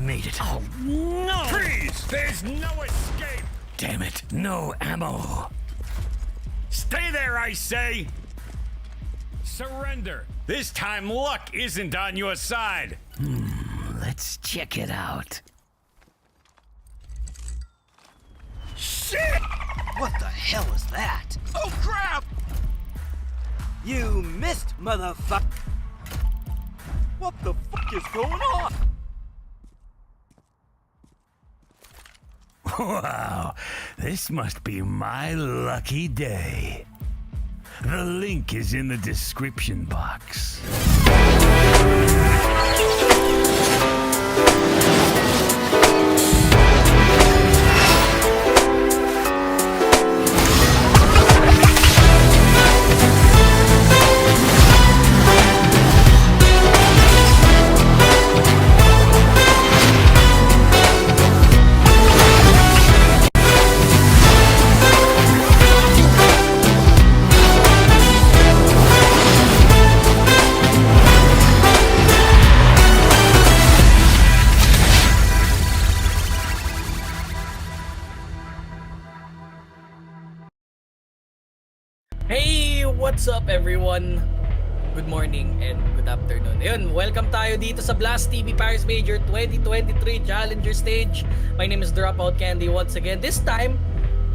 made it. Oh, no! Freeze! There's no escape! Damn it, no ammo. Stay there, I say! Surrender! This time luck isn't on your side! Let's check it out. Shit! What the hell is that? Oh crap! You missed, motherfucker! What the fuck is going on? Wow, this must be my lucky day. The link is in the description box. Hey! What's up everyone? Good morning and good afternoon. Ayun, welcome tayo dito sa Blast TV Paris Major 2023 Challenger Stage. My name is Dropout Candy once again. This time,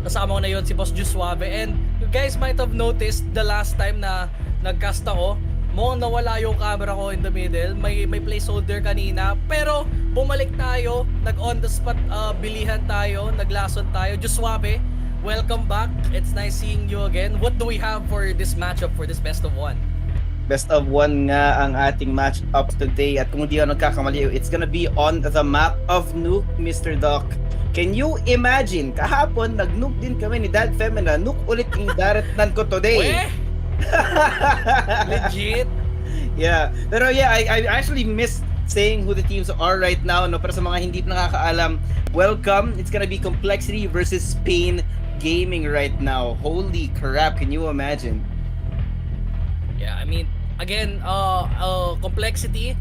kasama ko na yun si Boss Ju Suave. And you guys might have noticed the last time na nagcast ako, mukhang nawala yung camera ko in the middle. May placeholder kanina. Pero bumalik tayo, nag-on the spot bilihan tayo, naglason tayo. Ju Suave, welcome back. It's nice seeing you again. What do we have for this matchup, for this best of one? Best of one nga ang ating match-up today. At kung hindi ako nagkakamali, it's gonna be on the map of Nuke, Mr. Doc. Can you imagine? Kahapon, nag-nuke din kami ni Dad Femina. Nuke ulit yung daratnan ko today. Legit? Yeah. Pero yeah, I actually missed saying who the teams are right now. No? Pero sa mga hindi nakakaalam, welcome. It's gonna be Complexity versus Spain Gaming right now. Holy crap, can you imagine? Yeah, I mean, again, Complexity,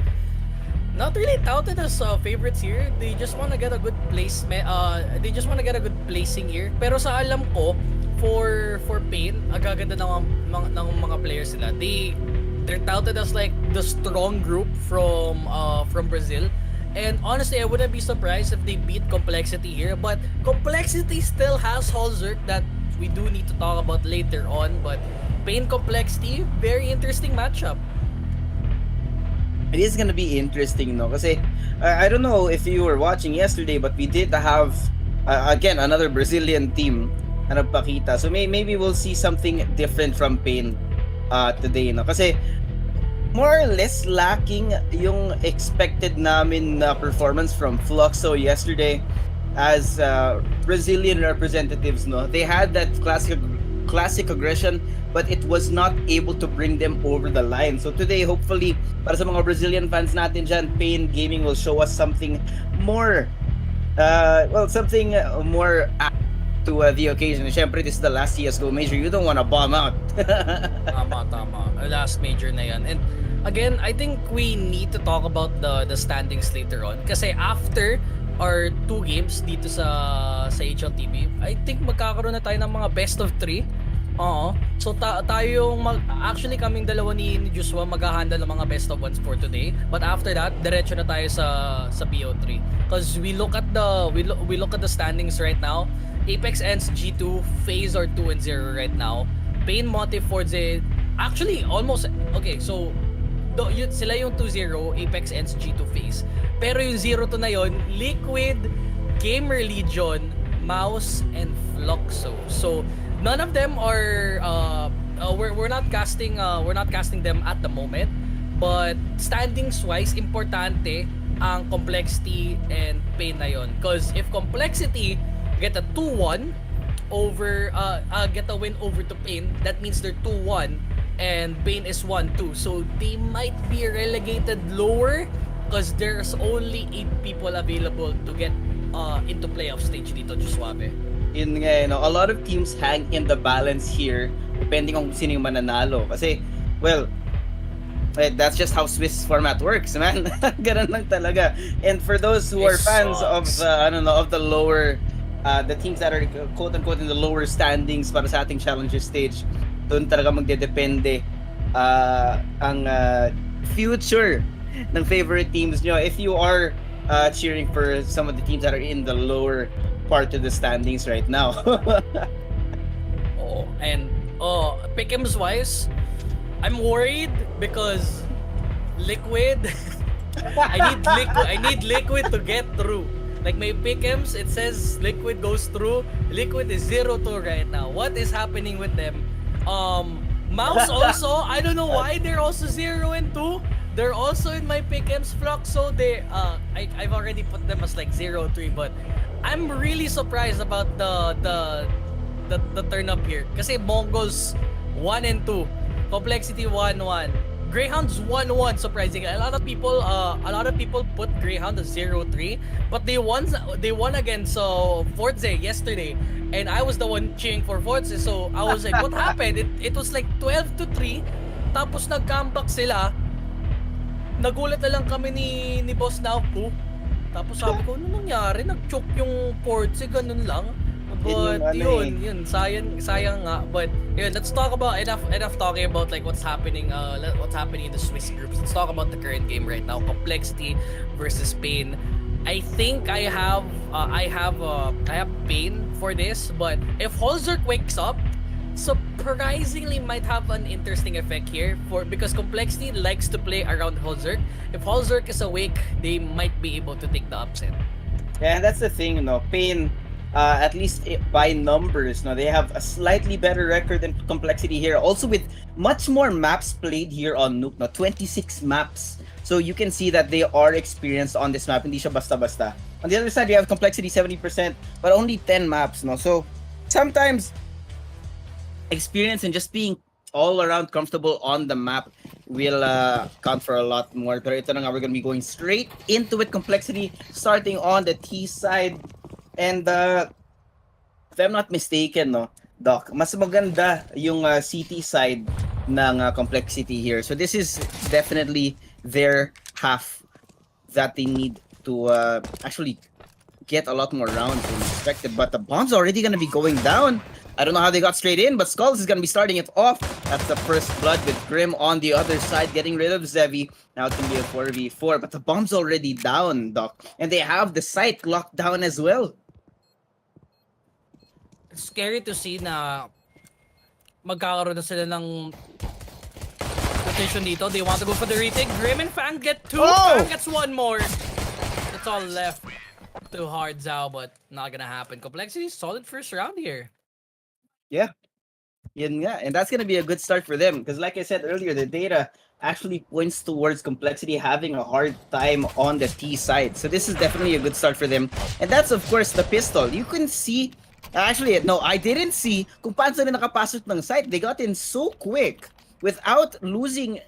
not really touted as favorites here. They just want to get a good place. They just want to get a good placing here. Pero sa alam ko, for Pain, agaganda ng mga players nila. They're touted as like the strong group from Brazil. And honestly, I wouldn't be surprised if they beat Complexity here. But Complexity still has Holzerk that we do need to talk about later on. But Pain Complexity, very interesting matchup. It is gonna be interesting, no? Kasi I don't know if you were watching yesterday, but we did have again another Brazilian team na nagpakita. So maybe we'll see something different from Pain today, no? Kasi more or less lacking yung expected namin na performance from Fluxo yesterday as Brazilian representatives, no? They had that classic aggression, but it was not able to bring them over the line. So today, hopefully, para sa mga Brazilian fans natin dyan, Pain Gaming will show us something more, something more apt to the occasion. Siyempre, this is the last CSGO major. You don't want to bomb out. Tama. Last major na yan. And again, I think we need to talk about the standings later on. Kasi after our 2 games dito sa HLTV, I think magkakaroon na tayo ng mga best of 3. So tayo actually kaming dalawa ni Joshua maghahandle ng mga best of ones for today. But after that, diretso na tayo sa BO3. Because we look at the standings right now. Apex ends G2, FaZe are 2-0 right now. Pain Motive Forze actually almost okay. So sila yung 2-0, Apex ends G2 FaZe. Pero yung 0-2 na yon, Liquid, Gamer Legion, Mouse, and Fluxo. So none of them are we're not casting them at the moment, but standings wise importante ang Complexity and Pain na yon. Because if Complexity get a 2-1 over get a win over to Pain, that means they're 2-1 and Pain is 1-2. So they might be relegated lower because there's only 8 people available to get into playoff stage dito, Ju Suave. Yun nga, a lot of teams hang in the balance here depending on sino yung mananalo. Kasi, well, That's just how Swiss format works, man. Ganun lang talaga. And for those who are It fans of sucks. I don't know, of the lower the teams that are quote unquote in the lower standings para sa ating challenger stage, doon talaga magdedepende ang future ng favorite teams nyo. If you are cheering for some of the teams that are in the lower part of the standings right now. Oh, and pick'ems wise, I'm worried because Liquid. I need Liquid to get through. Like my pick'ems, it says Liquid goes through. Liquid is 0-2 right now. What is happening with them? Mouse also, I don't know why they're also 0-2. They're also in my pick'ems flock, so they I've already put them as like 0-3, but I'm really surprised about the turn up here. Kasi Mongols 1-2, Complexity 1-1, Greyhounds 1-1. Surprisingly, a lot of people put Greyhound as 0-3, but they won against Forze yesterday, and I was the one cheering for Forze. So I was like, what happened? It was like 12-3, tapos nag-comeback sila. Nagulat na lang kami ni Boss Naupu. Tapos sabi ko, ano nangyari? Nag-choke yung Forze, ganun lang. But yun, sayang nga. But yun, let's talk about enough talking about like what's happening in the Swiss groups. Let's talk about the current game right now. Complexity versus Pain. I think I have Pain for this, but if Holzerk wakes up, surprisingly might have an interesting effect here because Complexity likes to play around Holzerk. If Holzerk is awake, they might be able to take the upset. Yeah, that's the thing, Pain, at least by numbers, they have a slightly better record than Complexity here. Also with much more maps played here on Nuke, 26 maps. So you can see that they are experienced on this map. Hindi siya basta-basta. On the other side, you have Complexity 70%, but only 10 maps, So sometimes experience and just being all around comfortable on the map will count for a lot more. Pero ito na nga, we're gonna be going straight into it. Complexity starting on the T side. And if I'm not mistaken, Doc, mas maganda yung CT side ng Complexity here. So this is definitely their half that they need to actually get a lot more rounds than expected. But the bomb's already gonna be going down. I don't know how they got straight in, but Skulls is going to be starting it off. That's the first blood with Grim on the other side, getting rid of Zevi. Now it's going to be a 4v4, but the bomb's already down, Doc. And they have the site locked down as well. It's scary to see na magkakaroon na sila ng rotation dito. They want to go for the retake. Grim and Fang get 2. Oh! Fang gets 1 more. It's all left to hard Zhao, but not gonna happen. Complexity, solid first round here. Yeah. Yun nga. And that's going to be a good start for them. Because like I said earlier, the data actually points towards Complexity having a hard time on the T side. So this is definitely a good start for them. And that's, of course, the pistol. You can see... Actually, no, I didn't see kung paano sila nakapasok ng site. They got in so quick without losing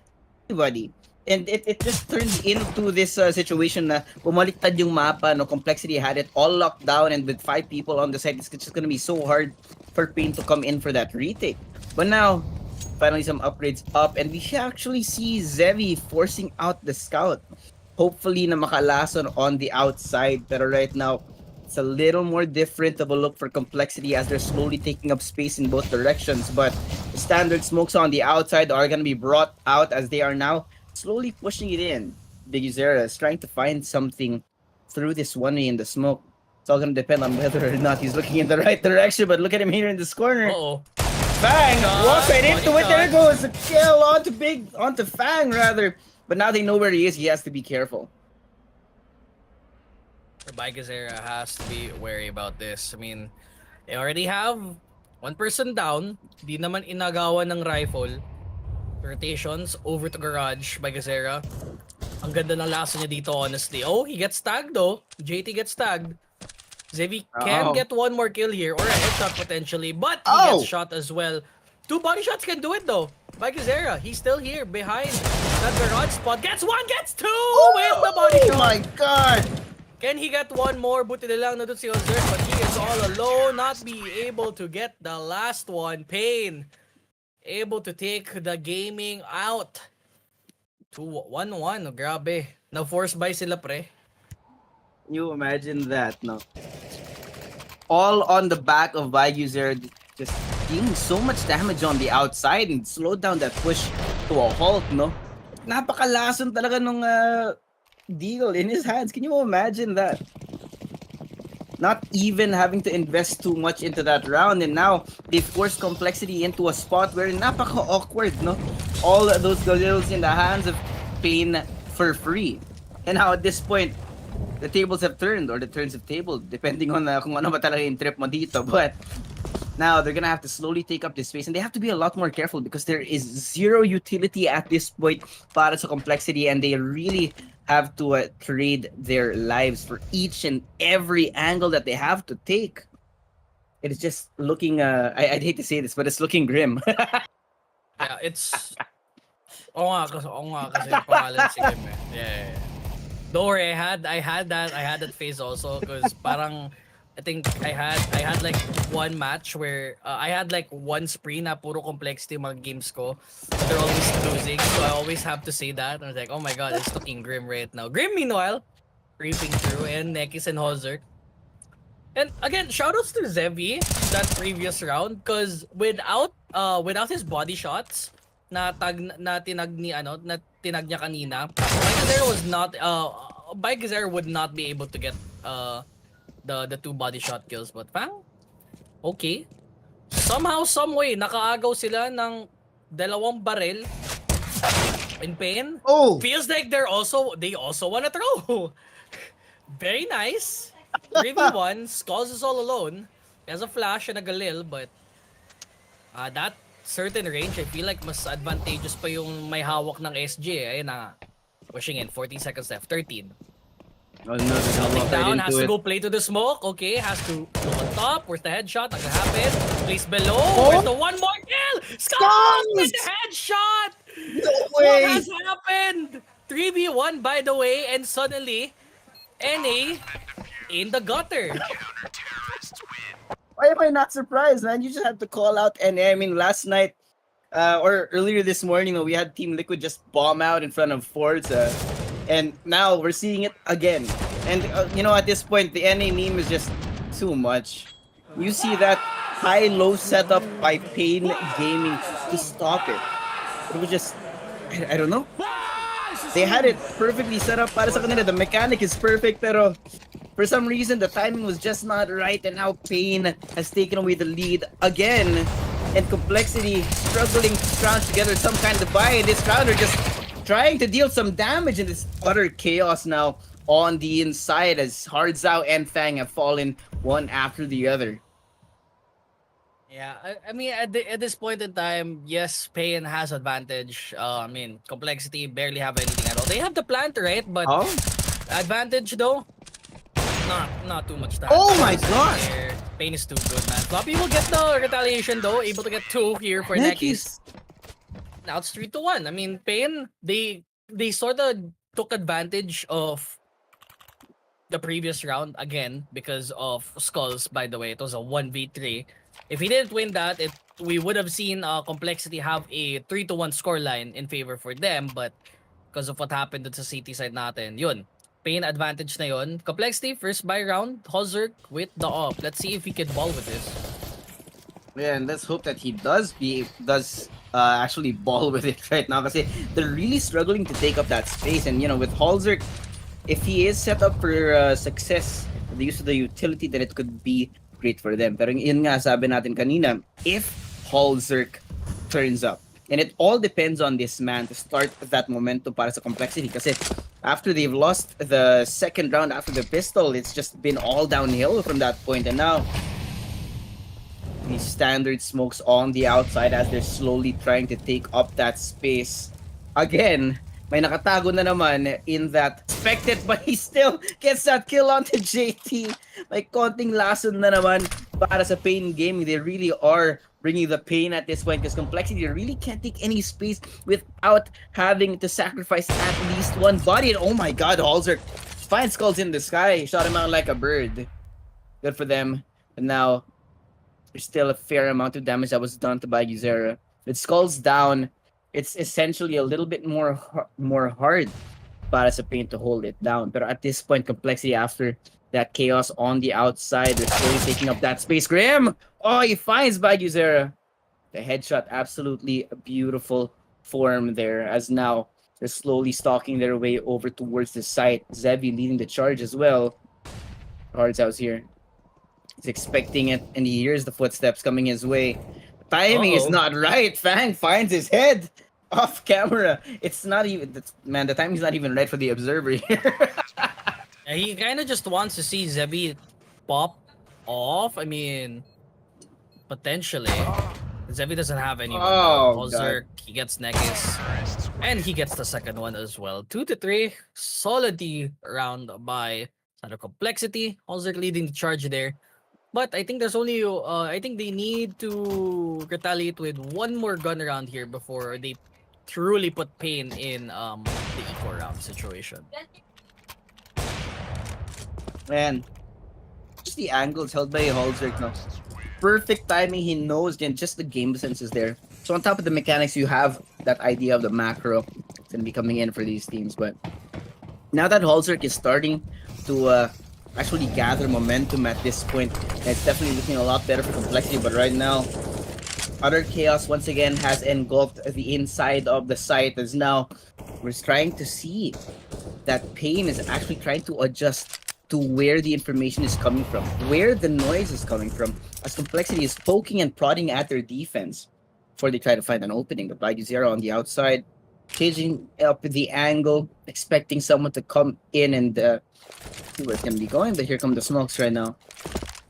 anybody. And it just turned into this situation na bumaliktad yung mapa. Complexity had it all locked down, and with 5 people on the site, it's just gonna be so hard for Pain to come in for that retake. But now, finally some upgrades up, and we actually see Zevi forcing out the scout. Hopefully na makalason on the outside. Pero right now, it's a little more different of a look for Complexity as they're slowly taking up space in both directions. But the standard smokes on the outside are gonna be brought out as they are now slowly pushing it in. Big Zera is trying to find something through this one way in the smoke. It's all gonna depend on whether or not he's looking in the right direction, but look at him here in this corner. Uh-oh. Fang! Walks right into it, there goes the kill onto Fang rather. But now they know where he is, he has to be careful. Bygazera has to be wary about this. I mean, they already have one person down. Di naman inagawan ng rifle. Rotations over to Garage by Gazera. Ang ganda ng lasso niya dito, honestly. Oh, he gets tagged though. JT gets tagged. Zevi can get one more kill here, or a headshot potentially, but he gets shot as well. 2 body shots can do it though. By Gazera, he's still here behind that Garage spot. Gets 1, gets 2 with the body shot. Oh my god! Can he get one more? Buti na lang na doon si Ozerk, but he is all alone, not be able to get the last one. Pain able to take the gaming out. 2-1-1. Grabe. Na-force buy sila, pre. You imagine that, no? All on the back of Vyuser just dealing so much damage on the outside and slowed down that push to a halt, no? Napakalason talaga nung deal in his hands. Can you imagine that? Not even having to invest too much into that round, and now they forced Complexity into a spot where napaka-awkward, no? All those Galils in the hands of Pain for free. And now at this point, the tables have turned, or the turns have tabled, depending on kung ano ba talaga yung trip mo dito. But now they're gonna have to slowly take up this space, and they have to be a lot more careful because there is zero utility at this point para sa Complexity, and they really have to trade their lives for each and every angle that they have to take. It is just looking, I'd hate to say this, but it's looking grim. Yeah, it's... Oo nga kasi yung pangalan si Kim eh. Yeah. Don't worry, I had that phase also because parang I think I had like one match where I had like one spree na puro Complexity mga games ko. But they're always losing, so I always have to say that. I was like, oh my god, it's looking grim right now. Grim meanwhile, creeping through, and Nekis and Hozerk. And again, shoutouts to Zevi that previous round because without his body shots na tinag niya kanina, Pyjamas would not be able to get the 2 body shot kills, but fang, okay. Somehow, some way, nakaagaw sila ng 2 barrel in Pain. Oh! Feels like they also wanna throw. Very nice. 3v1, Skulls is all alone. He has a flash and a Galil, but that certain range, I feel like mas advantageous pa yung may hawak ng SG. Ayun na, pushing in, 14 seconds left, 13. Oh, no, Melting down, has to go play to the smoke. Okay, has to go on top. Where's the headshot? Not gonna happen. Place below. Where's the one more kill? Skulls with the headshot! No way! What has happened? 3v1 by the way, and suddenly, NA in the gutter. Why am I not surprised, man? You just have to call out NA. I mean, last night, or earlier this morning, we had Team Liquid just bomb out in front of Forza. And now we're seeing it again. And at this point, the NA meme is just too much. You see that high-low setup by Pain Gaming to stop it. It was just, I don't know. They had it perfectly set up para sa kanila. The mechanic is perfect, pero for some reason, the timing was just not right. And now Pain has taken away the lead again. And Complexity struggling to scrounge together some kind of buy. And this round are just trying to deal some damage in this utter chaos now on the inside as Hard Zhao and Fang have fallen one after the other. Yeah, I mean, at this point in time, yes, Pain has advantage. I mean, Complexity barely have anything at all. They have the plant, right? But advantage though, not too much time. Oh my god! Pain is too good, man. Floppy will get the retaliation though, able to get 2 here for Nekis. Now it's 3-1. I mean, Pain, they sort of took advantage of the previous round again because of Skulls, by the way. It was a 1v3. If he didn't win that, we would have seen Complexity have a 3-1 scoreline in favor for them, but because of what happened sa CT side natin, yun. Pain advantage na yun. Complexity, first buy round. Hozerk with the off. Let's see if he can ball with this. Yeah, and let's hope that he does actually ball with it right now kasi they're really struggling to take up that space. And with Hozerk, if he is set up for success, the use of the utility, then it could be great for them. Pero yun nga sabi natin kanina, if Hozerk turns up, and it all depends on this man to start that momentum para sa Complexity kasi after they've lost the second round after the pistol, it's just been all downhill from that point. And now these standard smokes on the outside as they're slowly trying to take up that space. Again, may nakatago na naman in that expected, but he still gets that kill onto JT. May konting lason na naman para sa Pain Gaming. They really are bringing the pain at this point because Complexity really can't take any space without having to sacrifice at least one body. And oh my god, Hozerk finds Skulls in the sky. Shot him out like a bird. Good for them. And now there's still a fair amount of damage that was done to Pyjamas. With Skulls down it's essentially a little bit more hard para sa Pain to hold it down. But at this point, Complexity after that chaos on the outside, they're slowly taking up that space. Grim! Oh, he finds Baguzera. The headshot, absolutely a beautiful form there, as now they're slowly stalking their way over towards the site. Zebi leading the charge as well. Hard's out here. He's expecting it, and he hears the footsteps coming his way. Timing is Uh-oh. not right. Fang finds his head off camera. It's not even, man, the timing's not even right for the observer here. He kind of just wants to see Zebi pop off. I mean, potentially. Zebi doesn't have anyone. Oh, Holzerk, he gets Nekis. And he gets the second one as well. 2-3. Solid round by Shadow Complexity. Holzerk leading the charge there. But I think there's only, I think they need to retaliate with one more gun around here before they truly put Pain in the eco round situation. Man, just the angles held by Holzerk now. Perfect timing, he knows, and just the game sense is there. So on top of the mechanics, you have that idea of the macro. It's going to be coming in for these teams, but now that Holzerk is starting to actually gather momentum at this point, it's definitely looking a lot better for Complexity, but right now, Utter Chaos once again has engulfed the inside of the site, as now we're trying to see that Pain is actually trying to adjust to where the information is coming from, where the noise is coming from, as Complexity is poking and prodding at their defense before they try to find an opening. The Blighty Zero on the outside, changing up the angle, expecting someone to come in and see where it's going to be going, but here come the smokes right now.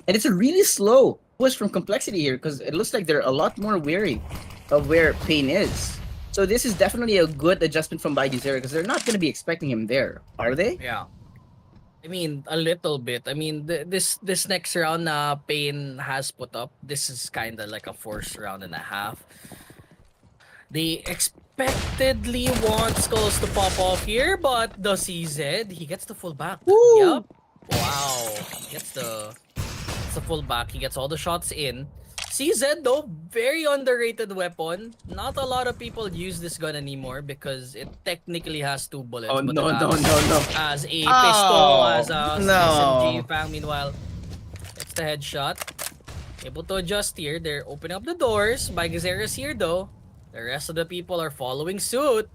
And it's a really slow push from Complexity here, because it looks like they're a lot more wary of where Pain is. So this is definitely a good adjustment from Blighty Zero, because they're not going to be expecting him there, are they? Yeah. I mean, a little bit. I mean, this next round na Pain has put up, this is kind of like a forced round and a half. They expectedly want Skulls to pop off here, but the CZ, he gets the full back. Woo! Yup. Wow. Gets the full back. He gets all the shots in. CZ though, very underrated weapon. Not a lot of people use this gun anymore because it technically has 2 bullets. Oh, but no, it no, acts no, no. as a pistol, Oh, as a no. SMG. Fang, meanwhile, it's the headshot. Able to adjust here. They're opening up the doors. Bagazera's here though. The rest of the people are following suit.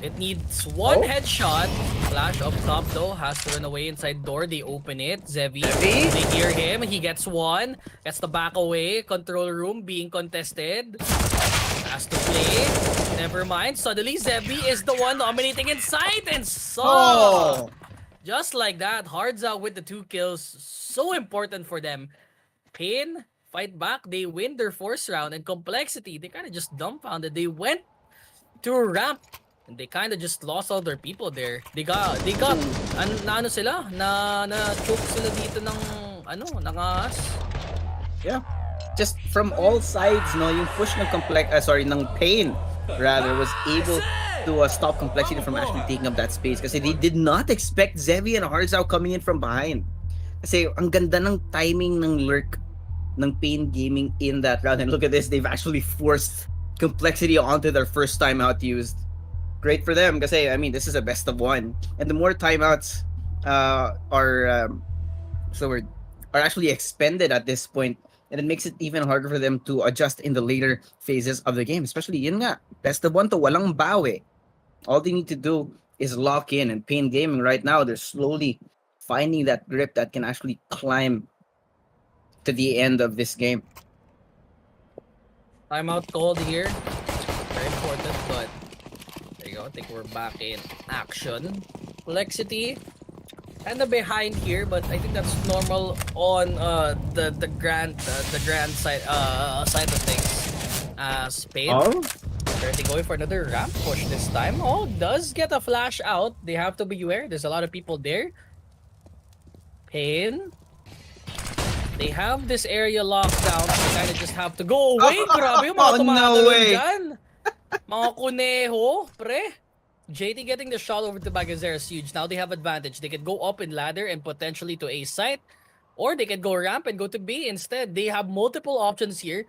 It needs one headshot. Flash up top though, has to run away inside door. They open it. Zevi, they hear him. He gets one. Gets the back away. Control room being contested. Has to play. Never mind. Suddenly Zevi is the one dominating inside, and so just like that, Hard's out with the 2 kills. So important for them. Pain, fight back. They win their 4th round, and Complexity, they kind of just dumbfounded. They went to ramp. And they kind of just lost all their people there. They got ano sila? Na choke sila dito ng ng ahas. Yeah. Just from all sides, no, yung push ng ng Pain rather was able to stop Complexity from actually taking up that space, kasi they did not expect Zevi and Harzao coming in from behind. Kasi ang ganda ng timing ng lurk ng Pain Gaming in that round. And look at this, they've actually forced Complexity onto their first timeout used. Great for them, kasi I mean, this is a best of 1, and the more timeouts are actually expended at this point, and it makes it even harder for them to adjust in the later phases of the game. Especially yun nga, best of 1 to walang bawi. All they need to do is lock in, and Pain Gaming right now, they're slowly finding that grip that can actually climb to the end of this game. Timeout called here. Very important, but there you go. I think we're back in action. Complexity and the behind here, but I think that's normal on the grand side side of things. Spain. Currently going for another ramp push this time. Does get a flash out. They have to beware. There's a lot of people there. Pain. They have this area locked down. So they kind of just have to go away. Grabe yung mga tumatalon dyan. Mga kuneho, pre. JT getting the shot over to Bagazera is huge. Now they have advantage. They could go up in ladder and potentially to A site. Or they could go ramp and go to B instead. They have multiple options here.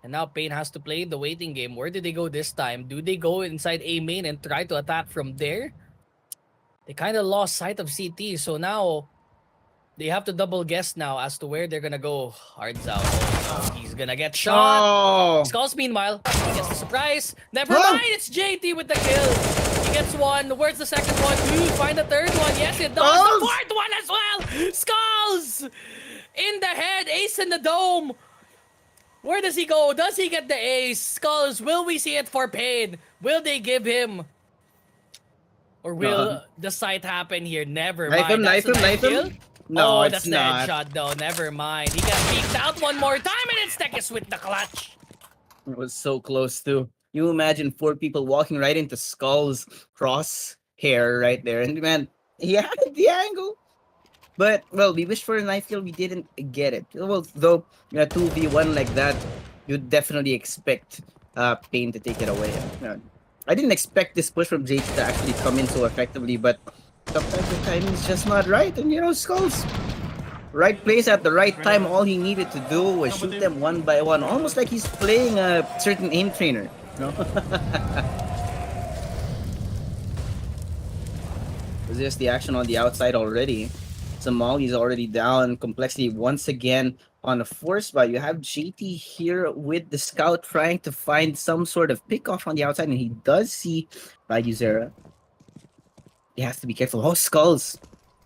And now Pain has to play the waiting game. Where do they go this time? Do they go inside A main and try to attack from there? They kind of lost sight of CT, so now they have to double guess now as to where they're gonna go. Hard's out. Oh, no. He's gonna get shot. Oh, Skulls, meanwhile, he gets the surprise. Never Huh? mind, it's JT with the kill. He gets one. Where's the second one? Find the third one. Yes, it does. Skulls! The fourth one as well. Skulls in the head. Ace in the dome. Where does he go? Does he get the ace? Skulls, will we see it for Pain? Will they give him? Or will the sight happen here? Never Knife mind. him, That's knife a him, nice knife kill. him. No, Oh, it's that's not. the headshot though. Never mind. He got peeked out one more time and it's Tekis with the clutch. It was so close too. You imagine 4 people walking right into Skull's cross hair right there, and man, he had the angle. But well, we wished for a knife kill, we didn't get it. Well, though, in a 2v1 like that, you'd definitely expect Pain to take it away. I didn't expect this push from Jake to actually come in so effectively, but sometimes the timing is just not right, and Skulls. Right place at the right time. All he needed to do was shoot them one by one, almost like he's playing a certain aim trainer. No? There's the action on the outside already. Somali's already down. Complexity once again on a force, but you have JT here with the scout trying to find some sort of pickoff on the outside, and he does see Bayuzera. He has to be careful. Oh, Skulls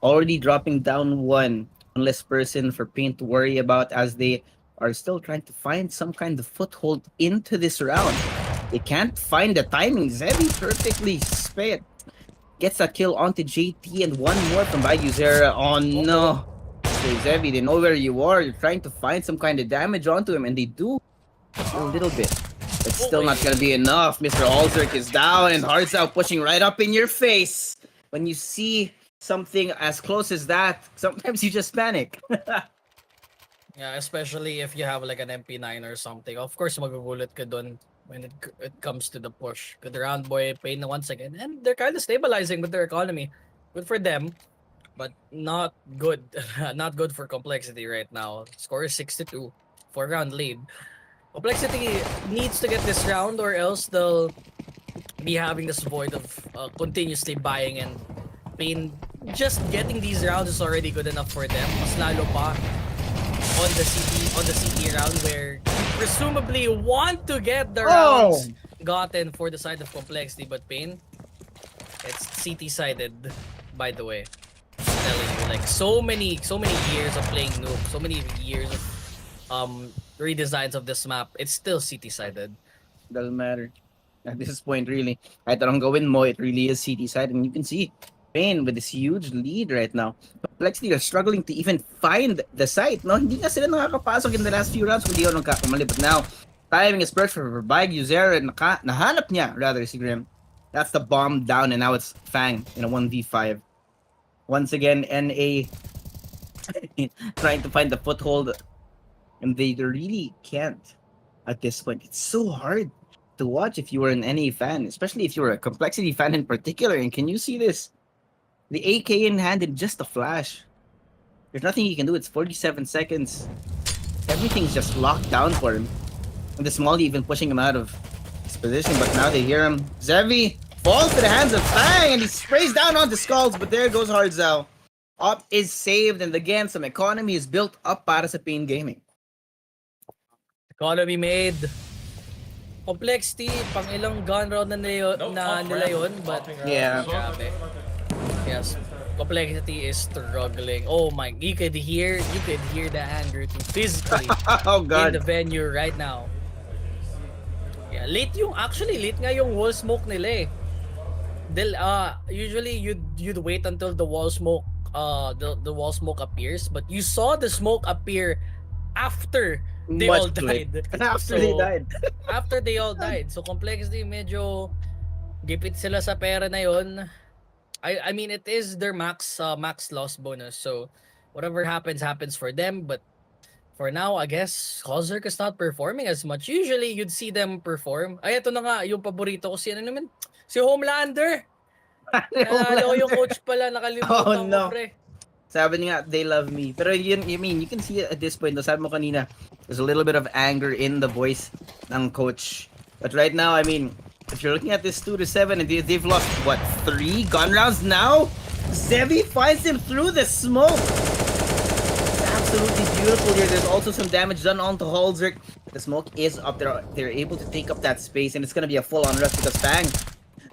already dropping down one less person for Pain to worry about, as they are still trying to find some kind of foothold into this round. They can't find the timing. Zevi perfectly sped. Gets that kill onto JT, and one more from Bayuzera. Oh no. So Zevi, they know where you are. You're trying to find some kind of damage onto him, and they do a little bit. It's still not gonna be enough. Mr. Alzerk is down, and Hearts out pushing right up in your face. When you see something as close as that, sometimes you just panic. Yeah, especially if you have like an MP9 or something. Of course, magugulat ka dun when it comes to the push. Good round boy, Pain once again. And they're kind of stabilizing with their economy. Good for them, but not good. Not good for Complexity right now. Score is 6-2. 4-round lead. Complexity needs to get this round, or else they'll be having this void of continuously buying, and Pain just getting these rounds is already good enough for them. Mas lalo pa on the CT round, where you presumably want to get the rounds gotten for the side of Complexity, but Pain, it's CT sided, by the way. I'm telling you, like so many years of playing Noob, so many years of redesigns of this map, it's still CT sided. Doesn't matter at this point, really. Kahit anong gawin mo, it really is CT side, and you can see Pain with this huge lead right now. Complexity are struggling to even find the site. No, hindi nga sila nakakapasok in the last few rounds kung di ako nagkakamali. But now, timing is perfect for Bayuzera, and nahanap niya, rather, si Grim. That's the bomb down, and now it's Fang in a 1v5. Once again, NA trying to find the foothold, and they really can't at this point. It's so hard to watch if you were an NA fan, especially if you were a Complexity fan in particular. And can you see this? The AK in hand in just a flash. There's nothing he can do. It's 47 seconds. Everything's just locked down for him. And the Smalley even pushing him out of his position, but now they hear him. Zevi falls to the hands of Fang, and he sprays down onto Skulls, but there goes Hardzao. Up is saved, and again, some economy is built up para sa Pain Gaming. Economy made. Complexity, pang ilang gun round na nila yun, but Yeah. grabe. Yes, Complexity is struggling. Oh my, you could hear the anger to physically Oh in god. the venue right now. Yeah, late nga yung wall smoke nila eh. Usually you'd wait until the wall smoke wall smoke appears, but you saw the smoke appear after they all Much late. died. After they died. After they all died. So Complexity medyo gipit sila sa pera na yon. I mean, it is their max loss bonus. So whatever happens for them, but for now, I guess Kozerk is not performing as much. Usually you'd see them perform. Ay, ito na nga yung paborito ko, si ano naman? Si Homelander. Naalala ko yung coach pala, nakalimutan Oh, no. ko, pre. Sabi niya, they love me. Pero yun, I mean, you can see at this point, no, sabi mo kanina, there's a little bit of anger in the voice ng coach. But right now, I mean, if you're looking at this 2-7, and they've lost, what, 3 gun rounds now? Zevi finds him through the smoke. It's absolutely beautiful here. There's also some damage done onto Holzerk. The smoke is up there. They're able to take up that space, and it's going to be a full-on rush because Fang.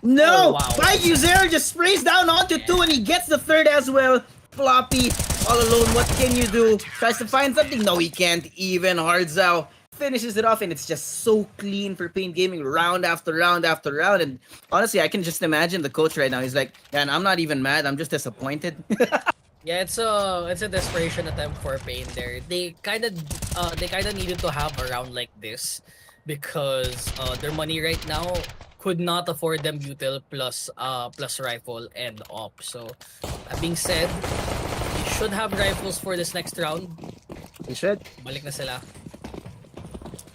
No! Oh, wow. Pyjamas just sprays down onto 2, and he gets the third as well. Floppy, all alone, what can you do? Tries to find something, no he can't even. Hardzao finishes it off, and it's just so clean for Pain Gaming, round after round after round. And honestly, I can just imagine the coach right now. He's like, man, I'm not even mad, I'm just disappointed. Yeah, it's a desperation attempt for Pain there. They kind of needed to have a round like this because their money right now could not afford them butyl plus rifle and op. So that being said, they should have rifles for this next round. They should. Balik na sila.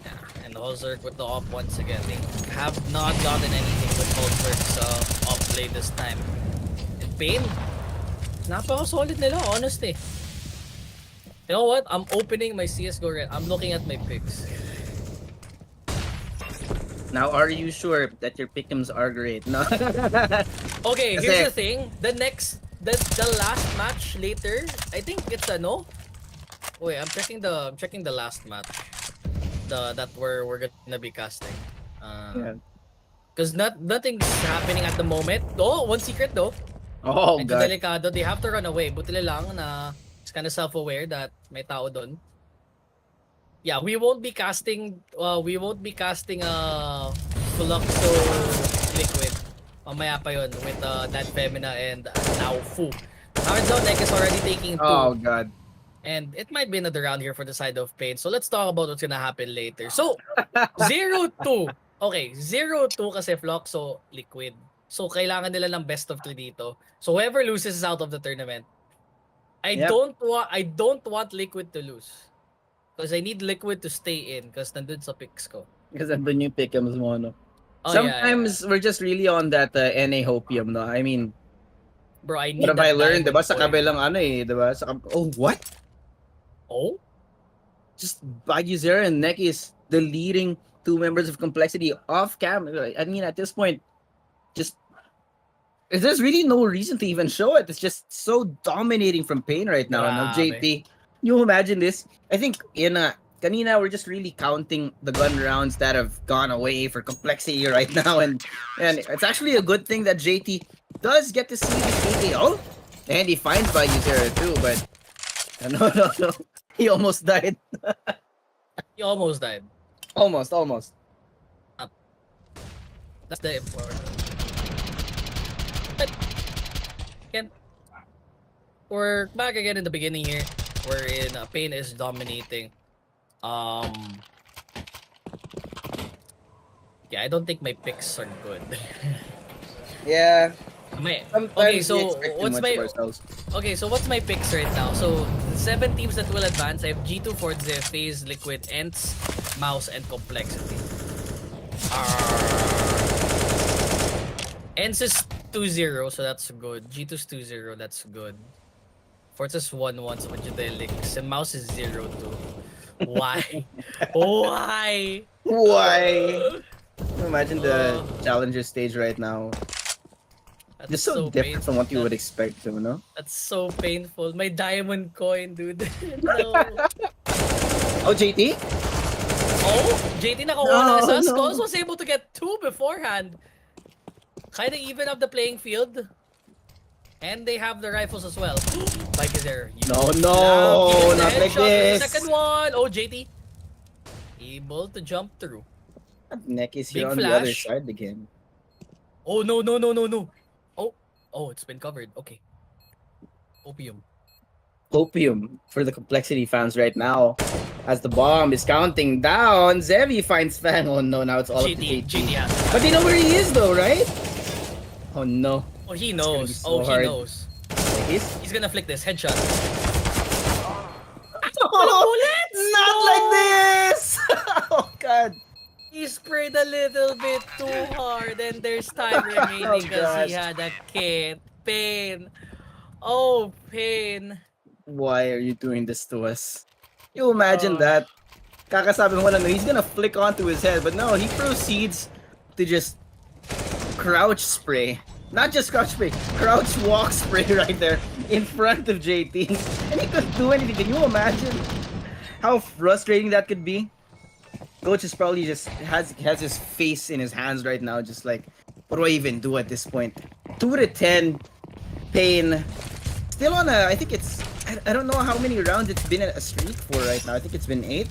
Yeah, and Holzerk with the op once again. They have not gotten anything with Holzerk's op play this time. And Pain, napaka-solid nila, honestly. You know what? I'm opening my CSGO right. I'm looking at my picks. Now, are you sure that your pick'ems are great? No. Okay, Kasi- here's the thing. The last match later, I think it's a no. Wait, I'm checking the last match. That we're gonna be casting. Yeah. Cause nothing's happening at the moment. Oh, one secret though. Oh, Medyo God. delikado. They have to run away. Buti lang na it's kind of self-aware that may tao doon. Yeah, we won't be casting Fluxo Liquid. Mamaya pa yun with that Femina and now Fu. Hardzao Neck is already taking 2. Oh, God. And it might be another round here for the side of Pain. So let's talk about what's gonna happen later. So 0-2. Okay, 0-2 kasi Fluxo Liquid. So kailangan nila ng best of 3 dito. So whoever loses is out of the tournament. I Yep. don't want Liquid to lose. Because I need Liquid to stay in because nandun sa picks ko. Because andun yung pick'ems mo, no? Oh, Sometimes we're just really on that NA hopium, no? I mean, bro, I need what have I that learned, diba? diamond Sa coin. kabilang ano eh, diba? Oh, what? Oh? Just Baguzera and Neki is the leading 2 members of Complexity off cam. I mean, at this point, just there's really no reason to even show it. It's just so dominating from Pain right now. No, Grabe. JT, you imagine this? I think kanina we're just really counting the gun rounds that have gone away for Complexity right now, and it's actually a good thing that JT does get to see this AKO, and he finds Baguzera too. But no, he almost died. He almost died. Almost. That's the important. But again, we're back again in the beginning here, wherein Pain is dominating. Yeah, I don't think my picks are good. Yeah. Okay, Sometimes so we expect too what's much my of ourselves. what's my picks right now? So the 7 teams that will advance, I have G2, Forze, FaZe, Liquid, Ents, Mouse, and Complexity. Ents is 2-0, so that's good. G2's 2-0, that's good. Forze's 1-1, so Magidelic. And Mouse is 0-2. Why? Why? Why? Imagine the challenger stage right now. That's Just so different from what you would expect, you know? That's so painful. My diamond coin, dude. No. Oh, JT? Oh, JT naka-1 No, assist. no. Skulls was able to get 2 beforehand. Kinda even up the playing field. And they have the rifles as well. Bike is there. No, He not gets the like headshot for the this. second one. Oh, JT. Able to jump through. Neck is here Big on the other flash. side again. Oh, no. Oh, it's been covered. Okay. Opium. Opium for the Complexity fans right now. As the bomb is counting down, Zevi finds Fang. Oh no, now it's all up to GT JT. has. But they know where he is though, right? Oh no. Oh, he gonna be knows. so He hard. knows. He's He's gonna flick this headshot. bullets! Not like this! Oh god. He sprayed a little bit too hard and there's time remaining because gosh. he had a kid. Pain. Oh, Pain. Why are you doing this to us? You imagine that? Kakasabi mo lang, he's gonna flick onto his head, but no, he proceeds to just crouch spray. Not just crouch spray, crouch walk spray right there in front of JT. And he couldn't do anything. Can you imagine how frustrating that could be? Coach is probably just has his face in his hands right now, just like, what do I even do at this point? 2-10, Pain. Still on a, I think it's, I don't know how many rounds it's been a streak for right now. I think it's been 8.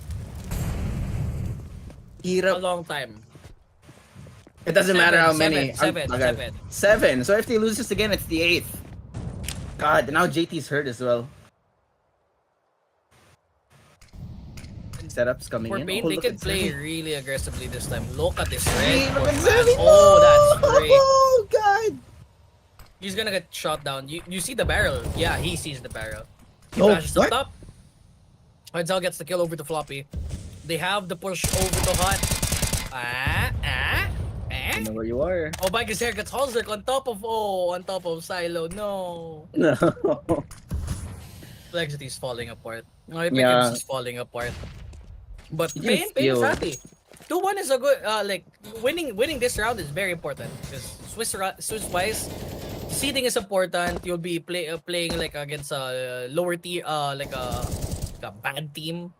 A Hirap. long time. It doesn't matter how many. Seven. 7. So if they lose this again, it's the 8th. God, now JT's hurt as well. Setups coming For in. Pain, Oh, they look can at play Zevi. really aggressively this time. Look at this Hey, red. look court, at man. Zevi. Oh, that's great. Oh, God. He's gonna get shot down. You see the barrel. Yeah, he sees the barrel. He Oh, flashes what? up top. Hardzel gets the kill over to Floppy. They have the push over to Hot. I know where you are. Oh, Bike is here. Gets Halzerk on top of Silo. No. No. Complexity's falling apart. My Yeah. is falling apart. But You can Pain is feel- happy. 2-1 is a good like winning this round is very important because Swiss wise seeding is important. You'll be playing like against a lower tier like a bad team.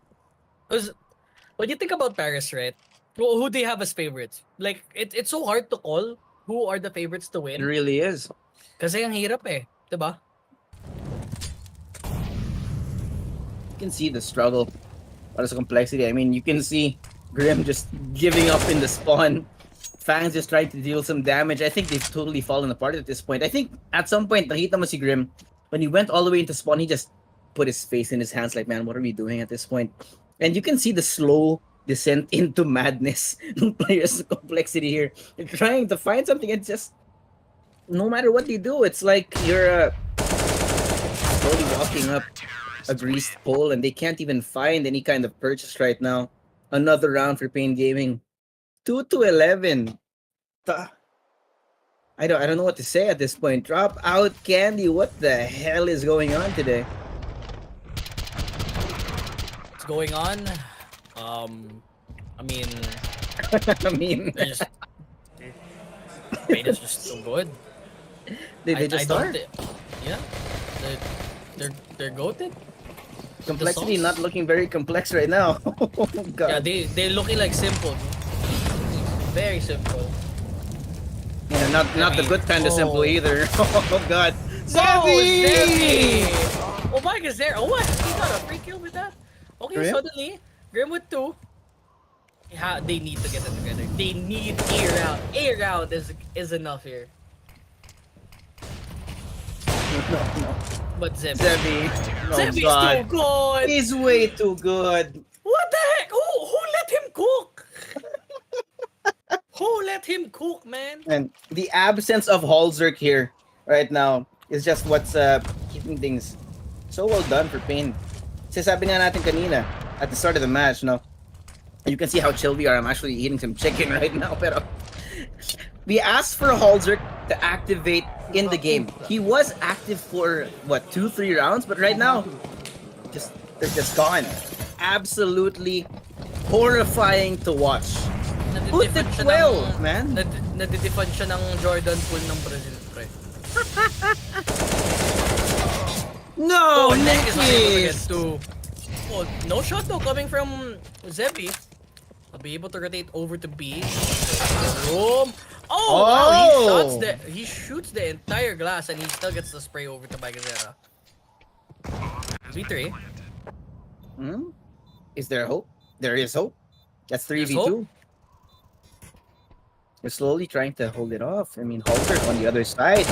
Because when you think about Paris, right? Who they have as favorites? Like it's so hard to call who are the favorites to It win. really is. Kasi ang hirap eh, 'di ba? You can see the struggle. What is the complexity? I mean, you can see Grim just giving up in the spawn. Fangs just trying to deal some damage. I think they've totally fallen apart at this point. I think at some point, nakita mo si Grim, when he went all the way into spawn, he just put his face in his hands like, man, what are we doing at this point? And you can see the slow descent into madness ng players' complexity here. They're trying to find something and just, no matter what they do, it's like you're slowly walking up a greased pole and they can't even find any kind of purchase right now. Another round for Pain Gaming. 2-11. I don't know what to say at this point. Drop out Candy. What the hell is going on today? What's going on? I mean, I mean, they're just Pain is just so good. they just start. Yeah, they're goated. Complexity sauce. not looking very complex right now. Oh, Yeah, God. they're looking like simple, very simple. Yeah, not the good kind of simple Oh. either. Oh God. Oh, Zevi! Zevi! Oh my God, there. Oh what? He got a free kill with that. Okay, Grim? suddenly Grim with 2. Yeah, they need to get it together. They need air out. Air out is enough here. No. But Zevi. Zevi. Oh Zevi's God. too good. He's way too good. What the heck? Who let him cook? Who let him cook, man? And the absence of Halzerk here right now is just what's keeping things so well done for Pain. Kasi sabi nga natin kanina at the start of the match, no? You can see how chill we are. I'm actually eating some chicken right now, pero we asked for Halzerk to activate in the game. He was active for what 2-3 rounds, but right now they're just gone. Absolutely horrifying to watch. Put the 12, man. Nadidefend siya ng Jordan Poole ng Brazil, pre. No, Nick is not able to get Nikis! to. Oh, no shot though coming from Zevi. I'll be able to rotate over to B. Boom. Oh, wow, he shoots the entire glass and he still gets the spray over to Bagazera. V3. Hmm? Is there hope? There is hope. That's There's 3v2. hope. We're slowly trying to hold it off. I mean, Halzerk on the other side.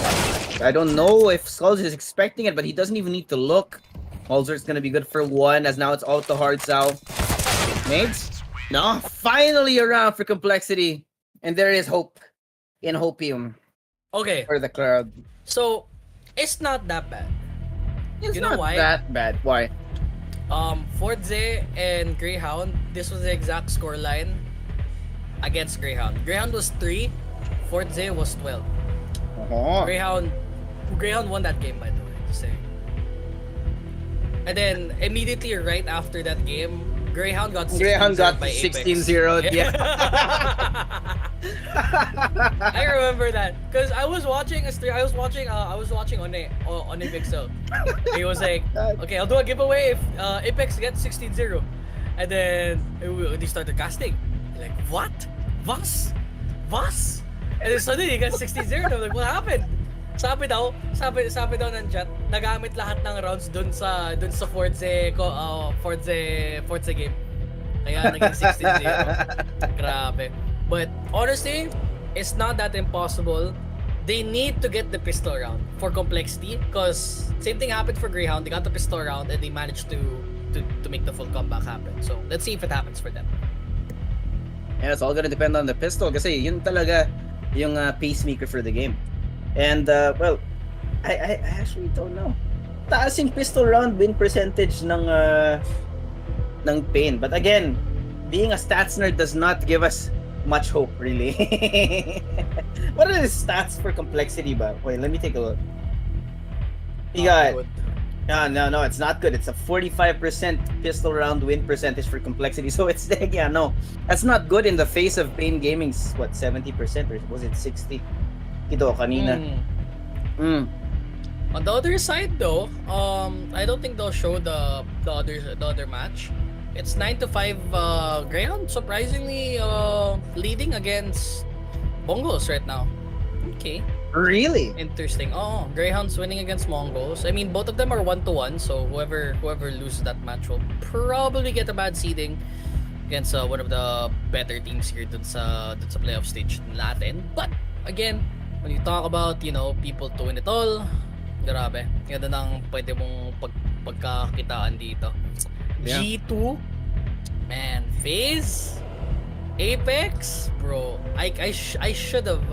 I don't know if Skulls is expecting it, but he doesn't even need to look. Halzerk's gonna be good for 1, as now it's all to hard Sao. Nades? No, finally around for Complexity. And there is hope in Hopium Okay, for the crowd. so it's not that bad. It's You know not why? that bad. Why? Fordze and Greyhound, this was the exact scoreline against Greyhound. Greyhound was 3, Fordze was 12. Oh. Greyhound won that game, by the way, to say. And then immediately right after that game, Greyhound got 16-0 Greyhound got by Apex. 16-0. Yeah. I remember that because I was watching I was watching on Pixel. He was like, okay, I'll do a giveaway if Apex gets 16-0. And then they started casting. Like, what? Was? And then suddenly he got 16-0. And I'm like, what happened? Sabi daw ng chat, nagamit lahat ng rounds dun sa Forza game. Kaya naging 16-0. Grabe. But honestly, it's not that impossible. They need to get the pistol round for complexity because same thing happened for Greyhound. They got the pistol round and they managed to make the full comeback happen. So let's see if it happens for them. Yeah, it's all gonna depend on the pistol kasi yun talaga yung pacemaker for the game. And well, I actually don't know. Taas yung pistol round win percentage ng Pain. But again, being a stats nerd does not give us much hope, really. What are the stats for complexity ba? Wait, let me take a look. You got... No, it's not good. It's a 45% pistol round win percentage for complexity. So it's no. That's not good in the face of Pain Gaming's, what, 70% or was it 60? Ito, kanina. On the other side though, I don't think they'll show the other match. It's 9-5 Greyhound surprisingly leading against Bongos right now. Okay. Really? Interesting. Oh, Greyhound's winning against Mongols. I mean, both of them are 1-1, so whoever loses that match will probably get a bad seeding against one of the better teams here dun sa playoff stage natin. But again, when you talk about, people to win it all, grabe. Ganda ng pwede mong pagkakitaan dito. Yeah. G2, man, FaZe, Apex, bro. I should have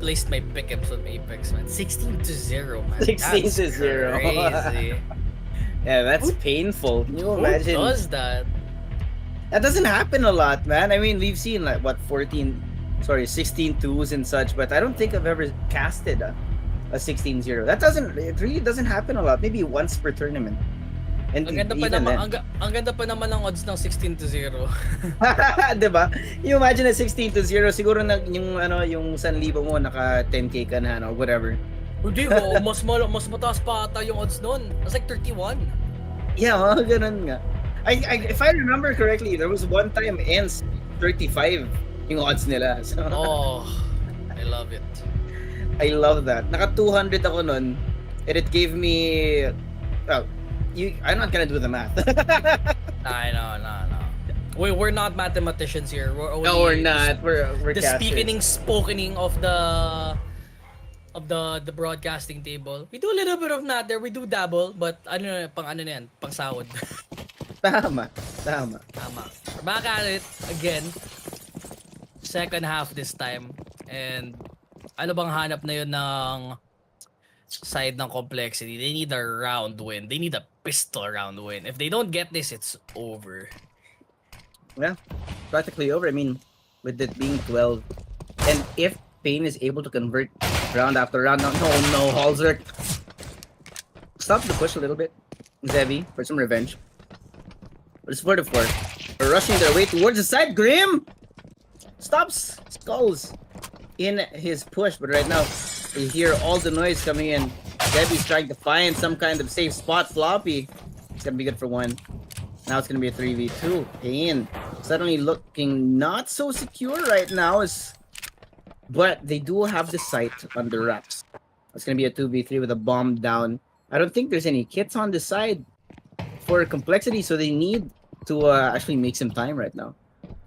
placed my pickups on Apex, man. 16-0, man. 16-0. Crazy. Yeah, that's painful. Can you imagine? Who does that? That doesn't happen a lot, man. I mean, we've seen like what 16 twos and such, but I don't think I've ever casted a 16-0. It really doesn't happen a lot. Maybe once per tournament. And Ang ganda pa naman ng odds ng 16-0. Diba? You imagine a 16-0, siguro na yung 1,000 mo naka 10k ka na or whatever. Hindi mas mataas pa ata yung odds noon. It's like 31. Yeah, ganun nga. If I remember correctly, there was one time ENG 35 yung odds nila. So, oh, I love it. I love that. Naka 200 ako nun, and it gave me I'm not gonna do the math. No. We're not mathematicians here. We're not. We're the casters. speakening of the broadcasting table. We do a little bit of math there. We do dabble, but pang sahod. Tama. Back at it again. Second half this time. And ano bang hanap na yun ng side ng complexity? They need a round win. They need a pistol round win. If they don't get this, it's over. Yeah, practically over. I mean, with it being 12, and if Pain is able to convert round after round, no, Halzer. Stop the push a little bit, Zevi, for some revenge. But it's 4-4. We're rushing their way towards the side. Grim stops Skulls in his push, but right now you hear all the noise coming in. Zevi's trying to find some kind of safe spot. Floppy, it's gonna be good for one. Now it's gonna be a 3v2. Pain suddenly looking not so secure right now, but they do have the site under wraps. It's gonna be a 2v3 with a bomb down. I don't think there's any kits on the side for complexity, so they need to actually make some time right now.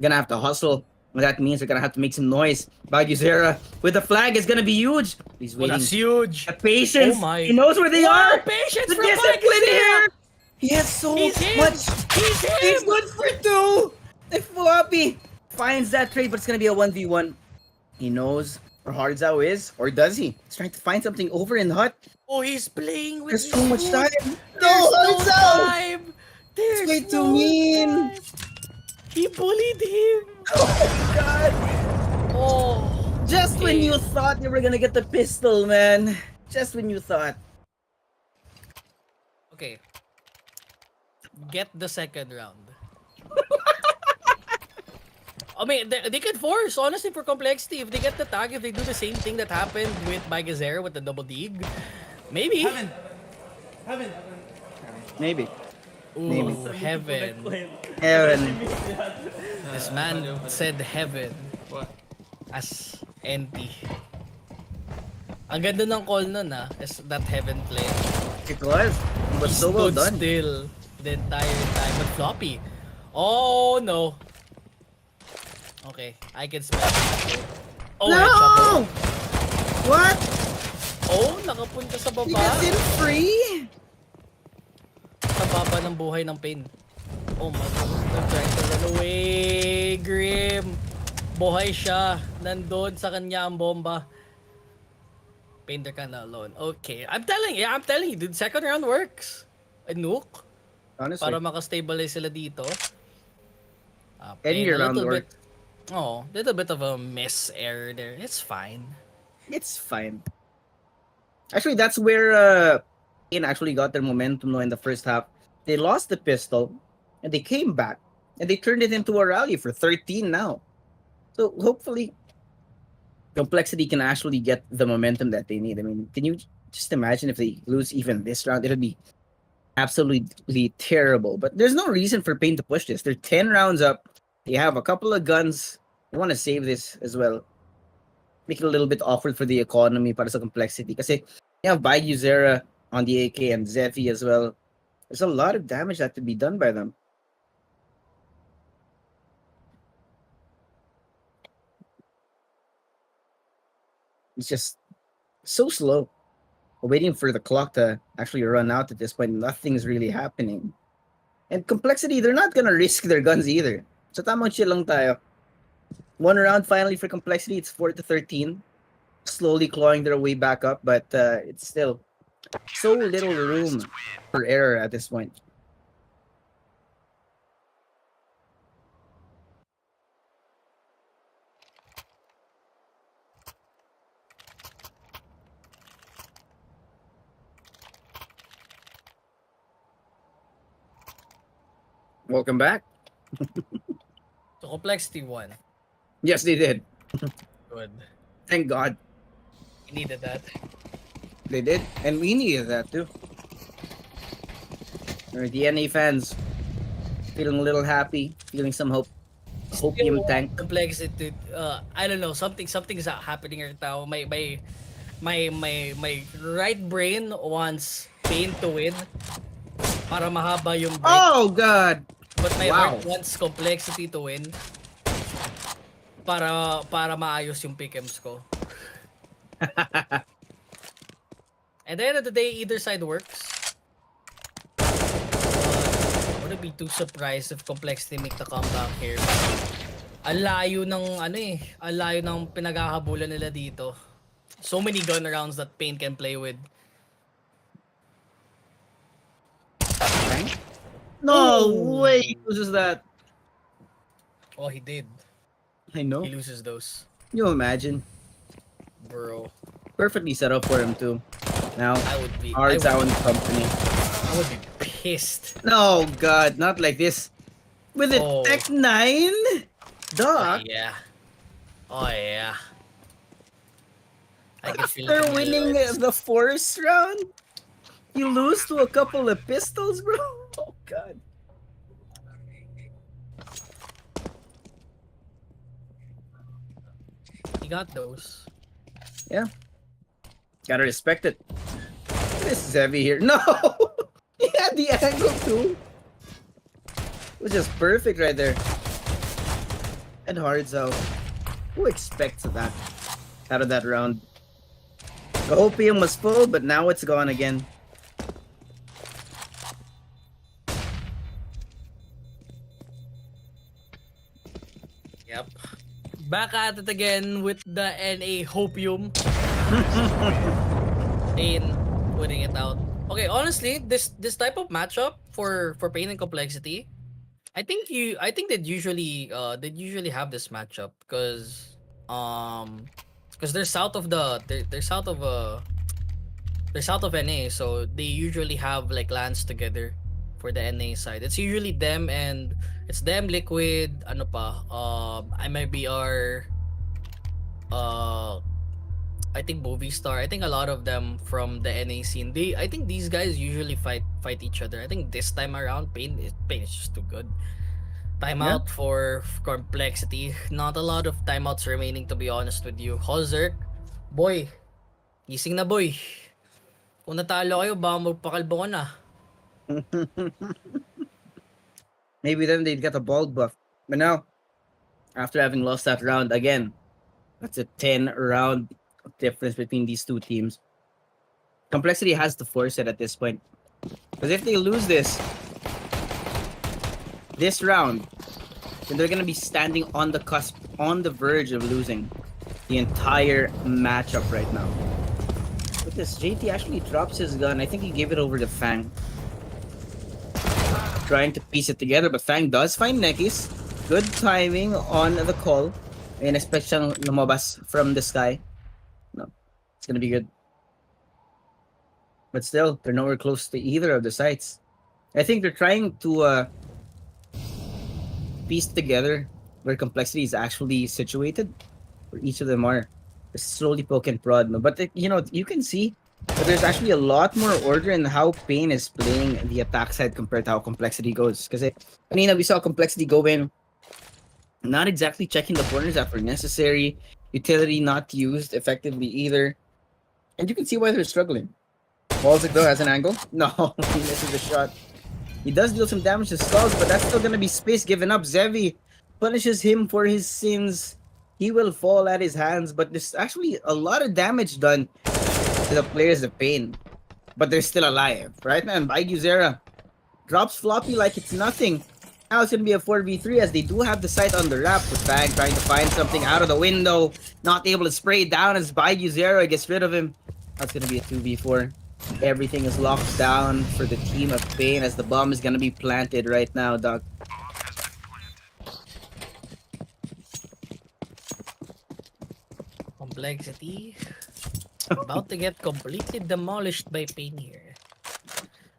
Gonna have to hustle. That means they're gonna have to make some noise. Baguzera with the flag is gonna be huge. He's waiting. That's huge. The patience. Oh my. He knows where they are. Patience The from discipline Baguzera. here. He has so He's him. much. He's him. He's good for two. If Floppy finds that trade, but it's gonna be a 1v1. He knows where Hardzao is, or does he? He's trying to find something over in Hut. Oh, he's playing with There's his so much foot. time. There's No, no Hardzao. time. There's way too no mean. time. He bullied him. Oh my god. Oh. Just when okay. you thought you were gonna get the pistol, man. Just when you thought. Okay. Get the second round. I mean, they could force, honestly, for complexity. If they get the tag, if they do the same thing that happened with Bygazera with the double dig, maybe. Heaven. Maybe. Ooh, heaven. Heaven. This man said heaven What? as NT. Ang ganda ng call nun is that heaven play. It was. It was so well Stood done. still the entire time. But floppy. Oh no. Okay, I can smell it. Oh, headshot. No! What? Oh, nakapunta sa He baba. gets in free? Sa baba ng buhay ng pain. Oh my god. I'm trying to run away. Grim. Buhay siya. Nandun sa kanya ang bomba. Pain, they're kinda alone. Okay. I'm telling you, dude. Second round works. A nuke. Honestly. Para makastabilize sila dito. Any Pain, a round little work. bit. Oh, little bit of a miss error there. It's fine. It's fine. Actually, that's where Pain actually got their momentum in the first half. They lost the pistol, and they came back, and they turned it into a rally for 13 now. So hopefully, Complexity can actually get the momentum that they need. I mean, can you just imagine if they lose even this round? It would be absolutely terrible. But there's no reason for Pain to push this. They're 10 rounds up. They have a couple of guns. They want to save this as well. Make it a little bit awkward for the economy para sa Complexity. Kasi you have Bygazera on the AK and Zephy as well. There's a lot of damage that could be done by them. It's just so slow. We're waiting for the clock to actually run out at this point. Nothing's really happening. And Complexity, they're not gonna risk their guns either. So tamang chill lang tayo. One round finally for Complexity. It's 4-13. Slowly clawing their way back up, but it's still so little room for error at this point. Welcome back. So complexity won. Yes, they did. Good. Thank God We needed that. they did, and we needed that too. Or the NA fans feeling a little happy, feeling some hope. Hopium tank. Complexity. I don't know. Something's happening right now. My right brain wants Pain to win para mahaba yung break. Oh God! But my Wow. heart wants Complexity to win para maayos yung pickems ko. At the end of the day, either side works. I wouldn't be too surprised if Complexity make the comeback here. Ang layo ng ang layo ng pinaghahabulan nila dito. So many gun rounds that Pain can play with. No Ooh. way he loses that. Oh, he did. I know. He loses those. Can you imagine? Bro, Perfectly set up for him too. Now, I would be hard I sound company. would be pissed. No God, not like this. With a Oh. Tech 9? Doc, Yeah. Oh yeah. I can feel it after in my winning legs. the first round, you lose to a couple of pistols, bro? Oh God. He got those. Yeah. Gotta respect it. This is heavy here. No! He had the angle too. It was just perfect right there. And hard out. Who expects that out of that round? The opium was full, but now it's gone again. Yep. Back at it again with the NA Hopium. Pain putting it out. Okay, honestly, this type of matchup for Pain and Complexity, I think they'd usually have this matchup because they're south of they're south of NA, so they usually have like lands together for the NA side. It's usually them and it's them, Liquid, ano pa, MIBR, I think Movie Star. I think a lot of them from the NA scene. I think these guys usually fight each other. I think this time around, Pain is just too good. Timeout for Complexity. Not a lot of timeouts remaining, to be honest with you. Hozerk, boy, gising na boy. Kung natalo kayo, baka magpakalbo ka na. Maybe then they'd get a bald buff. But now, after having lost that round again, that's a 10-round difference between these two teams. Complexity has to force it at this point. Because if they lose this round, then they're going to be standing on the cusp, on the verge of losing the entire matchup right now. Look at this. JT actually drops his gun. I think he gave it over to Fang. Trying to piece it together, but Fang does find Nekis. Good timing on the call. And expect siyang lumabas from the sky. No, it's gonna be good. But still, they're nowhere close to either of the sites. I think they're trying to piece together where Complexity is actually situated, where each of them are. They're slowly poke and prod. No? But you know, you can see that there's actually a lot more order in how Pain is playing the attack side compared to how Complexity goes. Because we saw Complexity go in, not exactly checking the corners that were necessary, utility not used effectively either. And you can see why they're struggling. Baltic though has an angle. No, he misses the shot. He does deal some damage to Skulls, but that's still gonna be space given up. Zevi punishes him for his sins. He will fall at his hands, but there's actually a lot of damage done to the players of Pain. But they're still alive, right? And Zera drops Floppy like it's nothing. Now it's gonna be a 4v3 as they do have the sight on the wrap with Bang trying to find something out of the window. Not able to spray down as Zera gets rid of him. That's gonna be a 2v4. Everything is locked down for the team of Pain as the bomb is gonna be planted right now, dog. Complexity about to get completely demolished by Pain here.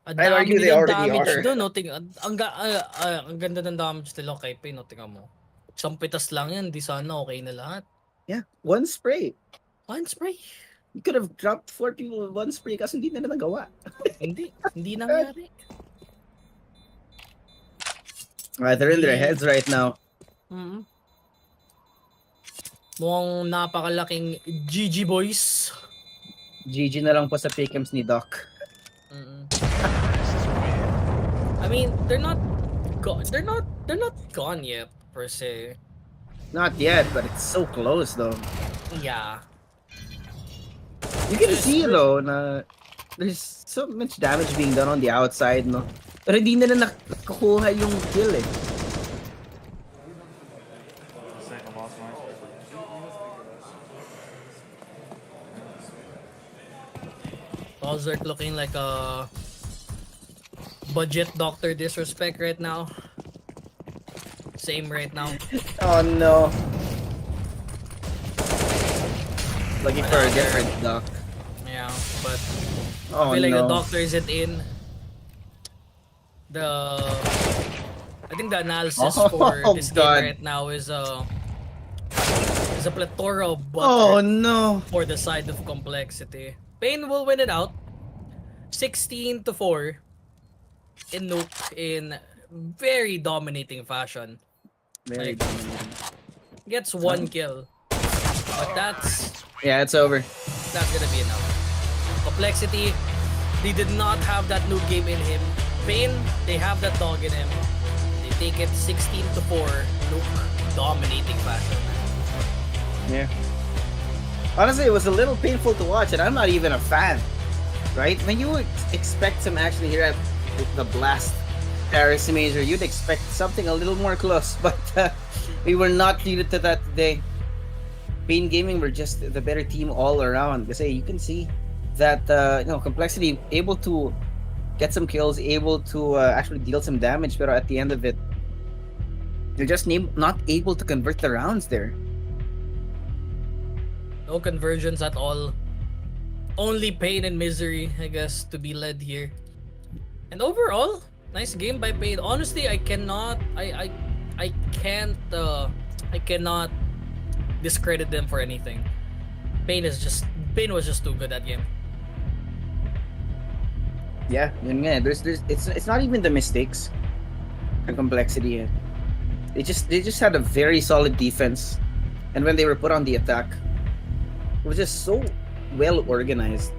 Ang I'd argue they nilang already damage are. doon, no? Ang ganda ng damage nila kay Pain, no? Tingnan mo. Isang pitas lang yan, di sana okay na lahat. Yeah, one spray. One spray. You could have dropped 4 people with one spray kasi hindi na nagawa. Hindi nangyari. Alright, they're in their heads right now. Mm-hmm. Mukhang napakalaking GG boys. GG na lang po sa pick'ems ni Doc. Mm-mm. I mean, they're not gone yet per se. Not yet, but it's so close though. Yeah. You can see though na there's so much damage being done on the outside, no? Pero hindi nila nakakuha yung kill eh. Ozark looking like a budget Dr. Disrespect right now. Same right now. Oh no. Looking for a different Doc. Yeah, but Oh I feel like the no. Doctor isn't in. I think the analysis for this God. game right now is a plethora of Oh butter no. for the side of Complexity. Pain will win it out 16-4 in Nuke in very dominating fashion. Very Like, dominating. Gets one kill. But Yeah, it's over. that's gonna be enough. Complexity, they did not have that Nuke game in him. Pain, they have that dog in him. They take it 16-4, Nuke dominating fashion. Yeah. Honestly, it was a little painful to watch, and I'm not even a fan. Right? When you would expect some action here at the Blast Paris Major, you'd expect something a little more close, but we were not treated to that today. Pain Gaming were just the better team all around. Because you can see that Complexity able to get some kills, able to actually deal some damage, but at the end of it, they're just not able to convert the rounds there. No conversions at all. only pain and misery, I guess, to be led here. And overall, nice game by Pain. Honestly, I cannot discredit them for anything. Pain was just too good that game. Yeah, yun nga. It's not even the mistakes and complexity. They just had a very solid defense, and when they were put on the attack, it was just so well organized.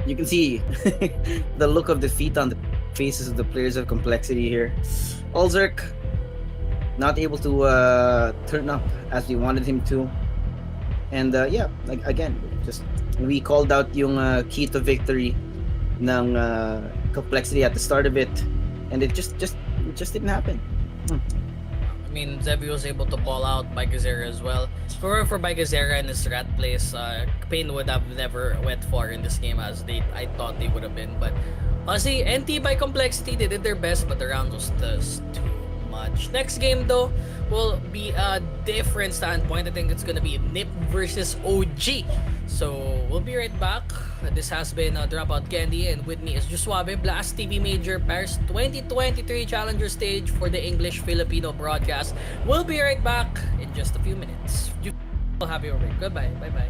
You can see the look of defeat on the faces of the players of complexity here. Ulzerk not able to turn up as we wanted him to, and yeah, like again, just we called out yung key to victory ng complexity at the start of it, and it just didn't happen. I mean, Zebi was able to call out Bygazera as well. For Bygazera and his rat plays, Pain would have never went far in this game as I thought they would have been. But honestly, NT by complexity, they did their best, but the round was just too much. Next game though will be a different standpoint. I think it's gonna be Nip versus OG. So we'll be right back. This has been Dropout Candy, and with me is Josuabe, Blast TV Major Paris 2023 Challenger Stage for the English Filipino broadcast. We'll be right back in just a few minutes. We'll have you over. Goodbye. Bye bye.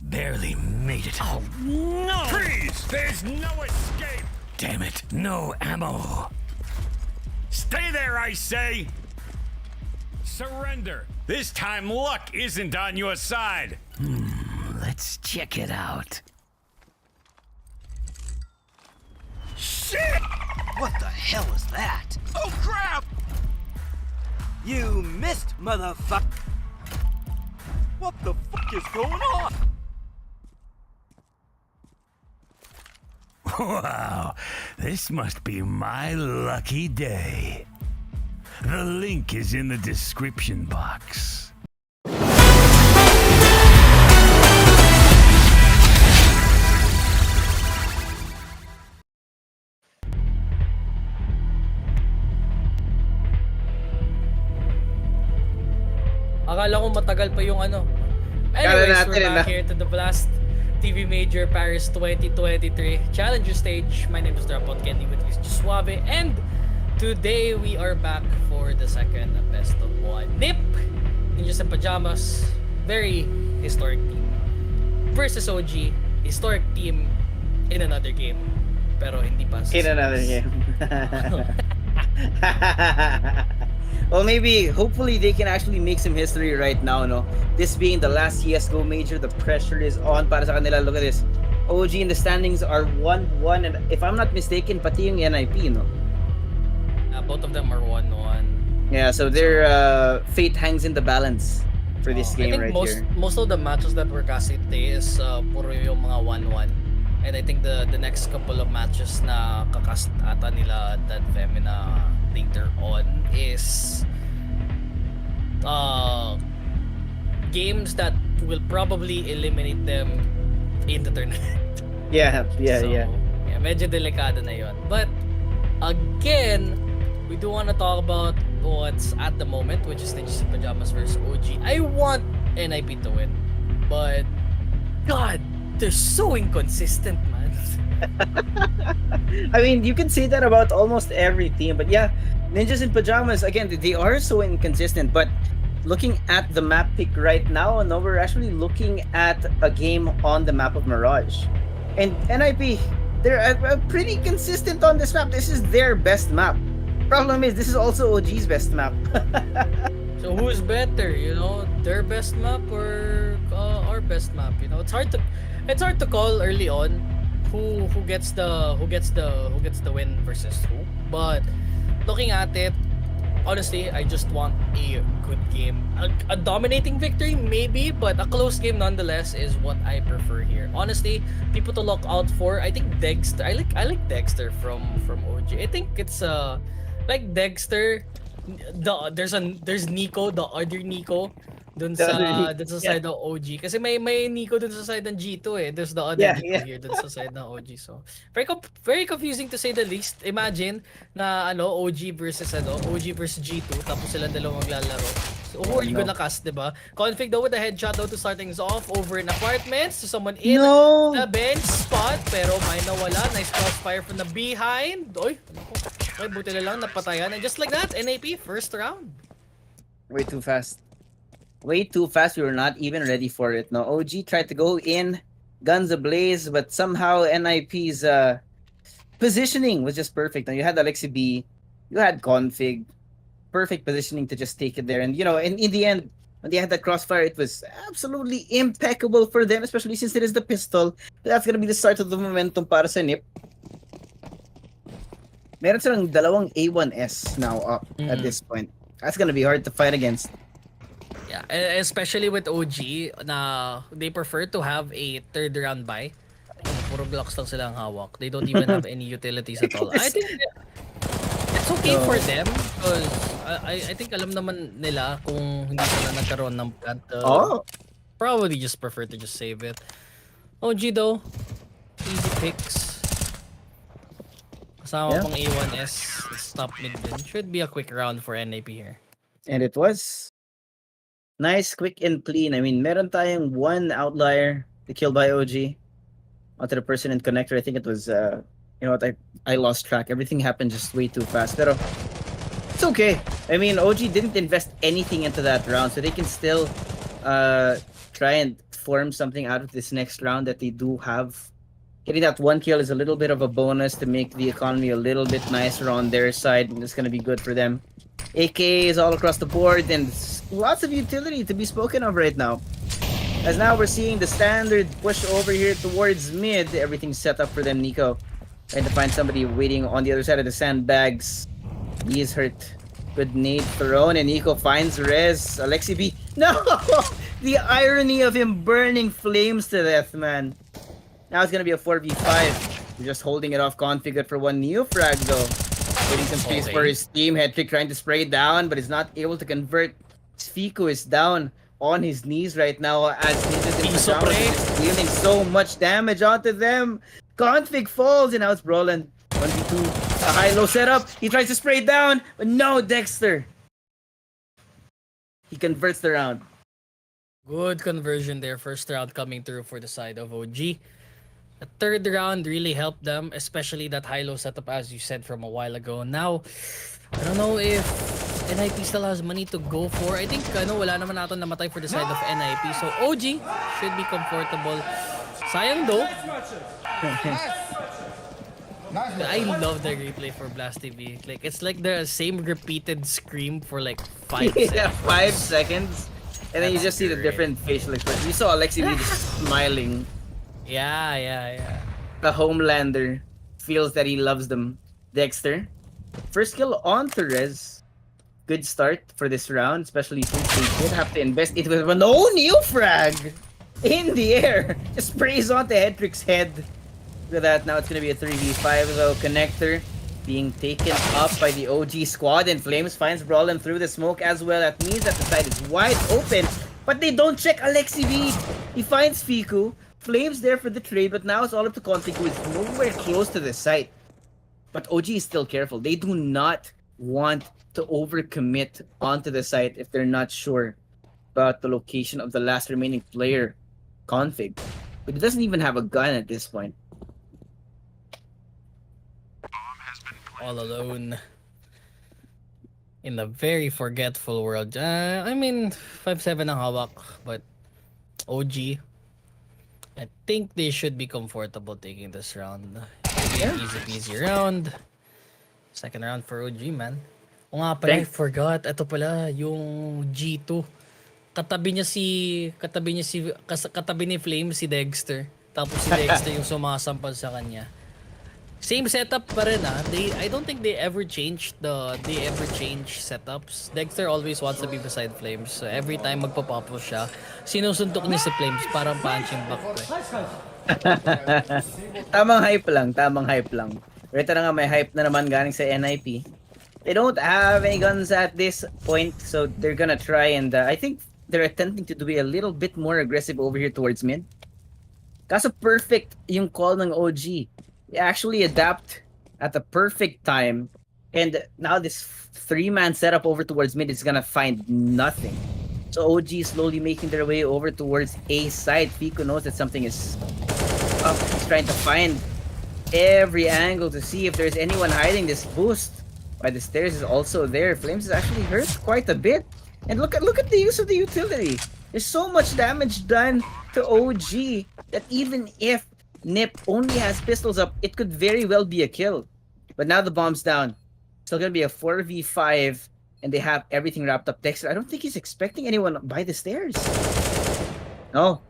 barely made it. Oh, no! Freeze! There's no escape! Damn it, no ammo. Stay there, I say! Surrender! This time luck isn't on your side! Let's check it out. Shit! What the hell is that? Oh crap! You missed, motherfucker! What the fuck is going on? Wow, this must be my lucky day. The link is in the description box. Akala ko matagal pa yung ano. Kala Anyways, natin, we're back eh, here to the Blast TV Major Paris 2023 Challenger Stage. My name is Drapot Candy with Mr. Suave, and today we are back for the second best of one. NIP, Ninjas and Pyjamas, very historic team. Versus OG, historic team in another game. Pero hindi pa. In another game. Well, maybe, hopefully, they can actually make some history right now, no? This being the last CSGO major, the pressure is on para sa kanila. Look at this. OG in the standings are 1-1, and if I'm not mistaken, pati yung NIP, no? Both of them are 1-1. Yeah, so their fate hangs in the balance for this game I think right here. most of the matches that were kasi today is puro yung mga 1-1. And I think the next couple of matches na kakast ata nila that Femina later on is games that will probably eliminate them in the tournament. Yeah. Yeah, medyo delikado na yon. But again, we do want to talk about what's at the moment, which is Ninjas and Pyjamas versus OG. I want NIP to win, but God, they're so inconsistent, man. I mean, you can say that about almost every team, but yeah, Ninjas and Pyjamas, again, they are so inconsistent, but looking at the map pick right now, no, we're actually looking at a game on the map of Mirage. And NIP, they're pretty consistent on this map. This is their best map. Problem is, this is also OG's best map. So who is better, you know, their best map or our best map? You know, it's hard to call early on who gets the win versus who. But looking at it, honestly, I just want a good game. A dominating victory, maybe, but a close game nonetheless is what I prefer here. Honestly, people to look out for. I think Dexter. I like Dexter from OG. I think it's like Dexter. There's Nico, the other Nico. Dun sa side ng OG. Kasi may Nico dun sa side ng G2 eh. There's the other Nico here dun sa side ng OG. So, very confusing to say the least. Imagine na OG versus G2 tapos silang dalawang maglalaro. So, who are you gonna cast, diba? Config though with a headshot though to start things off over in apartments. So, someone in the bench spot pero may nawala. Nice crossfire from the behind. Oy, okay, buti na lang napatayan. And just like that, NAP first round. Way too fast. We were not even ready for it. No, OG tried to go in, guns ablaze, but somehow NIP's positioning was just perfect. And you had Alexi B, you had Config, perfect positioning to just take it there. And in the end, when they had that crossfire, it was absolutely impeccable for them, especially since it is the pistol. That's gonna be the start of the momentum para sa NIP. Meron silang dalawang A1S now up at this point. That's gonna be hard to fight against. Yeah, especially with OG na they prefer to have a third round buy. Puro blocks lang silang hawak. They don't even have any utilities at all. I think it's okay for them because I think alam naman nila kung hindi sila nagkaroon ng plant. Probably just prefer to just save it. OG though, easy picks. Kasama pang A1S, stop mid din. Should be a quick round for NAP here. And it was. Nice, quick and clean. I mean, meron tayong one outlier, the kill by OG. Onto the person in connector. I think it was, I lost track. Everything happened just way too fast. Pero it's okay. I mean, OG didn't invest anything into that round, so they can still try and form something out of this next round that they do have. Getting that 1 kill is a little bit of a bonus to make the economy a little bit nicer on their side, and it's going to be good for them. AK is all across the board, and lots of utility to be spoken of right now. As now we're seeing the standard push over here towards mid. Everything's set up for them, Nico. Trying to find somebody waiting on the other side of the sandbags. He is hurt. Good nade thrown, and Nico finds Rez. Alexi B. No! The irony of him burning flames to death, man. Now it's gonna be a 4v5. We're just holding it off configured for one new frag though. Waiting some space for his team. Headtrick trying to spray down, but is not able to convert. Fico is down on his knees right now as Ninjas in Pyjamas is dealing so much damage onto them. Config falls, and now it's Brolin. 1v2. A high-low setup. He tries to spray down, but no, Dexter. He converts the round. Good conversion there. First round coming through for the side of OG. The third round really helped them, especially that high-low setup as you said from a while ago. Now, I don't know if NIP still has money to go for. I think wala naman natin namatay for the side of NIP. So OG should be comfortable. Sayang though. I love the replay for Blast TV. Like it's like the same repeated scream for like 5 seconds. Yeah, 5 seconds. And then you just see the different facial expressions. You saw Alexi B just smiling. Yeah. The Homelander feels that he loves them. Dexter. First kill on Therese. Good start for this round, especially since they did have to invest into it. No new frag! In the air! Just sprays onto Hedrick's head. Look at that, now it's gonna be a 3v5 though. Connector being taken up by the OG squad, and Flames finds Brolin through the smoke as well. That means that the side is wide open, but they don't check Alexi B. He finds Fiku. Flames there for the trade, but now it's all up to Config, who is nowhere close to the site. But OG is still careful. They do not want to overcommit onto the site if they're not sure about the location of the last remaining player, Config. But he doesn't even have a gun at this point. All alone in a very forgetful world. I mean, 5-7 ang hawak, but OG, I think they should be comfortable taking this round. Yeah. Easy round. Second round for OG, man. O nga pala, I forgot. Ito pala, yung G2. Katabi ni Flame si Dexter. Tapos si Dexter yung sumasampal sa kanya. Same setup pa rin ah. I don't think they ever change setups. Dexter always wants to be beside Flames. So every time magpa-pop siya, sinusuntok niya si Flames parang punching back ko Tamang hype lang. Right na nga may hype na naman galing sa NIP. They don't have any guns at this point, so they're gonna try and I think they're attempting to be a little bit more aggressive over here towards mid. Kaso perfect yung call ng OG. They actually adapt at the perfect time, and now this 3-man setup over towards mid is gonna find nothing. So OG is slowly making their way over towards A side. Fico knows that something is up. He's trying to find every angle to see if there's anyone hiding this boost. By the stairs is also there. Flames is actually hurt quite a bit. And look at the use of the utility. There's so much damage done to OG that even if Nip only has pistols up, it could very well be a kill. But now the bomb's down. Still gonna be a 4v5, and they have everything wrapped up. Dexter, I don't think he's expecting anyone by the stairs. No.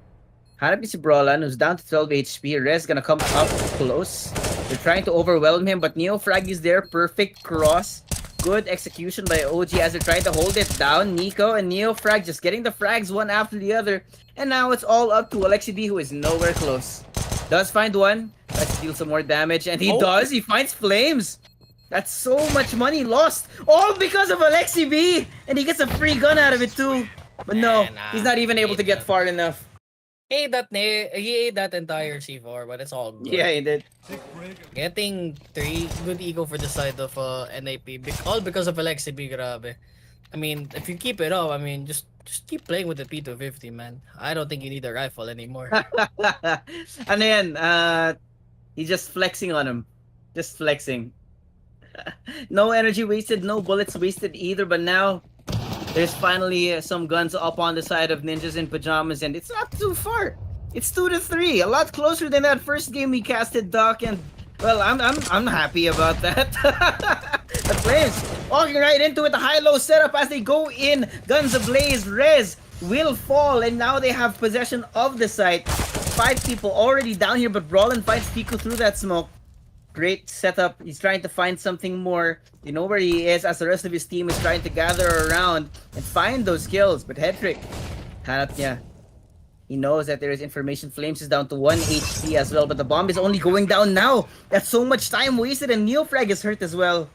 Hanap si Brolin, who's down to 12 HP. Rez gonna come up close. They're trying to overwhelm him, but Neo Frag is there. Perfect cross. Good execution by OG as they're trying to hold it down. Nico and Neo Frag just getting the frags one after the other. And now it's all up to Alexi B, who is nowhere close. Does find one. Let's deal some more damage. And he does. He finds Flames. That's so much money lost. All because of Alexi B. And he gets a free gun out of it too. But no, he's not even able to get far enough. He ate that entire C4, but it's all good. Yeah, he did. Getting 3, good eco for the side of NIP. All because of Alexi B, grabe. I mean, if you keep it up, I mean, just keep playing with the P250, man. I don't think you need a rifle anymore. Ano yan? He's just flexing on him. Just flexing. No energy wasted, no bullets wasted either, but now There's finally some guns up on the side of Ninjas in Pyjamas, and it's not too far. It's 2-3, a lot closer than that first game we casted, Doc, and well, I'm happy about that. The Flames walking right into it, the high-low setup as they go in, guns ablaze, Rez will fall, and now they have possession of the site. 5 people already down here, but Brawlin finds Pico through that smoke. Great setup. He's trying to find something more. You know where he is as the rest of his team is trying to gather around and find those kills. But Hedrick, hanap niya. He knows that there is information. Flames is down to 1 HP as well, but the bomb is only going down now. That's so much time wasted, and Neofrag is hurt as well.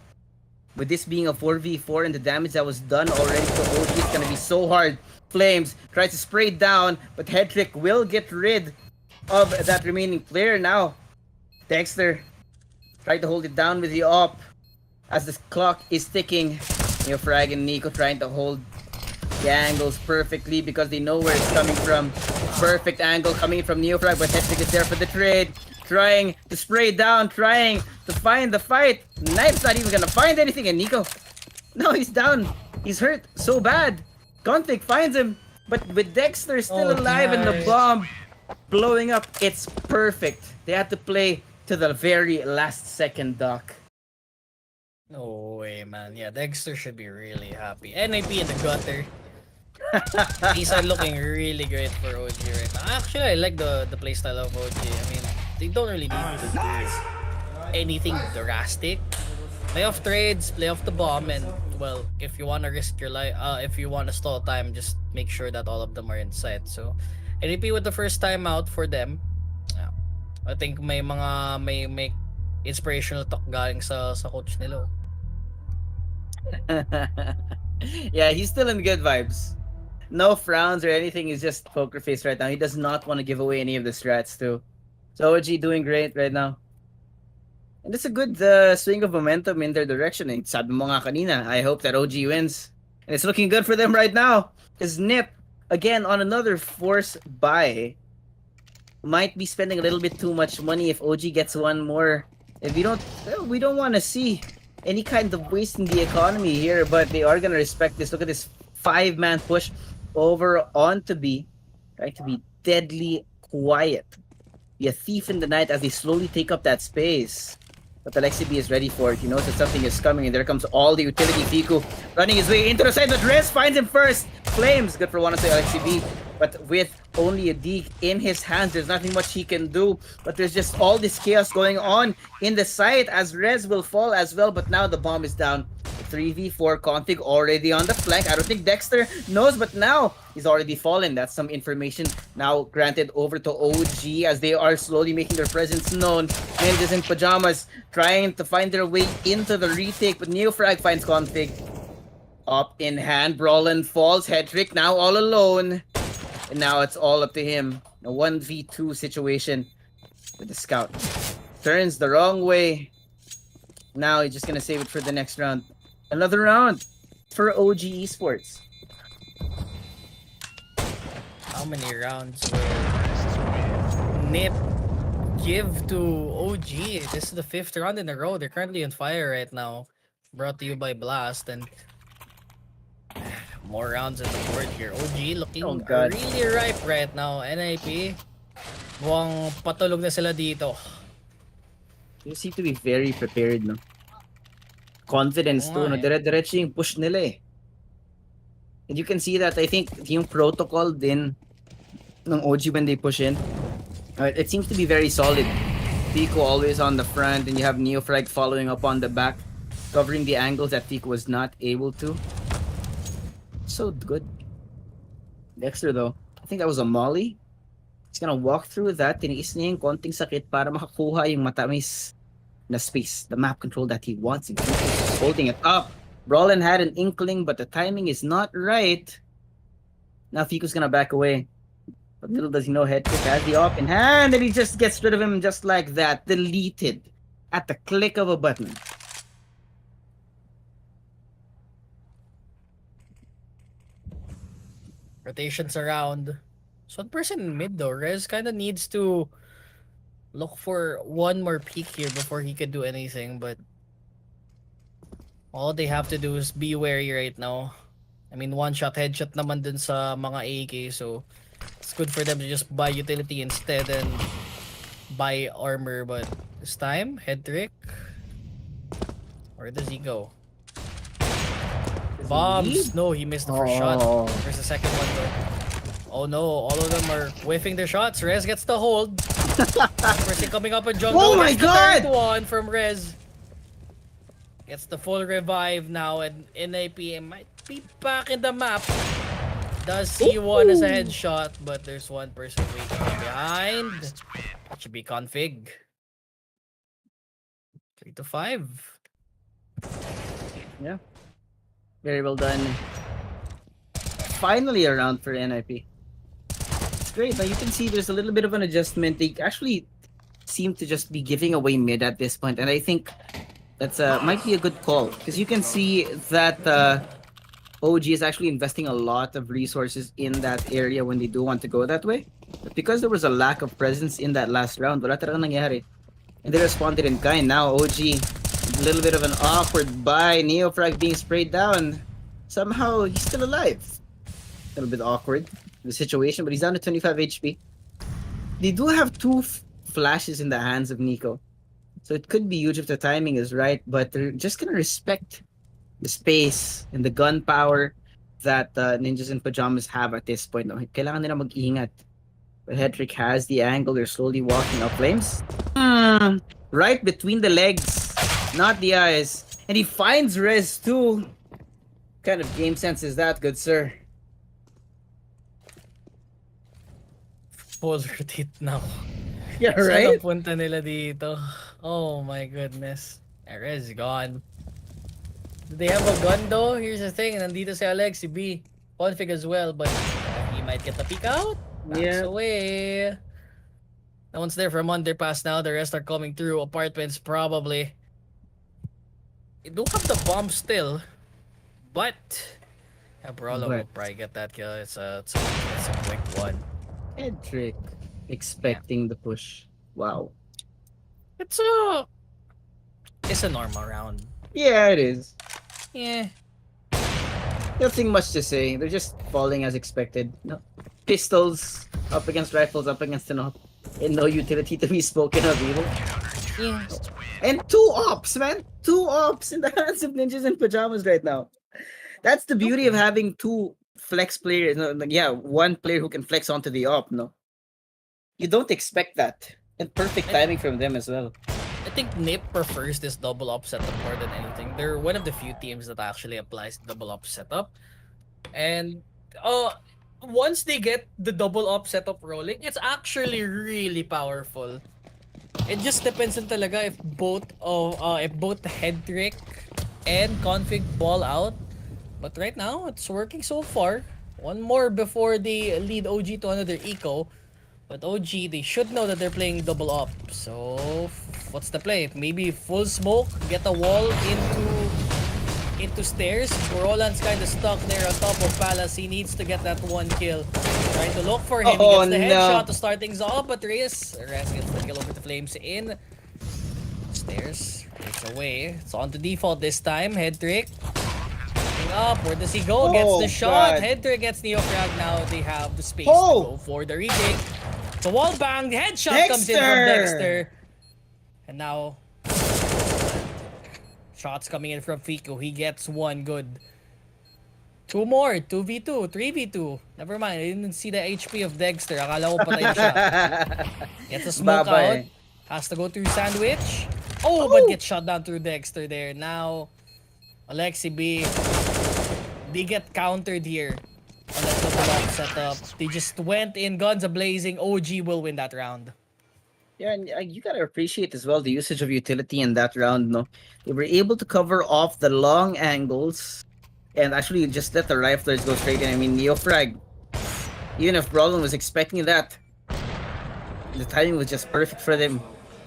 With this being a 4v4 and the damage that was done already to OG, it's gonna be so hard. Flames tries to spray down, but Hedrick will get rid of that remaining player now. Dexter tried to hold it down with the op as the clock is ticking. Neofrag and Nico trying to hold the angles perfectly because they know where it's coming from. Perfect angle coming from Neofrag, but Hedrick is there for the trade. Trying to spray down, trying to find the fight. Knife's not even gonna find anything, and Nico, no, he's down. He's hurt so bad. Config finds him, but with Dexter still alive and the bomb blowing up, it's perfect. They had to play to the very last second, Doc. No way, man. Yeah, Dexter should be really happy. NIP in the gutter. These are looking really great for OG right now. Actually, I like the playstyle of OG. I mean, they don't really need to do anything drastic. Play off trades, play off the bomb, and well, if you wanna risk your life, if you wanna stall time, just make sure that all of them are inside. So, NIP with the first time out for them. I think may inspirational talk galing sa coach nila. Yeah, he's still in good vibes. No frowns or anything. He's just poker face right now. He does not want to give away any of the strats too. So OG doing great right now. And it's a good swing of momentum in their direction. And sabi mo nga kanina, I hope that OG wins. And it's looking good for them right now. Because Nip, again, on another force buy, might be spending a little bit too much money if OG gets one more. If we don't want to see any kind of waste in the economy here, but they are gonna respect this. Look at this 5-man push over onto B, trying to be deadly quiet. Be a thief in the night as they slowly take up that space. But Alexi B is ready for it. He knows that something is coming, and there comes all the utility. Fiku running his way into the side, but Rez finds him first. Flames, good for one of the Alexi B. But with only a deke in his hands, there's nothing much he can do. But there's just all this chaos going on in the site as Rez will fall as well. But now the bomb is down. 3v4 config already on the flank. I don't think Dexter knows, but now he's already fallen. That's some information now granted over to OG as they are slowly making their presence known. Ninjas in Pyjamas trying to find their way into the retake, but Neofrag finds config. Up in hand, Brawlin falls. Hedrick now all alone. And now it's all up to him. A 1v2 situation with the scout. Turns the wrong way. Now he's just gonna save it for the next round. Another round for OG Esports. How many rounds will Nip give to OG? This is the 5th round in a row. They're currently on fire right now. Brought to you by Blast, and more rounds on the board here. OG looking really ripe right now. NIP, mukhang patulog na sila dito. You seem to be very prepared, no? Confidence too, no? Dire-diretso yung push nila eh. And you can see that, I think, yung protocol din ng OG when they push in, it seems to be very solid. Pico always on the front, and you have Neofrag following up on the back, covering the angles that Pico was not able to. So good. Dexter though, I think that was a molly. He's gonna walk through that, tiniis niya yung konting sakit para makakuha yung matamis na space, the map control that he wants. He's holding it up. Brawlin had an inkling, but the timing is not right. Now Fico's gonna back away. But little does he know, Hedrick has the op in hand, and he just gets rid of him just like that. Deleted at the click of a button. Rotations around. So one person in mid though. Rez kind of needs to look for one more peek here before he could do anything, but all they have to do is be wary right now. I mean, one shot, headshot naman dun sa mga AK, so it's good for them to just buy utility instead and buy armor. But this time, head trick. Where does he go? Bombs! No, he missed the first shot. Oh. Where's the second one though? Oh no, all of them are whiffing their shots. Rez gets the hold. Person coming up in jungle. Oh my Gets the God! third one from Rez. Gets the full revive now, and NAP might be back in the map. Does see one as a headshot, but there's one person waiting from behind. That should be config. 3-5. Yeah. Very well done. Finally a round for NIP. It's great. Now you can see there's a little bit of an adjustment. They actually seem to just be giving away mid at this point, and I think that's might be a good call because you can see that OG is actually investing a lot of resources in that area when they do want to go that way. But because there was a lack of presence in that last round, wala talagang nangyari. And they responded in kind. Now OG, a little bit of an awkward buy. Neofrag being sprayed down. Somehow he's still alive. A little bit awkward, the situation, but he's down to 25 HP. They do have two flashes in the hands of Nico. So it could be huge if the timing is right, but they're just gonna respect the space and the gun power that Ninjas in Pyjamas have at this point. No, kailangan nila mag-ingat. But Hedrick has the angle. They're slowly walking up flames. Right between the legs, not the eyes. And he finds Rez too. What kind of game sense is that, good sir? Full rotate now. Yeah, Saan right? ang punta nila dito? Oh my goodness. Rez gone. Do they have a gun though? Here's the thing. Nandito si Alex, si B. Config as well, but he might get the peek out. Backs Yeah. away. No one's there from underpass now. The rest are coming through. Apartments probably. They do have the bomb still. But Brawler will But- probably get that kill. It's a quick one. Hedrick expecting the push. Wow. It's a normal round. Yeah, it is. Yeah. Nothing much to say. They're just falling as expected. No. Pistols up against rifles, up against an op. And no utility to be spoken of either. Yeah. And two ops, man. Two ops in the hands of Ninjas in Pyjamas right now. That's the beauty of having two flex players. No, like, yeah, one player who can flex onto the op, no. You don't expect that. And perfect timing from them as well. I think NIP prefers this double up setup more than anything. They're one of the few teams that actually applies double up setup. And once they get the double up setup rolling, it's actually really powerful. It just depends on talaga if both Hedrick and Config ball out. But right now, it's working so far. One more before they lead OG to another eco. But OG, they should know that they're playing double up. So, what's the play? Maybe full smoke, get a wall into stairs. Roland's kind of stuck there on top of Palace. He needs to get that one kill. Trying to look for him. Oh, He gets the no. headshot to start things off, but Reyes gets the kill over the Flames in. Stairs. Takes away. It's on to default this time. Hedrick. Up, where does he go? Gets Oh, the shot. God. Hedrick gets Neofrag. Now they have the space Oh. to go for the retake. The wall bang, the headshot comes in from Dexter. Dexter. And now shots coming in from Fico. He gets one good. Two more, 2v2, 3v2. Never mind, I didn't see the HP of Dexter. Akala ko patay na siya. Gets a smoke Babay. out. Has to go through sandwich. Oh, but gets shot down through Dexter there. Now, Alexi B, they get countered here on that double up setup. They just went in guns a-blazing. OG will win that round. Yeah, and you gotta appreciate as well the usage of utility in that round, no? They were able to cover off the long angles and actually just let the riflers go straight in. I mean, Neofrag, even if Brolin was expecting that, the timing was just perfect for them.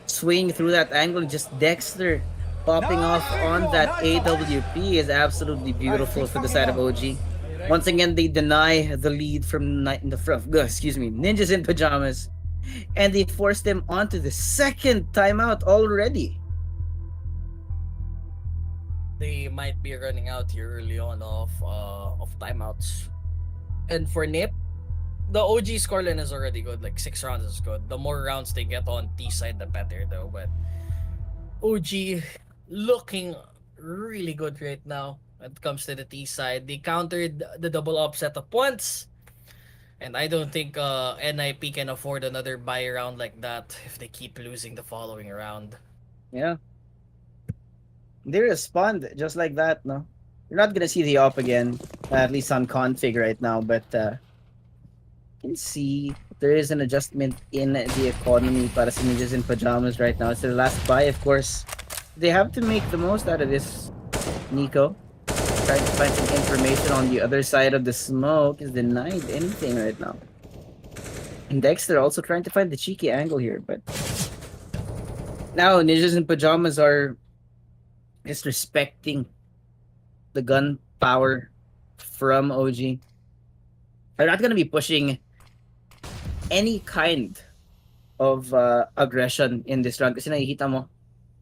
Swinging through that angle, just Dexter popping off on that AWP is absolutely beautiful for the side of OG. Once again, they deny the lead from Ninjas in Pyjamas. And they forced them onto the second timeout already. they might be running out here early on of timeouts. And for Nip, the OG scoreline is already good. Like 6 rounds is good. The more rounds they get on T side, the better though. But OG looking really good right now when it comes to the T side. They countered the double upset of once. And I don't think NIP can afford another buy round like that if they keep losing the following round. Yeah. They respond just like that, no? You're not gonna see the op again, at least on config right now, but you can see there is an adjustment in the economy para sa Ninjas in Pyjamas right now. It's their last buy, of course. They have to make the most out of this. Nico trying to find some information on the other side of the smoke, is denied anything right now. And Dexter also trying to find the cheeky angle here, but now Ninjas in Pyjamas are just respecting the gun power from OG. They're not gonna be pushing any kind of aggression in this round kasi nakikita mo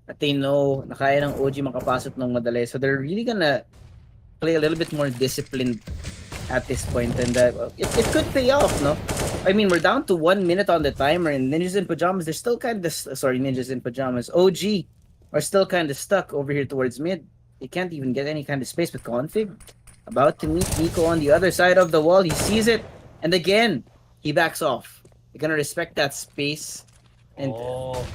that they know na kaya ng OG makapasok ng madali. So they're really gonna play a little bit more disciplined at this point, and it could pay off, no? I mean, we're down to 1 minute on the timer, and Ninjas in Pyjamas, they're still kind of Ninjas in Pyjamas. OG are still kind of stuck over here towards mid. They can't even get any kind of space with config. About to meet Nico on the other side of the wall. He sees it, and again, he backs off. You're gonna respect that space. And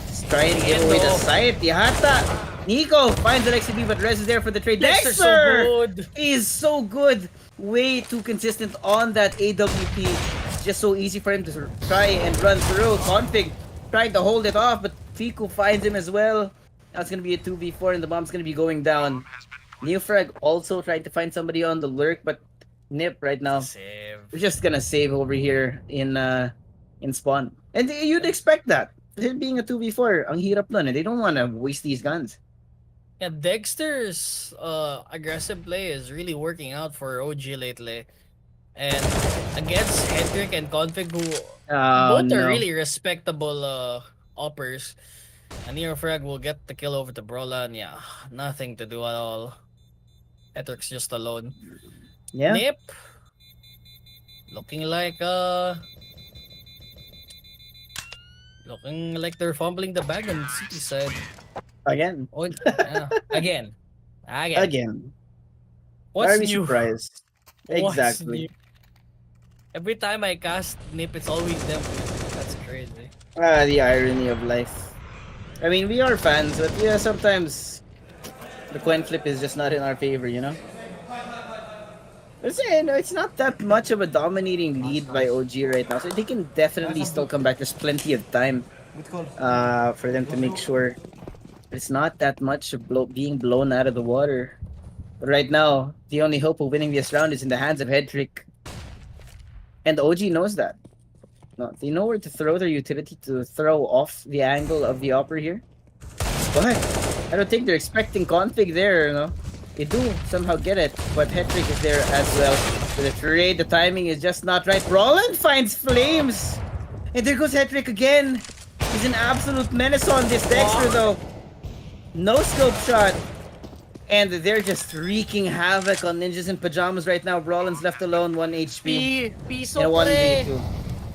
he's trying to give away the site. Yahata! Nico finds the XCB, but Rez is there for the trade. Dexter's so Dexter! good. He's so good. Way too consistent on that AWP. It's just so easy for him to try and run through. Config tried to hold it off, but Fiku finds him as well. That's gonna be a 2v4, and the bomb's gonna be going down. Neofrag also tried to find somebody on the lurk, but Nip right now, Save. we're just gonna save over here in spawn. And you'd expect that. It being a 2v4, ang hirap nun, and they don't want to waste these guns. Yeah, Dexter's aggressive play is really working out for OG lately. And against Hendrik and Config, who both are really respectable uppers. And Neofrag will get the kill over the Brolan. Yeah, nothing to do at all. Hendrik's just alone. Yeah. Nip looking like they're fumbling the bag on the city side. Again. Oh, yeah. Again. What's Very new? surprised. What's Exactly. new? Every time I cast Nip, it's always them. That's crazy. The irony of life. I mean, we are fans, but yeah, sometimes the coin flip is just not in our favor, you know? But it's not that much of a dominating lead by OG right now, so they can definitely still come back. There's plenty of time for them to make sure it's not that much of being blown out of the water. But right now, the only hope of winning this round is in the hands of Hedrick. And OG knows that. No, they know where to throw their utility to throw off the angle of the upper here. But I don't think they're expecting config there, you know? They do somehow get it, but Hedrick is there as well. For the trade, the timing is just not right. Roland finds flames! And there goes Hedrick again! He's an absolute menace on this Dexter though. No scope shot. And they're just wreaking havoc on Ninjas in Pyjamas right now. Roland's left alone, 1 HP. Piso In a pre. 1v2.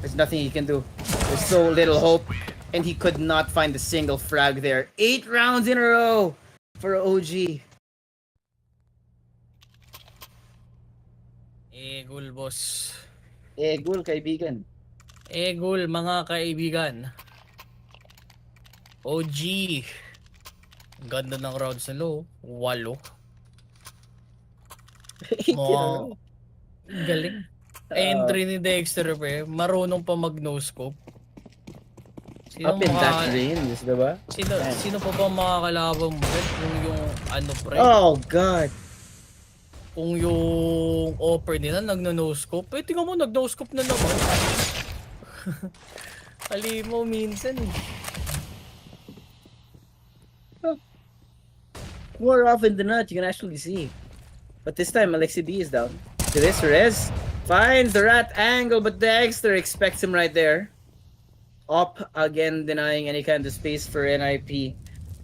There's nothing he can do. There's so little hope. And he could not find a single frag there. 8 rounds in a row for OG. Egul, boss. Gul, kaibigan. Egul, mga kaibigan. OG. Ganda ng rounds na low. 8. Wow. Galing. Entry ni Dexter pre. Marunong pa mag-no-scope. Up in that range, diba? Sino pa ba makakalabang mo? Kung yung ano pre? Oh, God. Kung yung offer nila nagno-no-scope. Eh, tingnan mo, nag-no-scope na naman. Ali mo minsan eh. More often than not, you can actually see. But this time, Alexi B is down. To this, Rez finds the rat angle, but Dexter expects him right there. Up again, denying any kind of space for NIP.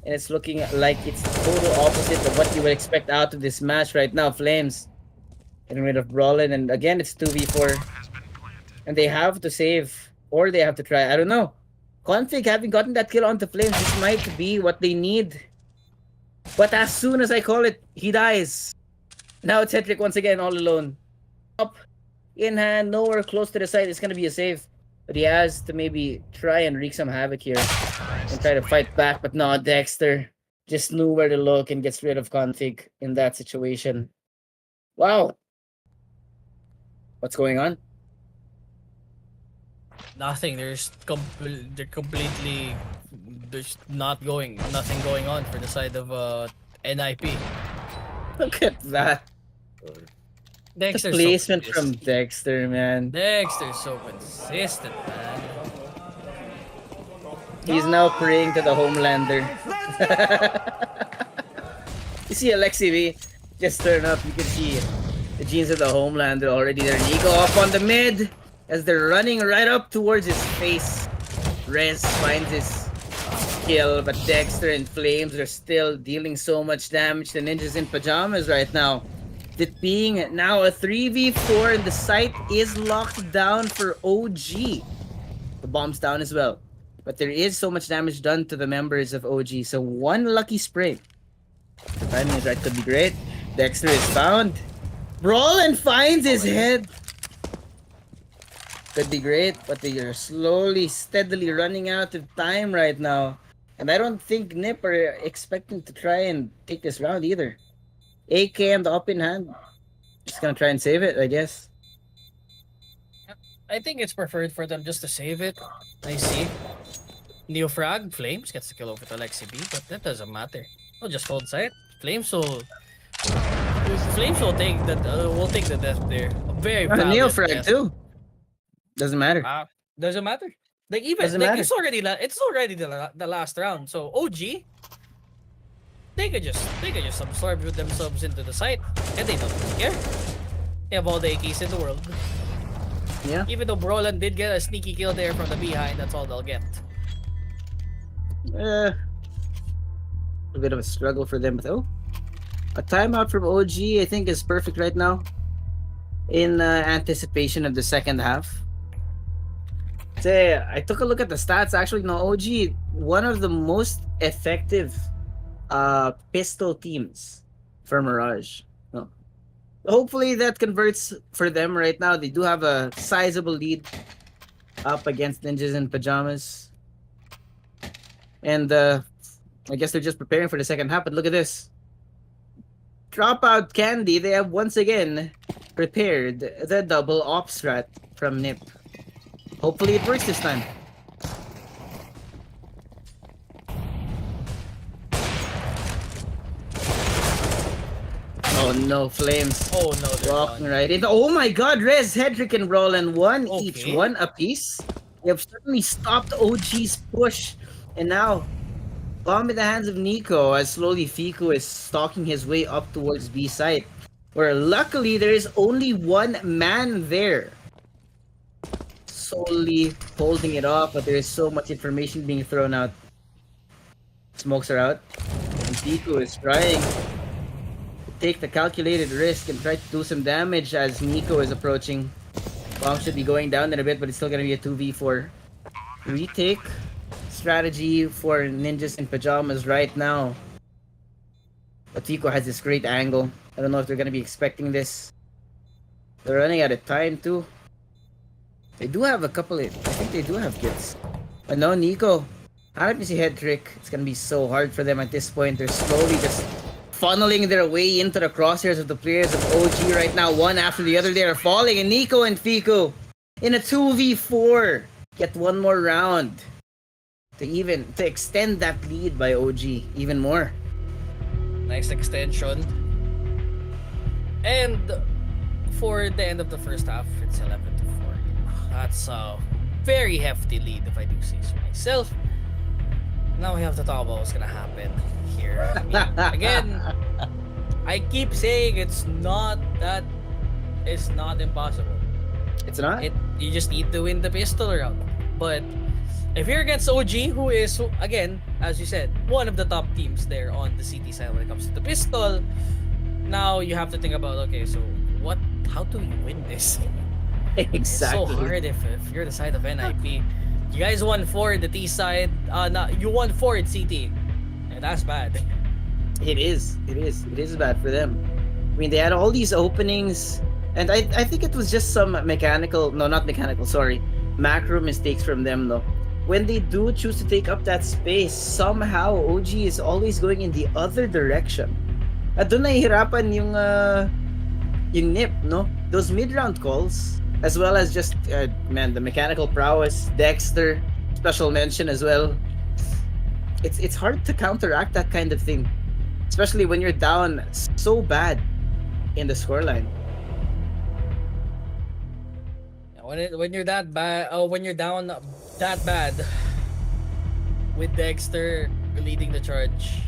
and it's looking like it's the total opposite of what you would expect out of this match right now. Flames getting rid of Brawlin, and again it's 2v4, and they have to save or they have to try. I don't know. Config having gotten that kill onto Flames, this might be what they need. But as soon as I call it, he dies. Now it's Hetrick once again all alone. Up in hand, nowhere close to the site. It's gonna be a save. But he has to maybe try and wreak some havoc here and try to fight back. But no, Dexter just knew where to look and gets rid of Config in that situation. Wow. What's going on? Nothing. They're completely. There's nothing going on for the side of NIP. Look at that. Dexter's Placement so from Dexter, man. Dexter's so consistent, man. He's now praying to the Homelander. You see Alexi V just turn up. You can see the genes of the Homelander already there. Nico up on the mid as they're running right up towards his face. Rez finds his kill, but Dexter and Flames are still dealing so much damage to Ninjas in Pyjamas right now. It being now a 3v4 and the site is locked down for OG. The bomb's down as well. But there is so much damage done to the members of OG. So one lucky spray. The timing is right, could be great. Dexter is found. Brawlin finds his head. Could be great, but they are slowly, steadily running out of time right now. And I don't think Nip are expecting to try and take this round either. AK and the up in hand. Just gonna try and save it, I guess. I think it's preferred for them just to save it. I see. Neofrag, Flames gets the kill over to Alexi B, but that doesn't matter. We'll just hold side. Flames will take the death there. Very valid Neofrag death. too. Doesn't matter. Doesn't matter. Like even Doesn't like matter. it's already the last round. So OG, they could just absorb themselves into the site, and they don't care. They have all the AKs in the world. Yeah. Even though Brolan did get a sneaky kill there from the behind, that's all they'll get. A bit of a struggle for them, though. A timeout from OG, I think, is perfect right now. In anticipation of the second half. Say, I took a look at the stats. Actually, no, OG, one of the most effective pistol teams for Mirage. No. Hopefully that converts for them right now. They do have a sizable lead up against Ninjas in Pyjamas. And I guess they're just preparing for the second half, but look at this. Dropout Candy, they have once again prepared the double op strat from Nip. Hopefully it works this time. Oh no, Flames. Oh no, they're Walking done. right in. Oh my god, Rez, Hedrick, and Roland, one Okay. each, one apiece. They have certainly stopped OG's push. And now, bomb in the hands of Nico as slowly Fiku is stalking his way up towards B site. Where luckily there is only one man there. Solely holding it off, but there is so much information being thrown out. Smokes are out. And Fiku is trying to take the calculated risk and try to do some damage as Nico is approaching. Bomb should be going down in a bit, but it's still gonna be a 2v4. Retake strategy for Ninjas in Pyjamas right now. But Fiku has this great angle. I don't know if they're gonna be expecting this. They're running out of time too. They do have a couple of, I think they do have kills. But no, Nico. How did you see head trick? It's gonna be so hard for them at this point. They're slowly just funneling their way into the crosshairs of the players of OG right now. One after the other, they are falling. And Nico and Fiku in a 2v4 get one more round to extend that lead by OG even more. Nice extension. And for the end of the first half, it's 11-4. That's a very hefty lead, if I do say so myself. Now we have to talk about what's gonna happen here. I mean, again, I keep saying it's not impossible. It's not? You just need to win the pistol round. But If you're against OG, who is, again, as you said, one of the top teams there on the CT side when it comes to the pistol, now you have to think about, okay, so how do you win this? Exactly. It's so hard if you're the side of NIP. You guys won 4 the T side, you won 4 at CT. And that's bad. It is bad for them. I mean, they had all these openings, and I think it was just some macro mistakes from them though. When they do choose to take up that space, somehow OG is always going in the other direction. At doon nahihirapan yung NIP, no? Those mid-round calls, as well as just, the mechanical prowess, Dexter, special mention as well. It's hard to counteract that kind of thing, especially when you're down so bad in the scoreline. When you're that bad, when you're down that bad, with Dexter leading the charge,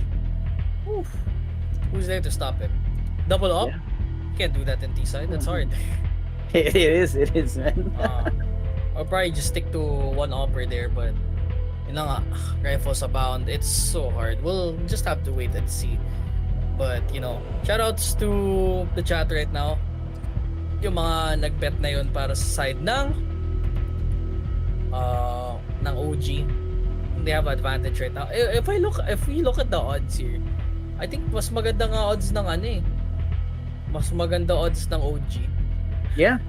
who's there to stop him? Double up? Yeah. You can't do that in T side. That's hard. It is, man. I'll probably just stick to one upper there, but yun na nga, rifles abound. It's so hard. We'll just have to wait and see. But shoutouts to the chat right now. Yung mga nagbet na yun para sa side ng OG. They have advantage right now. If we look at the odds here, I think mas maganda nga odds ng mas maganda odds ng OG. Yeah.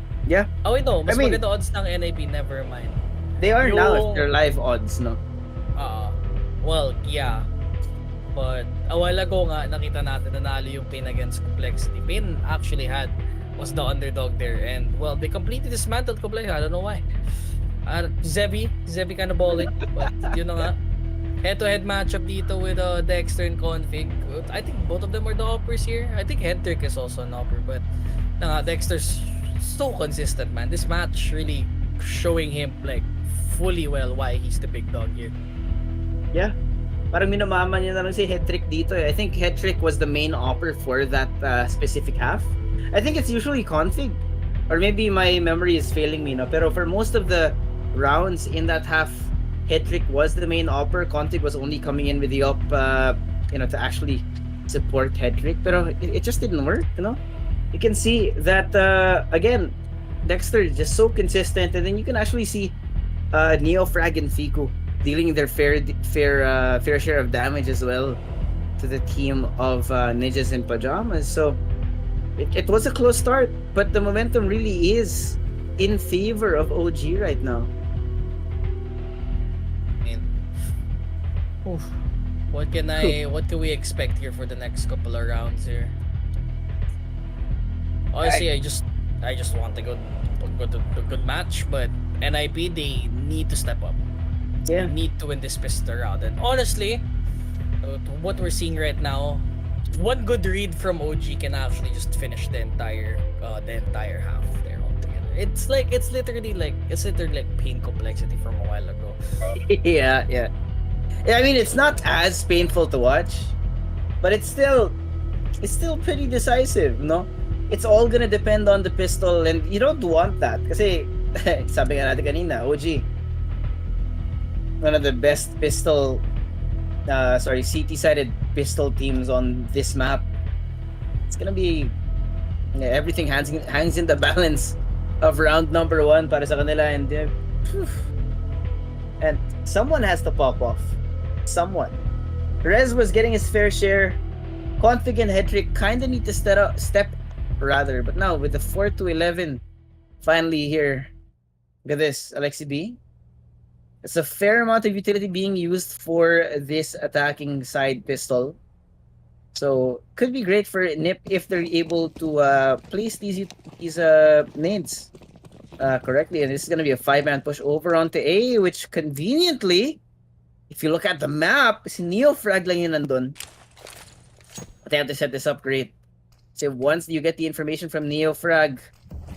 Oh wait, no, mas maganda odds ng NIP, never mind. They are now if they're live odds, no? Well, yeah. But a while ago nga, nakita natin nanalo yung Pain against Complexity. Pain actually was the underdog there, and well, they completely dismantled Complexity. I don't know why. Zebi kind of balling, but yun na nga. Head-to-head matchup dito with Dexter and Config. I think both of them are the uppers here. I think Headtrick is also an upper, but Dexter's so consistent, man. This match really showing him like fully well why he's the big dog here. Yeah. Parang minamama niya na lang si Headtrick dito. I think Headtrick was the main upper for that specific half. I think it's usually Config, or maybe my memory is failing me, no? Pero for most of the rounds in that half, Headtrick was the main upper. Config was only coming in with the up, to actually support Headtrick. Pero it just didn't work, You can see that again, Dexter is just so consistent, and then you can actually see Neo, Frag, and Fiku dealing their fair share of damage as well to the team of Ninjas and Pyjamas. So it was a close start, but the momentum really is in favor of OG right now. What can we expect here for the next couple of rounds here? Honestly, I just want a good match, but NIP, they need to step up. Yeah. They need to win this pistol round. And honestly, what we're seeing right now, one good read from OG can actually just finish the entire half there altogether. It's literally like Pain Complexity from a while ago. Yeah. I mean, it's not as painful to watch, but it's still pretty decisive, no? It's all gonna depend on the pistol, and you don't want that. Kasi, sabi nga natin kanina, OG, one of the best CT-sided pistol teams on this map. It's gonna be, everything hangs in the balance of round number 1 para sa kanila, and someone has to pop off. Someone. Rez was getting his fair share. Config and Headtrick kinda need to step rather, but now with the 4-11 finally here, look at this, Alexi B. It's a fair amount of utility being used for this attacking side pistol, so could be great for NIP if they're able to place these nades correctly. And this is going to be a 5-man push over onto A, which conveniently, if you look at the map, si Neo Frag lang yun nandun. But they have to set this up great. So once you get the information from Neo Frag,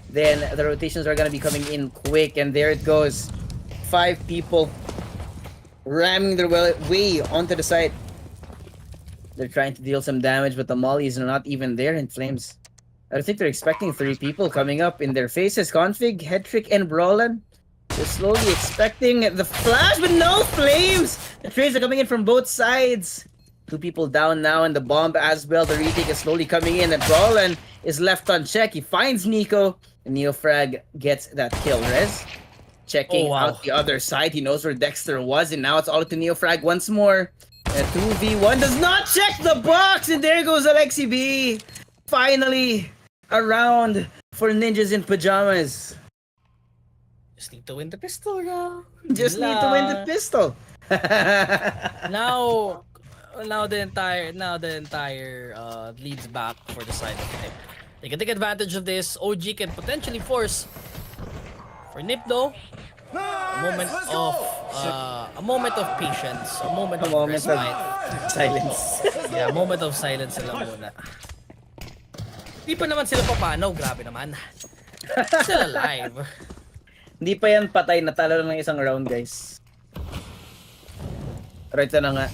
then the rotations are gonna be coming in quick, and there it goes. 5 people ramming their way onto the site. They're trying to deal some damage, but the mollies are not even there in flames. I think they're expecting 3 people coming up in their faces. Config, Headtrick, and Brawlan. They're slowly expecting the flash, but no flames! The trades are coming in from both sides. 2 people down now, and the bomb as well. The retake is slowly coming in, and Brawlen is left unchecked. He finds Nico, and Neofrag gets that kill. Rez checking out the other side. He knows where Dexter was, and now it's all to Neofrag once more. And 2v1 does not check the box, and there goes Alexi B. Finally, a round for Ninjas in Pyjamas. Just need to win the pistol, yeah. Just need to win the pistol. Now the entire leads back for the side of Nip. They can take advantage of this. OG can potentially force for Nip though. A moment of patience, a moment of respite. Silence. Yeah, a moment of silence lang muna. Di pa naman sila papanaw, grabe naman. Still alive. Hindi pa yan patay, natalo lang ng isang round, guys. Right na nga.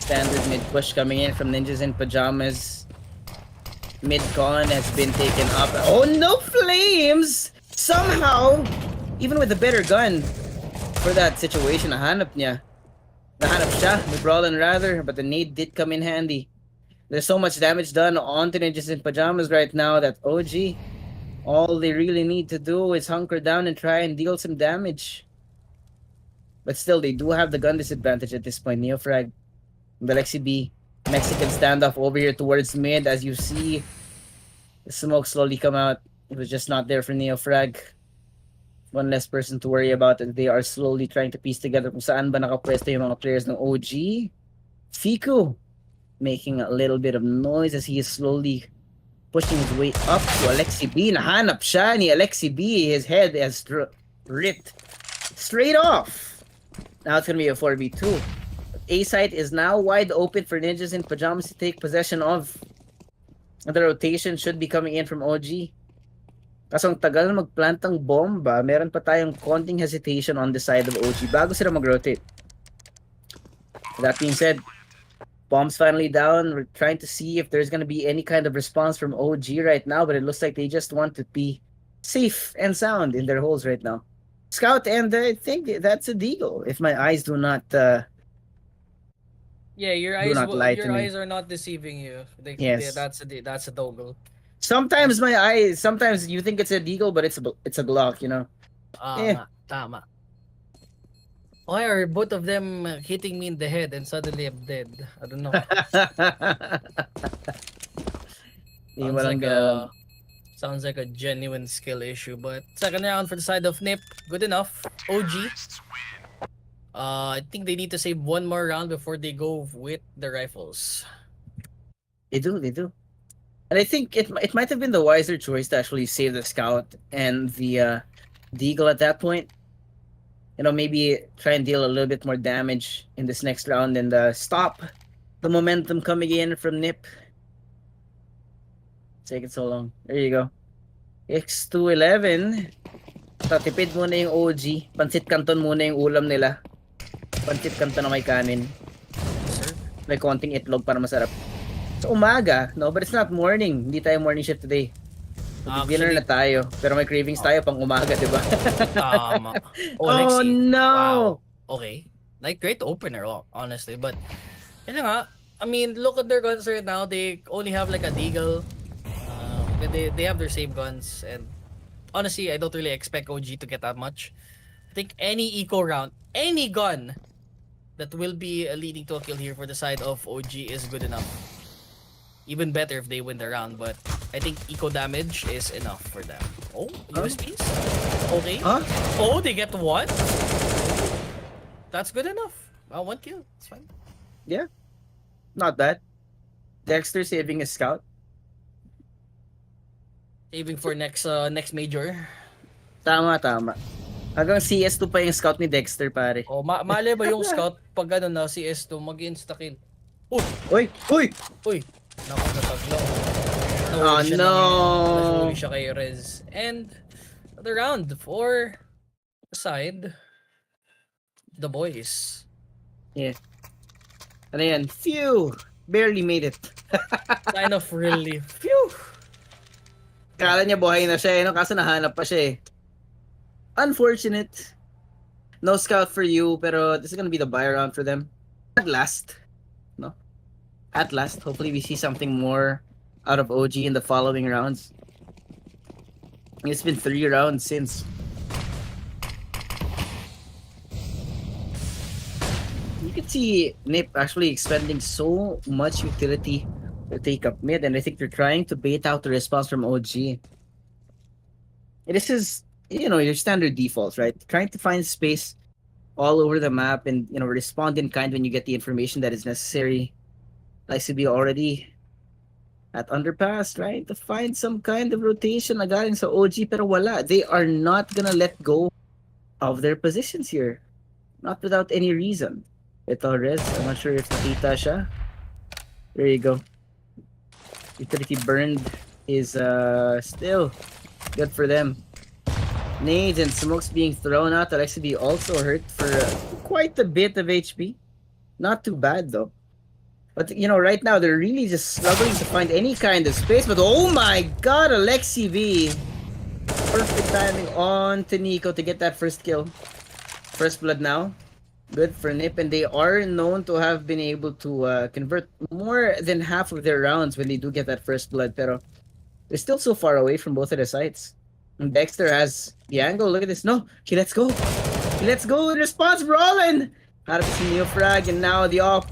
Standard mid push coming in from Ninjas in Pyjamas. Mid con has been taken up. Oh no, flames! Somehow, even with a better gun for that situation, nahanap siya, with Brawlen rather, but the nade did come in handy. There's so much damage done onto Ninjas in Pyjamas right now that OG, all they really need to do is hunker down and try and deal some damage. But still, they do have the gun disadvantage at this point. Neofrag, Alexi B, Mexican standoff over here towards mid. As you see, the smoke slowly come out. It was just not there for Neofrag. One less person to worry about, and they are slowly trying to piece together kung saan ba nakapwesto yung mga players ng OG. Fiku making a little bit of noise as he is slowly pushing his way up to Alexi B. Nahanap siya ni Alexi B. His head has ripped straight off. Now it's gonna be a 4v2. A site is now wide open for Ninjas in Pyjamas to take possession of. The rotation should be coming in from OG. Kaso ang tagal na magplantang bomba, meron pa tayong konting hesitation on the side of OG bago sila mag-rotate. That being said, bombs finally down. We're trying to see if there's gonna be any kind of response from OG right now, but it looks like they just want to be safe and sound in their holes right now. Scout, and I think that's a deagle, if my eyes do not Yeah, your do not lie to me. eyes are not deceiving you. Yes. That's a doggle. Sometimes my eyes, sometimes you think it's a deagle, but it's a Glock, you know. Tama. Why are both of them hitting me in the head and suddenly I'm dead? I don't know. Sounds like a genuine skill issue, but second round for the side of Nip, good enough. OG. I think they need to save one more round before they go with the rifles. They do. And I think it might have been the wiser choice to actually save the scout and the deagle at that point. You know, maybe try and deal a little bit more damage in this next round and stop the momentum coming in from Nip. Taking so long. There you go. X211. Tatipid muna yung OG. Pansit canton muna yung ulam nila. Pansit canton na may kanin. May konting itlog para masarap. Sa umaga, no? But it's not morning. Hindi tayo morning shift today. Dinner na tayo. Pero may cravings tayo pang umaga, di ba? Tama. Oh no! Wow. Okay. Like, great opener, honestly. But, yun nga. I mean, look at their guns right now. They only have like a deagle. They have their same guns. And honestly, I don't really expect OG to get that much. I think any eco round, any gun that will be leading to a kill here for the side of OG is good enough. Even better if they win the round, but I think eco damage is enough for them. Oh, USPs? Okay. Huh? Oh, they get one? That's good enough. One kill. It's fine. Yeah. Not bad. Dexter saving a scout. Saving for next major. Tama. Hanggang CS2 pa yung scout ni Dexter, pare. Oh, mali ba yung scout pag ano na CS2 mag-insta kill? Uy! Naku, nataglaw. Oh no! Nahuli siya kay Rez. And the round for the side, the boys. Yeah. Ano yan? Phew! Barely made it. Kind of relief. Phew! Kala niya buhay na siya, no? Kaso nahanap pa siya eh. unfortunate. No scout for you, pero this is gonna be the buy round for them. At last. No? At last. Hopefully we see something more out of OG in the following rounds. It's been 3 rounds since. You can see Nip actually expending so much utility to take up mid, and I think they're trying to bait out the response from OG. This is, your standard defaults, right? Trying to find space all over the map and, respond in kind when you get the information that is necessary. Likes to be already at underpass, right? To find some kind of rotation na galing sa OG, pero wala. They are not gonna let go of their positions here. Not without any reason. Ito, Rez. I'm not sure if nakita siya. There you go. Utility burned is still good for them. Nades and smokes being thrown out. Alexa be also hurt for quite a bit of HP. Not too bad though. But right now they're really just struggling to find any kind of space. But oh my god, Alexi V. Perfect timing on to Nico to get that first kill. First blood now. Good for Nip, and they are known to have been able to convert more than half of their rounds when they do get that first blood. Pero they're still so far away from both of the sites. And Dexter has the angle. Look at this. No, okay, let's go. Let's go in response, Rollin. Out of the Neofrag, and now the off.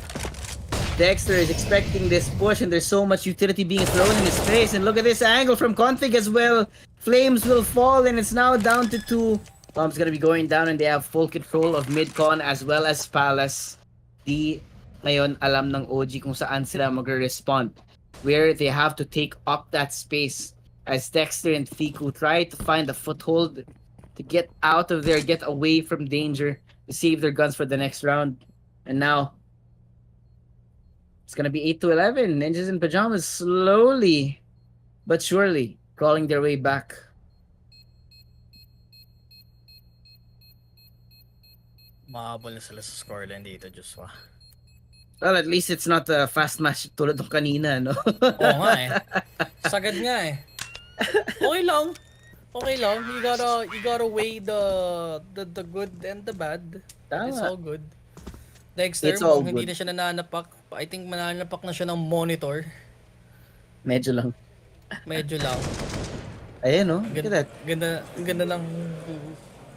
Dexter is expecting this push, and there's so much utility being thrown in his face. And look at this angle from Config as well. Flames will fall, and it's now down to 2. Bomb's gonna be going down, and they have full control of Midcon as well as Palace. Di ngayon alam ng OG kung saan sila magre-respond. Where they have to take up that space as Dexter and Fiku try to find a foothold to get out of there, get away from danger, to save their guns for the next round. And now it's gonna be 8-11. Ninjas in Pyjamas slowly but surely crawling their way back. Mahabol na sila sa scoreline dito, Joshua. Well, at least it's not a fast match tulad ng kanina, no? Oo nga eh. Sagad nga eh. Okay lang. Okay lang. You gotta weigh the good and the bad. Tama. It's all good. Dexter, It's all hindi good. na siya nananapak. I think mananapak na siya ng monitor. Medyo lang. Medyo lang. Ayan, no? Look at that. Ganda ng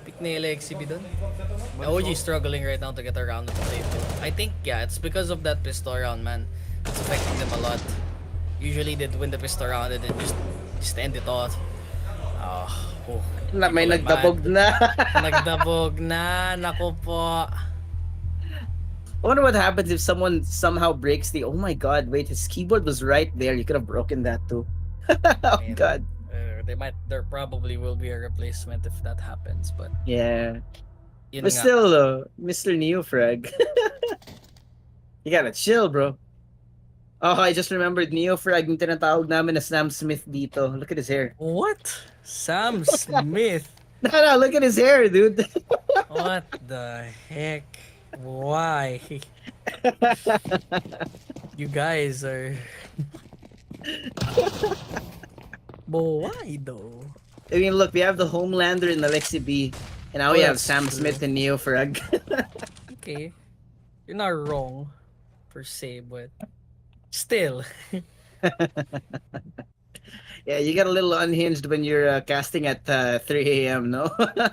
pick ni LXCB doon. OG is struggling right now to get around the play. I think, yeah, it's because of that pistol round, man. It's affecting them a lot. Usually they'd win the pistol round and then just end it off. May nagdabog na. Nagdabog na. Naku po. I wonder what happens if someone somehow breaks the... Oh my god, wait, his keyboard was right there. You could have broken that too. Oh god. There probably will be a replacement if that happens, but Yeah. yun But nga. still, Mr. Neofrag. You gotta chill, bro. Oh, I just remembered Neofrag yung tinatawag namin na Sam Smith dito. Look at his hair. What? Sam Smith? No, look at his hair, dude. What the heck? Why? You guys are... But why though? I mean, look, we have the Homelander and Alexi B. And now we have that's Sam true. Smith and Neofrag. Okay. You're not wrong, per se, but... Still. Yeah, you get a little unhinged when you're casting at 3 a.m., no? Okay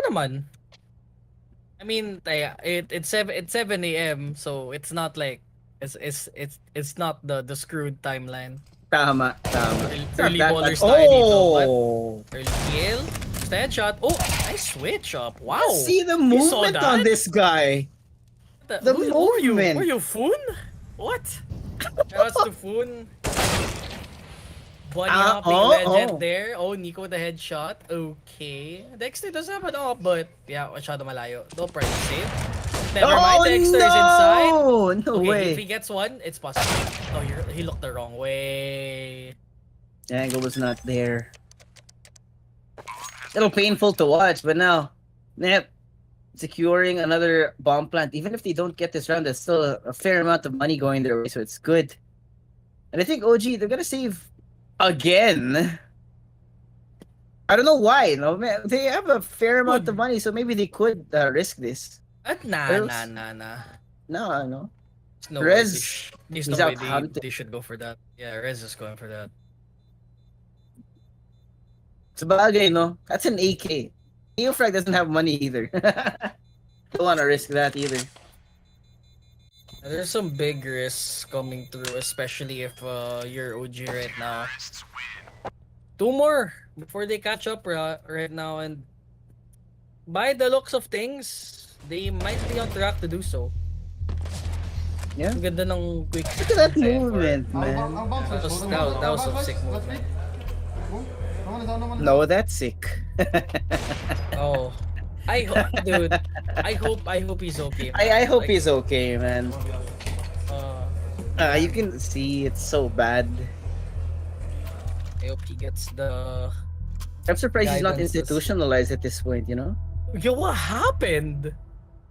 naman. I mean, it's 7 a.m. so it's not like it's not the screwed timeline. Tama. Early Not that ballers bad. tayo dito. Oh! Early kill, headshot. Oh, nice switch up. Wow. See the You saw movement that? on this guy. The movement. Were you Foon? What? That's the Foon. Bunny hopping legend there. Oh, Nico with the headshot. Okay. Dexter does have an op, but yeah, masyado malayo. No price save. Never mind, Dexter is inside. No Okay, way. if he gets one, it's possible. Oh, he looked the wrong way. The angle was not there. A little painful to watch, but now, Nep securing another bomb plant. Even if they don't get this round, there's still a fair amount of money going their way, so it's good. And I think OG, they're gonna save again. I don't know why. No, man, they have a fair amount of money, so maybe they could risk this. At nah. No. There's no way Rez, there's he's no way out hunting. they should go for that. Yeah, Rez is going for that. Sabagay, no? That's an AK. Neofrag doesn't have money either. Don't want to risk that either. There's some big risks coming through, especially if you're OG right now. 2 more before they catch up right now, and by the looks of things, they might be on track to do so. Yeah. Ang ganda ng quick. Look at that movement, man. That was a sick movement. No, that's sick. Oh, dude, I hope he's okay. Man. I hope Like, he's okay, man. You can see it's so bad. I hope he gets the. I'm surprised he's not Guidance. institutionalized at this point, you know? Yo, what happened?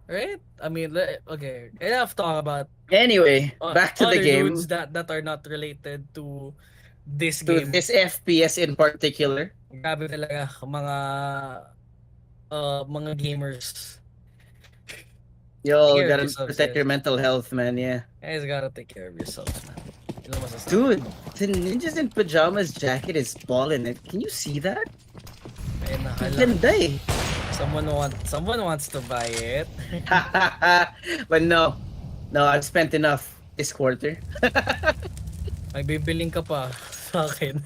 Right? I mean, okay, enough talk about Anyway, back to the other game. dudes that are not related to this To game. this FPS in particular. Grabe talaga mga gamers. Yo, Take care of gotta yourselves, protect guys. your mental health, man, yeah. Guys gotta take care of yourselves, man. Yun ang masasabi. Dude, the Ninjas in Pyjamas jacket is balling it. Can you see that? Ayun na, hala. Ganda eh. Someone wants to buy it. But no, I've spent enough this quarter. May bibiling ka pa sa akin.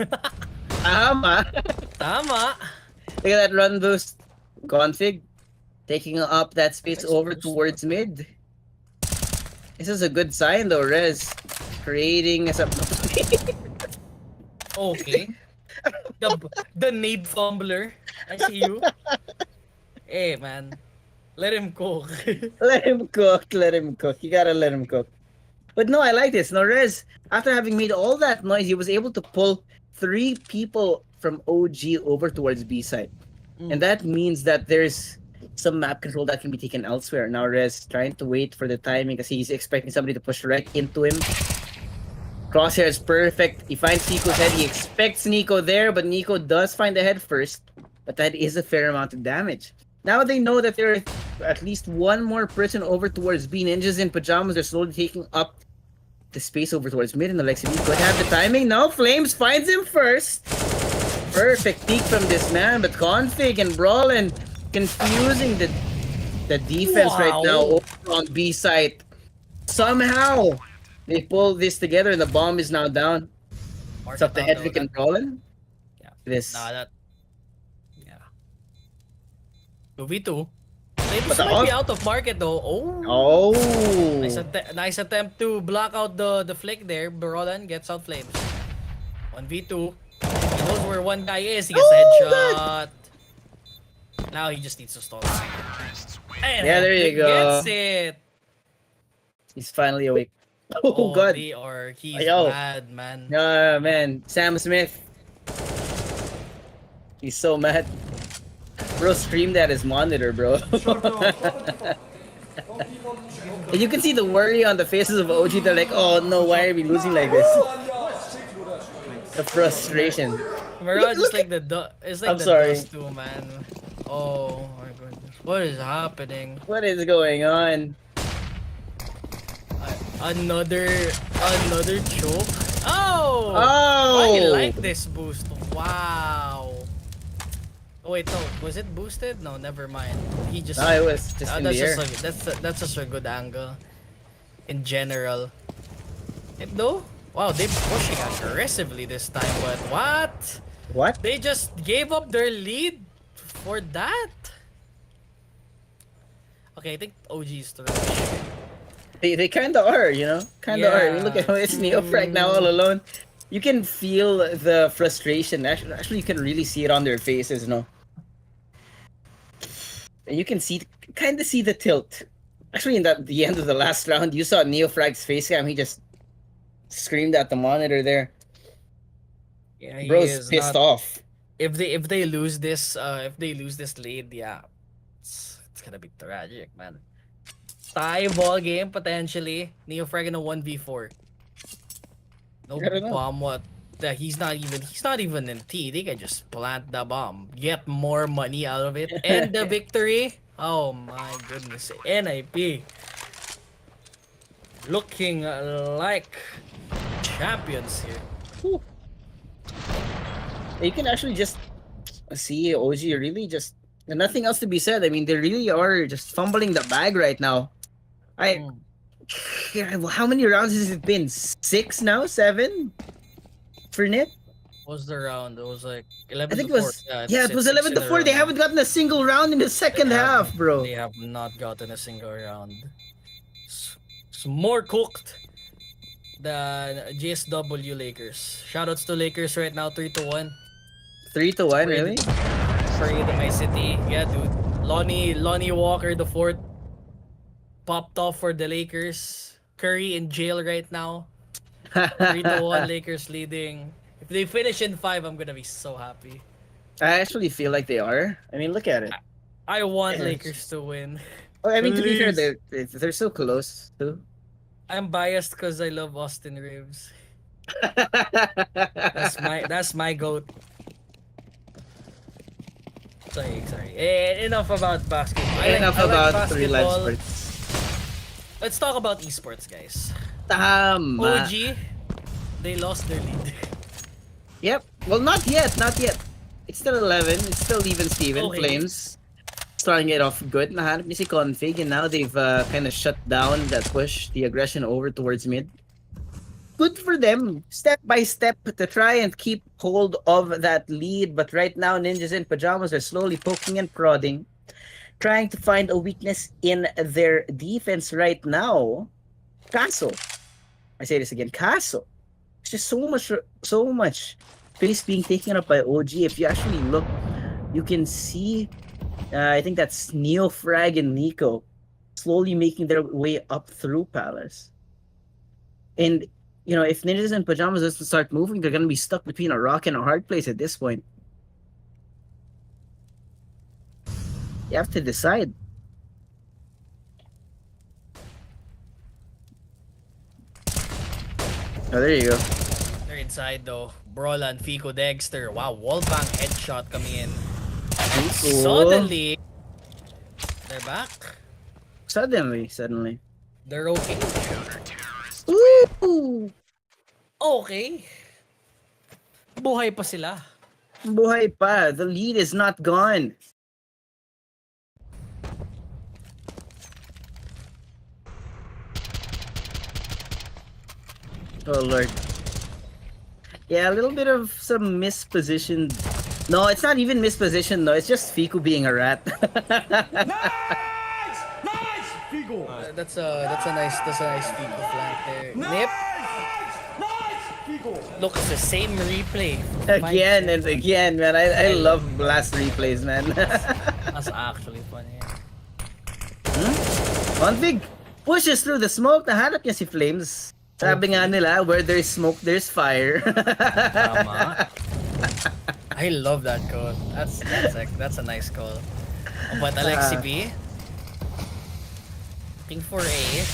Tama. Tama. Look at that run boost config. Taking up that space Nice over boost. towards mid. This is a good sign though, Rez. Creating some... Okay. The nade fumbler. I see you. Hey man. Let him cook. Let him cook. You gotta let him cook. But no, I like this. No, Rez, after having made all that noise, he was able to pull 3 people from OG over towards B side. And that means that there's some map control that can be taken elsewhere. Now Rez trying to wait for the timing because he's expecting somebody to push right into him. Crosshair is perfect. He finds Nico's head. He expects Nico there, but Nico does find the head first. But that is a fair amount of damage. Now they know that there is at least one more person over towards B. Ninjas in Pyjamas, they're slowly taking up the space over towards mid, and Alexi could have the timing. Now Flames finds him first. Perfect peek from this man, but Config and Brawlin confusing the defense right now over on B side. Somehow they pull this together, and the bomb is now down. It's up to Hedvig and Brawlin. Yeah. This. Nah, that. Yeah. 2v2. This But the might be off- out of market though. Oh. Oh. Nice attempt to block out the flick there. Barolan gets out Flames. 1v2. He knows where one guy is. He gets a headshot. Now he just needs to stall. And Yeah, there you Hedvig go. Gets it. He's finally awake. Oh, God. He's Yo. mad, man. Man. Sam Smith. He's so mad. Bro screamed at his monitor, bro. And you can see the worry on the faces of OG. They're like, oh no, why are we losing like this? The frustration. Mirage Look is like it's like I'm the sorry. dust too, man. Oh my goodness. What is happening? What is going on? Another choke. Oh! Oh! I like this boost. Wow. Oh wait, no. Was it boosted? No, never mind. He just. No, it was just in that's the air. that's just a good angle. In general. And though, wow, they're pushing aggressively this time. But what? What? They just gave up their lead for that. Okay, I think OG is through. They kind of are, you know? Kind of are. I mean, Yeah. look at how it's Neofrag now all alone. You can feel the frustration. Actually, you can really see it on their faces, you know? And you can kind of see the tilt. Actually, in the end of the last round, you saw Neofrag's face cam. He just screamed at the monitor there. Yeah, he Bro's is pissed not- off. If they lose this lead, yeah, it's gonna be tragic, man. Tie ball game potentially. Neofrag in a 1v4. No I don't know. bomb what that he's not even in T. They can just plant the bomb, get more money out of it, and the victory. Oh my goodness, NIP looking like champions here. You can actually just see OG really just nothing else to be said. I mean, they really are just fumbling the bag right now. How many rounds has it been? 6 now? 7 for Nip? What was the round? It was like I 11 think to it 4. was It's 11 to 4. They haven't gotten a single round in the second half, bro. They have not gotten a single round. It's more cooked than GSW Lakers. Shoutouts to Lakers right now, 3-1. 3-1, really? Afraid of my city. Yeah, dude. Lonnie Walker the fourth popped off for the Lakers. Curry in jail right now. 3-1 Lakers leading. If they finish in 5, I'm gonna be so happy. I actually feel like they are. I mean, look at it. I want Yes. Lakers to win. Oh, I mean, to be fair, Please. they're so close too. I'm biased because I love Austin Reeves. That's my goat. Sorry. Enough about basketball. Enough I like about Three Live basketball. Sports. Let's talk about esports, guys. Tama. OG, they lost their lead. Yep. Well, not yet. Not yet. It's still 11. It's still even Steven. Okay. Flames starting it off good. Nahanap ni si Config and now they've kind of shut down that push, the aggression over towards mid. Good for them. Step by step to try and keep hold of that lead. But right now, Ninjas in Pyjamas are slowly poking and prodding, trying to find a weakness in their defense right now. Kaso, I say this again, Kaso. It's just so much space being taken up by OG. If you actually look, you can see, I think that's Neo, Frag, and Nico slowly making their way up through Palace. And, you know, if Ninjas in Pyjamas doesn't start moving, they're going to be stuck between a rock and a hard place at this point. You have to decide. Oh, there you go. They're inside though. Brolan, Fico, Dexter. Wow, wallbang headshot coming in. Cool. Suddenly, they're back. Suddenly. They're okay. Ooh! Okay. Buhay pa sila. Buhay pa. The lead is not gone. Oh lord. Yeah, a little bit of some mispositioned. No, it's not even mispositioned. No, it's just Fiku being a rat. Nice! Nice! Figo! That's a nice Fico flank there. Nip, Nice! Figo! look, it's the same replay. Again and again, man. I love blast replays, man. That's actually funny. Config pushes through the smoke. Nahanap niya si Flames. Sabi nga nila, where there's smoke, there's fire. Tama. I love that call. That's a nice call. But Alexi B, looking for a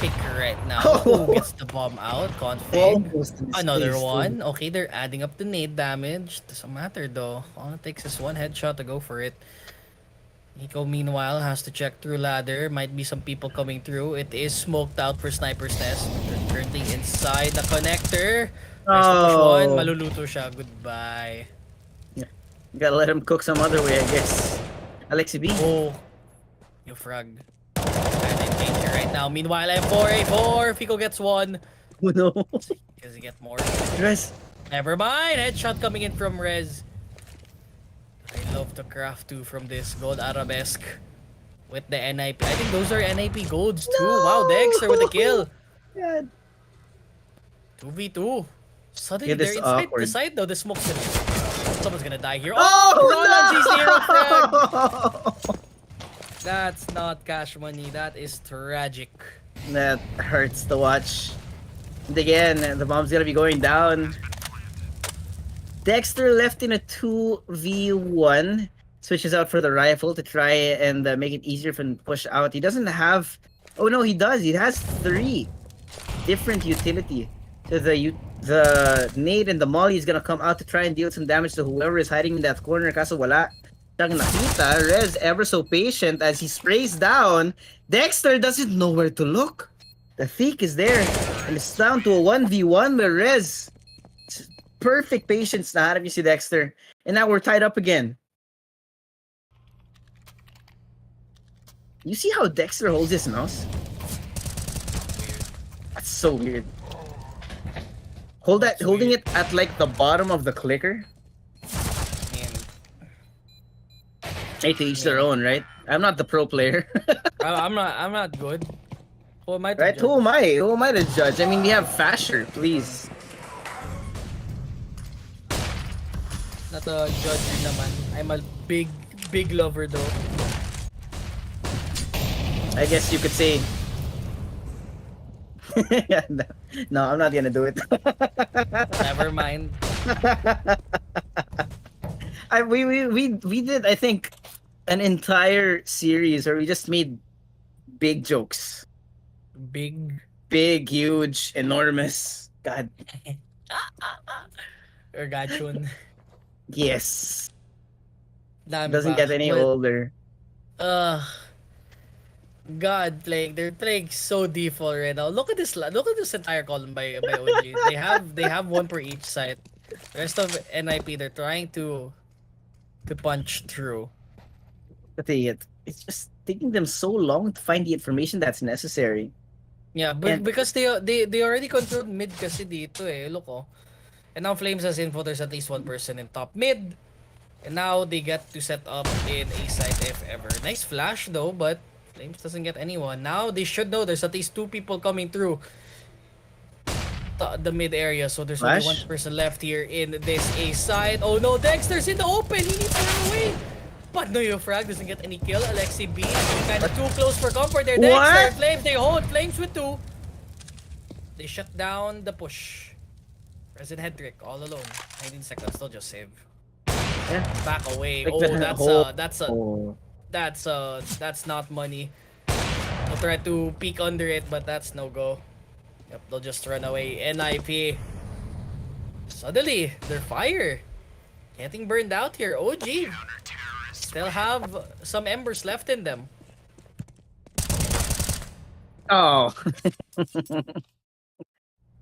pick right now. Who gets the bomb out? Config. Almost in Another space, one. Okay, they're adding up the nade damage. Doesn't matter though. All it takes is one headshot to go for it. Nico, meanwhile, has to check through ladder. Might be some people coming through. It is smoked out for Sniper's Nest. They're currently inside the connector. Tries to push one. Maluluto siya. Goodbye. You gotta let him cook some other way, I guess. Alexi B. Oh. You frag. Kinda in danger right now. Meanwhile, M4A4. Fico gets one. Oh no. Does he get more? Guys, Never mind. Headshot coming in from Rez. I love the craft too from this gold arabesque with the NIP. I think those are NIP golds too. Wow, Dexter with the kill. God. 2v2. Suddenly Yeah, this they're is inside awkward. the site though. The smoke's gonna... Someone's gonna die here. Oh, Roland G0 frag. no! That's not cash money. That is tragic. That hurts to watch. And again, the bomb's gonna be going down. Dexter left in a 2v1. Switches out for the rifle to try and make it easier for him to push out. He doesn't have... Oh no, he does. He has 3 different utility the nade and the molly is gonna come out to try and deal some damage to whoever is hiding in that corner. Kaso wala siyang nakita. Rez ever so patient as he sprays down. Dexter doesn't know where to look. The Thick is there, and it's down to a 1v1 with Rez. Perfect patience na harap niyo si Dexter. And now we're tied up again. You see how Dexter holds his mouse? That's so weird. Holding it at like the bottom of the clicker. Man, Hey, to each their own, right? I'm not the pro player. I'm not good. Who am I to Right? judge? Who am I? Who am I to judge? I mean, we have Fasher, please. Not a judge naman. I'm a big lover though. I guess you could say. No, I'm not gonna do it. Never mind. We did, I think, an entire series where we just made big jokes. Big Big, huge, enormous. God, Ergachun. yes. Dami Doesn't pa. get any But, older. God, they're playing so default right now. Look at this entire column by OG. They have one per each side. The rest of NIP, they're trying to punch through. But it's just taking them so long to find the information that's necessary. Yeah, but And- because they already controlled mid kasi dito eh. Look oh. And now Flames has info, there's at least one person in top mid. And now they get to set up in A site if ever. Nice flash though, but Flames doesn't get anyone. Now they should know there's at least two people coming through the mid area. So there's only Flash? one person left here in this A side. Oh no, Dexter's in the open. He needs to run away. But no, your frag doesn't get any kill. Alexi B kind of too close for comfort there. Dexter, What? Flames, they hold. Flames with two. They shut down the push. Resident Hedrick all alone. 19 seconds, they'll just save. Yeah. Back away. Like Oh, the that's not money. They'll try to peek under it, but that's no go. Yep, they'll just run away. NIP. Suddenly, they're fire. Getting burned out here. OG. Still have some embers left in them. Oh.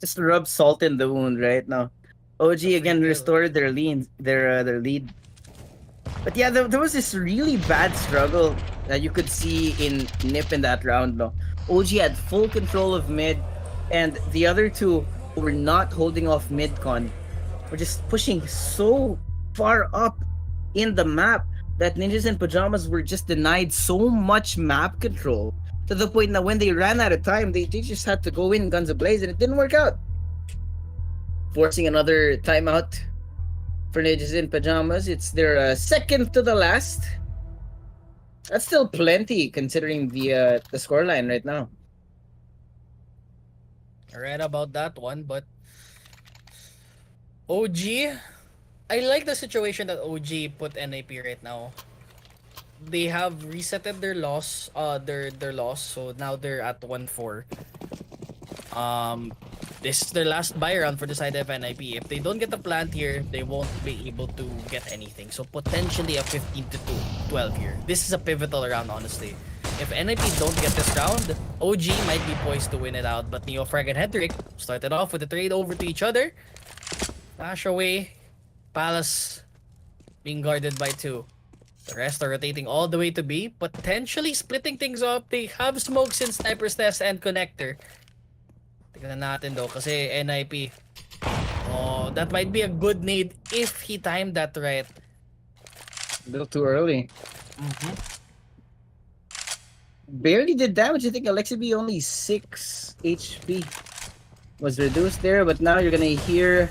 Just rub salt in the wound right now. OG again kill. restored their lead. Their lead. But yeah, there was this really bad struggle that you could see in Nip in that round. No, OG had full control of mid, and the other two who were not holding off mid-con were just pushing so far up in the map that Ninjas and Pyjamas were just denied so much map control to the point that when they ran out of time, they just had to go in guns ablaze, and it didn't work out. Forcing another timeout for Ninjas in Pyjamas. It's their second to the last. That's still plenty considering the scoreline right now. I read about that one, but OG, I like the situation that OG put NAP right now. They have resetted their loss, their loss, so now they're at 1-4. This is their last buy round for the side of NIP. If they don't get the plant here, they won't be able to get anything. So potentially a 15-12 here. This is a pivotal round, honestly. If NIP don't get this round, OG might be poised to win it out. But Neofrag and Hedrick started off with a trade over to each other. Flash away. Palace being guarded by two. The rest are rotating all the way to B, potentially splitting things up. They have smokes in Sniper's Nest and Connector. Tignan natin though, kasi NIP. Oh, that might be a good nade if he timed that right. A little too early. Barely did damage. I think Alexi B only 6 HP was reduced there, but now you're gonna hear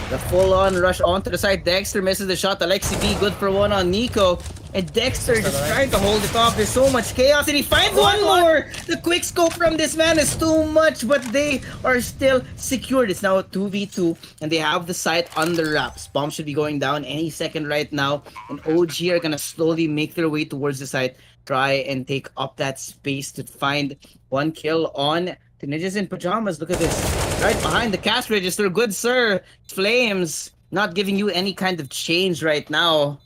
the full-on rush onto the side. Dexter misses the shot. Alexi B good for one on Nico. And Dexter just trying to hold it off. There's so much chaos, and he finds one more! The quick scope from this man is too much, but they are still secured. It's now a 2v2, and they have the site under wraps. Bomb should be going down any second right now, and OG are gonna slowly make their way towards the site, try and take up that space to find one kill on the Ninjas in Pyjamas. Look at this. Right behind the cash register, good sir. Flames not giving you any kind of change right now,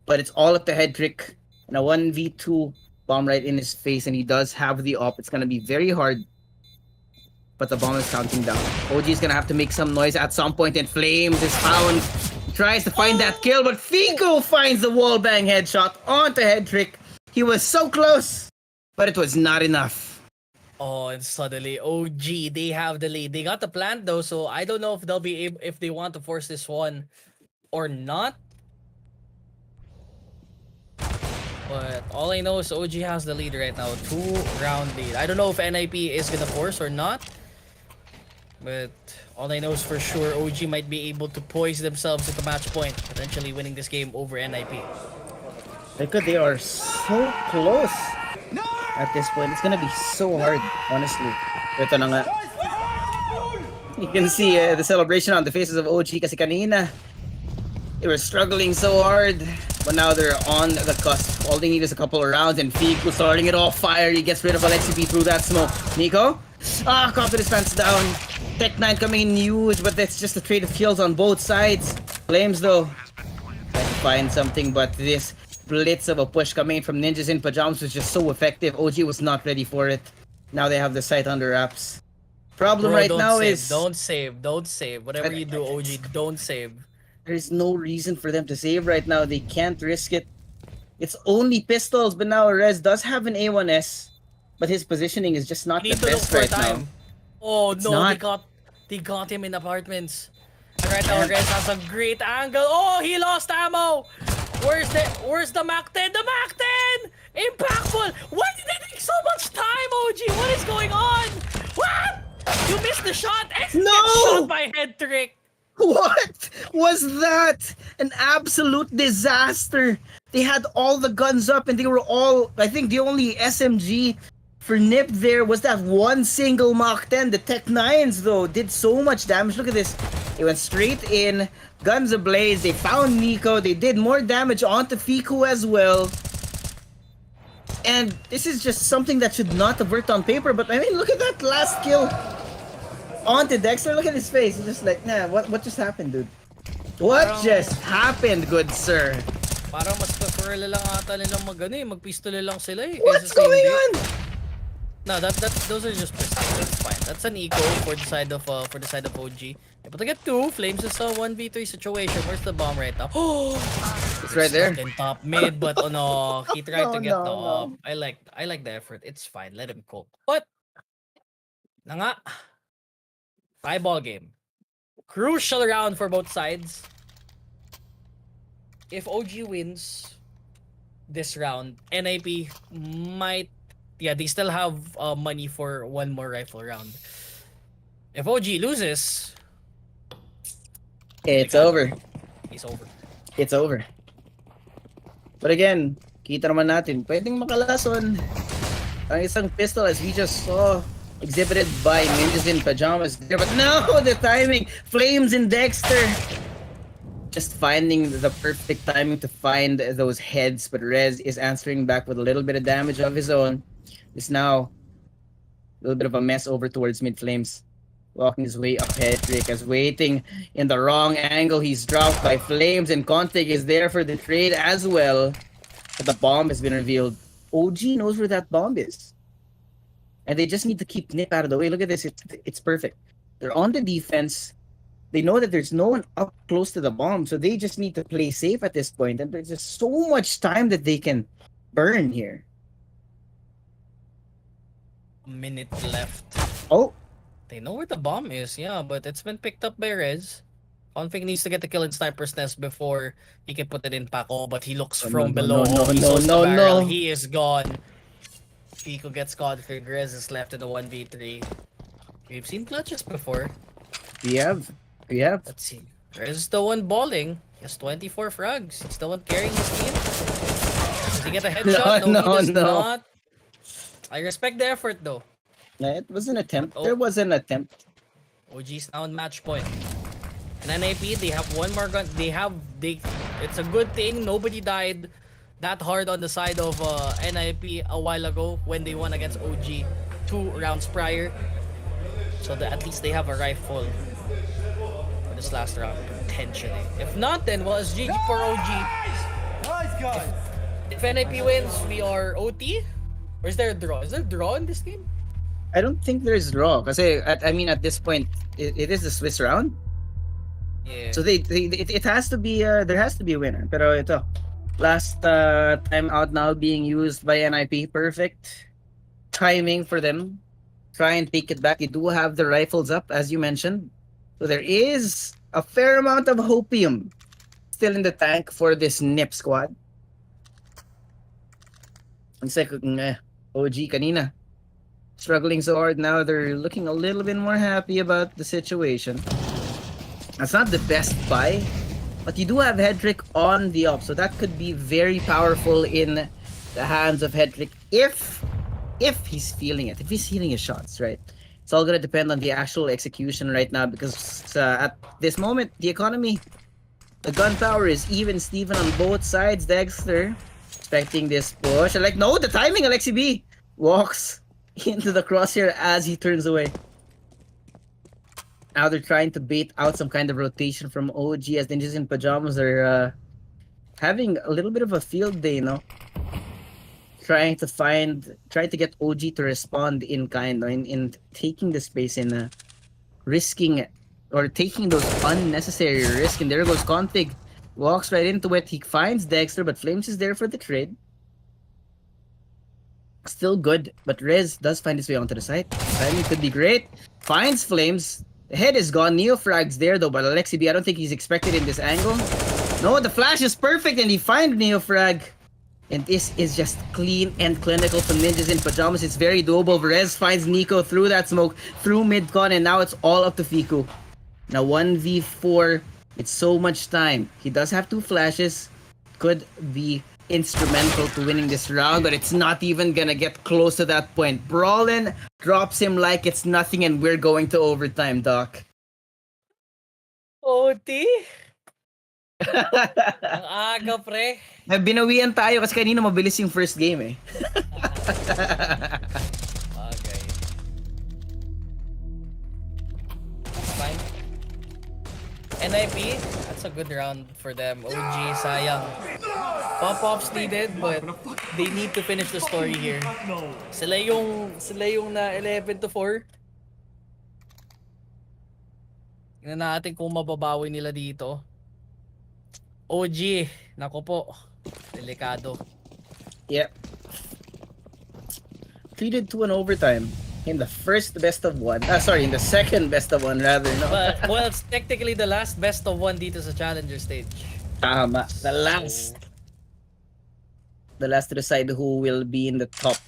but it's all up to head trick and a 1v2 bomb right in his face, and he does have the op. It's gonna be very hard, but the bomb is counting down. OG is gonna have to make some noise at some point, and Flames is found. He tries to find that kill, but Fico finds the wallbang headshot onto head trick. He was so close, but it was not enough. Oh, and suddenly OG, they have the lead. They got the plant though, so I don't know if they'll be able, if they want to force this one or not. But all I know is OG has the lead right now, 2-round lead. I don't know if NIP is gonna force or not, but all I know is for sure OG might be able to poise themselves at the match point, potentially winning this game over NIP. They are so close. At this point, it's gonna be so hard, honestly. Ito na nga. You can see the celebration on the faces of OG kasi kanina they were struggling so hard, but now they're on the cusp. All they need is a couple of rounds, and Fico starting it off fire. He gets rid of Alexi B through that smoke. Nico? Confidence pants down. Tech9 coming in huge, but that's just a trade of kills on both sides. Flames though, trying to find something, but this blitz of a push coming from Ninjas in Pyjamas was just so effective. OG was not ready for it. Now they have the site under wraps. Problem right now is don't save. Whatever you do, OG, don't save. There's no reason for them to save right now. They can't risk it. It's only pistols, but now Rez does have an A1S, but his positioning is just not the best right now. Oh It's no, not. they got him in apartments. And right now, Rez has a great angle. Oh, he lost ammo. Where's the Mac 10? The Mac 10! Impactful! Why did it take so much time, OG? What is going on? What? You missed the shot and you No! get shot by head trick. What was that? An absolute disaster. They had all the guns up and they were all, I think the only SMG for Nip there was that one single Mach 10. The Tech 9s though did so much damage. Look at this. They went straight in, guns ablaze. They found Nico. They did more damage onto Fico as well. And this is just something that should not have worked on paper. But I mean, look at that last kill onto Dexter. Look at his face. He's just like, nah, what just happened, dude? What just happened, good sir? Parang mas prefer lang ata nilang magpistol lang sila eh. What's going on? No, those are just pistols. It's fine. That's an eco for the side of OG. Able to get 2. Flames is a 1v3 situation. Where's the bomb right now? Oh, It's right there. in top mid, but oh no, he tried to get the No. up. I like the effort. It's fine. Let him cook. But na nga, 5-ball game. Crucial round for both sides. If OG wins this round, NIP might, they still have money for one more rifle round. If OG loses, It's over. it's over. It's over. But again, kita naman natin, pwedeng makalason ang isang pistol as we just saw exhibited by Ninjas in Pyjamas there. But no, the timing. Flames and Dexter just finding the perfect timing to find those heads. But Rez is answering back with a little bit of damage of his own. Is now a little bit of a mess over towards mid Flames. Walking his way up head. Rick is waiting in the wrong angle. He's dropped by Flames, and Contig is there for the trade as well. But the bomb has been revealed. OG knows where that bomb is. And they just need to keep Nip out of the way. Look at this. It's perfect. They're on the defense. They know that there's no one up close to the bomb, so they just need to play safe at this point. And there's just so much time that they can burn here. A minute left. Oh, They know where the bomb is, yeah, but it's been picked up by Rez. Config needs to get the kill in Sniper's Nest before he can put it in Paco, but he looks from below. He sees the barrel. He is gone. Pico gets config. Rez is left in the 1v3. We've seen clutches before. we have. Let's see. Rez is the one balling. He has 24 frags. He's the one carrying his team. Does he get a headshot? No, he does no. not. I respect the effort though. It was an attempt. Oh. There was an attempt. OG's now on match point. And NIP, they have one more gun. It's a good thing nobody died that hard on the side of NIP a while ago when they won against OG 2 rounds prior. So that at least they have a rifle for this last round, potentially. If not, then well, it's GG for OG. Nice, guys. If NIP wins, we are OT? Or is there a draw? Is there a draw in this game? I don't think there's draw. Kasi, I mean, at this point, it is the Swiss round. Yeah. So it has to be, there has to be a winner. Pero ito, last time out now being used by NIP. Perfect timing for them. Try and take it back. They do have the rifles up, as you mentioned. So there is a fair amount of hopium still in the tank for this NIP squad. It's like OG kanina. Struggling so hard now, they're looking a little bit more happy about the situation. That's not the best buy, but you do have Hedrick on the up, so that could be very powerful in the hands of Hedrick if he's feeling it, if he's feeling his shots, right? It's all gonna depend on the actual execution right now because at this moment, the economy, the gunpowder is even Steven on both sides. Dexter expecting this push. Like, no, the timing, Alexi B walks into the crosshair as he turns away. Now they're trying to bait out some kind of rotation from OG as Ninjas in Pyjamas are having a little bit of a field day, you know? Trying to get OG to respond in kind, in taking the space and risking or taking those unnecessary risks. And there goes Config. Walks right into it. He finds Dexter, but Flames is there for the trade. Still good, but Rez does find his way onto the site. Timing could be great. Finds Flames. The head is gone. Neofrag's there though, but Alexi B, I don't think he's expected in this angle. No, the flash is perfect and he finds Neofrag. And this is just clean and clinical from Ninjas in Pyjamas. It's very doable. Rez finds Nico through that smoke, through mid-con, and now it's all up to Fiku. Now 1v4, it's so much time. He does have 2 flashes. Could be instrumental to winning this round, but it's not even gonna get close to that point. Brawlin drops him like it's nothing and we're going to overtime, Doc. OT? Ang aga, pre. Binawian tayo kasi kanina mabilis yung first game eh. Okay. Fine. NIP, that's a good round for them. OG, sayang. Pop-offs needed, but they need to finish the story here. Sila yung na 11-4. Tingnan natin kung mababawi nila dito. OG, nako po. Delikado. Yep. Treated to an overtime in the first best of one. In the second best of one rather. No? But, well, it's technically the last best of one dito sa challenger stage. Tama. The last to decide who will be in the top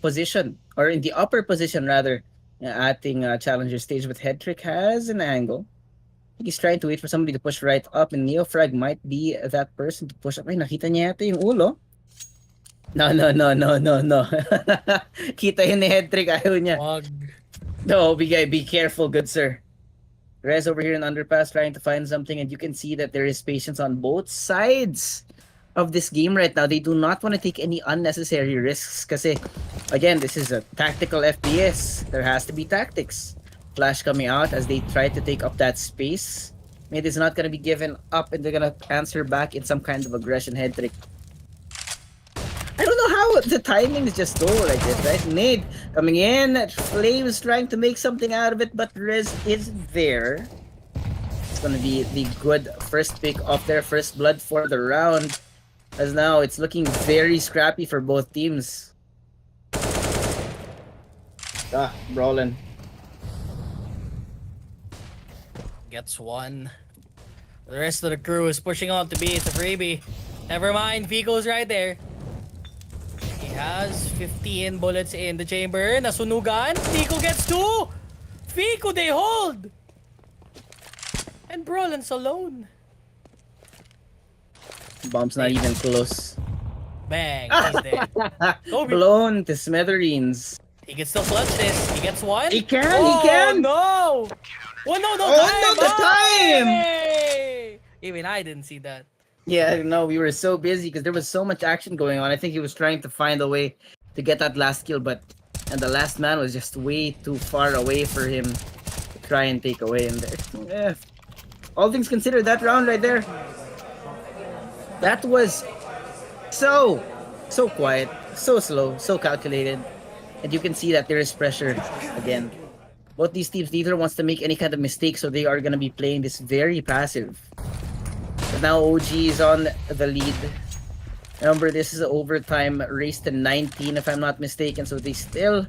position or in the upper position rather ating challenger stage. But Hedrick has an angle. He's trying to wait for somebody to push right up, and Neofrag might be that person to push up. Ay, nakita niya yata yung ulo. No. Kita yun ni Hedrick, ayaw niya. Wag. No, be careful, good sir. Rez over here in underpass trying to find something, and you can see that there is patience on both sides of this game right now. They do not want to take any unnecessary risks kasi, again, this is a tactical FPS. There has to be tactics. Flash coming out as they try to take up that space. Mid is not going to be given up and they're going to answer back in some kind of aggression. Hedrick. I don't know how the timings just go like this, right? Nade coming in. Flames trying to make something out of it, but Rez is there. It's going to be the good first pick of their first blood for the round. As now it's looking very scrappy for both teams. Brawlin. Gets one. The rest of the crew is pushing on to B. It's a freebie. Never mind, Fico's right there. He has 15 bullets in the chamber. Nasunugan. Fico gets 2! Fico, they hold! And Brolin's alone. Bomb's not even close. Bang, he's there. Kobe. Blown to smithereens. He can still clutch this. He gets one. He can, Oh, he can! no! Oh, no, Oh, no, the time! Hey! Even I didn't see that. Yeah, no, we were so busy because there was so much action going on. I think he was trying to find a way to get that last kill, but And the last man was just way too far away for him to try and take away. And there, all things considered, that round right there, that was so quiet, so slow, so calculated. And you can see that there is pressure again. Both these teams, neither wants to make any kind of mistake, so they are going to be playing this very passive. But now OG is on the lead. Remember, this is an overtime race to 19, if I'm not mistaken, so they still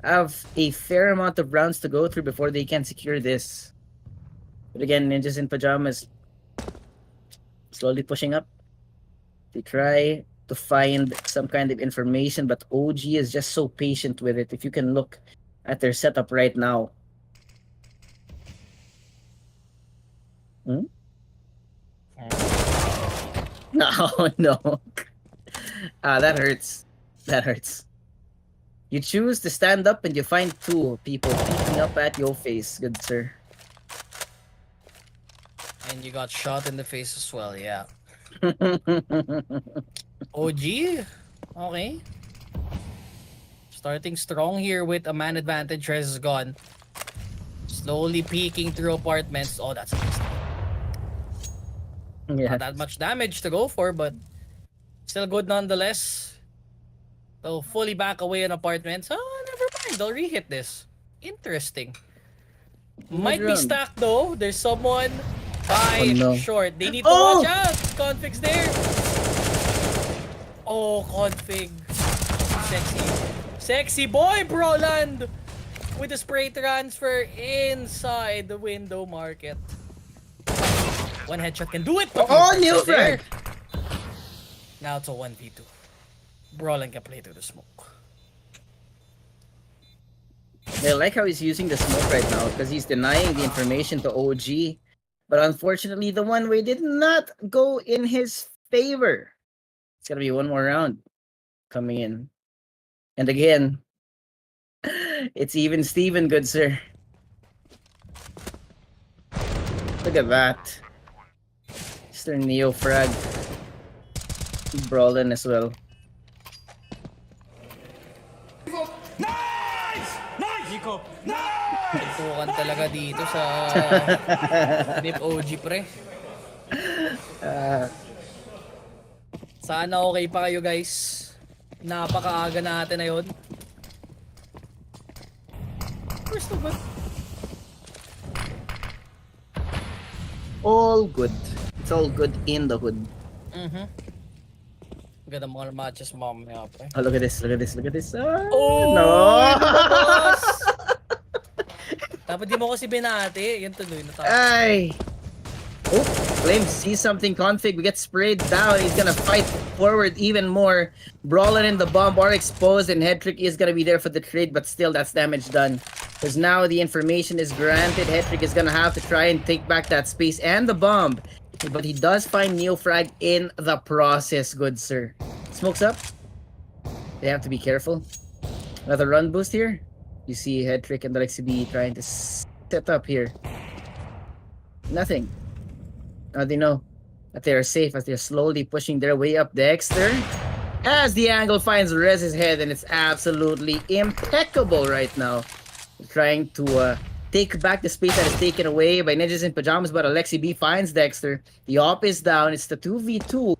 have a fair amount of rounds to go through before they can secure this. But again, Ninjas in Pyjamas slowly pushing up. They try to find some kind of information, but OG is just so patient with it. If you can look at their setup right now. No, no. That hurts. That hurts. You choose to stand up and you find two people peeking up at your face, good sir. And you got shot in the face as well, yeah. OG? Okay. Starting strong here with a man advantage. Rez is gone. Slowly peeking through apartments. Oh, that's a mistake. Yeah. Not that much damage to go for, but still good nonetheless. So fully back away in apartments. Oh, never mind. They'll re-hit this. Interesting. Might be stacked though. There's someone by short. They need to watch out. Config's there. Oh, config. Sexy. Sexy boy, Broland! With the spray transfer inside the window market. One headshot can do it. Oh, new frag! Now it's a 1v2. Broland can play through the smoke. I like how he's using the smoke right now because he's denying the information to OG. But unfortunately, the one way did not go in his favor. It's gonna be one more round coming in. And again, it's even Steven, good sir. Look at that. Mr. Neo frag. Brawling as well. Nico. Tutukan talaga dito sa Nip OG pre. Sana okay pa kayo guys. Napakaaga natin na yun. First of all, all good. It's all good in the hood. Ganda mga matches mamaya pre. Oh, look at this, look at this, look at this. Oh, no! Boss! Dapat di mo kasi binati. Yan tuloy na tayo. Ay! Oh, Flames sees something. Config, we get sprayed down. He's gonna fight forward even more. Brawler and the bomb are exposed, and Headtrick is gonna be there for the trade, but still that's damage done. Because now the information is granted. Headtrick is gonna have to try and take back that space and the bomb. But he does find Neofrag in the process, good sir. Smokes up. They have to be careful. Another run boost here. You see Headtrick and the LXB trying to set up here. Nothing. Now they know that they are safe as they're slowly pushing their way up Dexter. As the angle finds Rez's head, and it's absolutely impeccable right now. Trying to take back the space that is taken away by Ninjas in Pyjamas, but Alexi B finds Dexter. The op is down. It's the 2v2.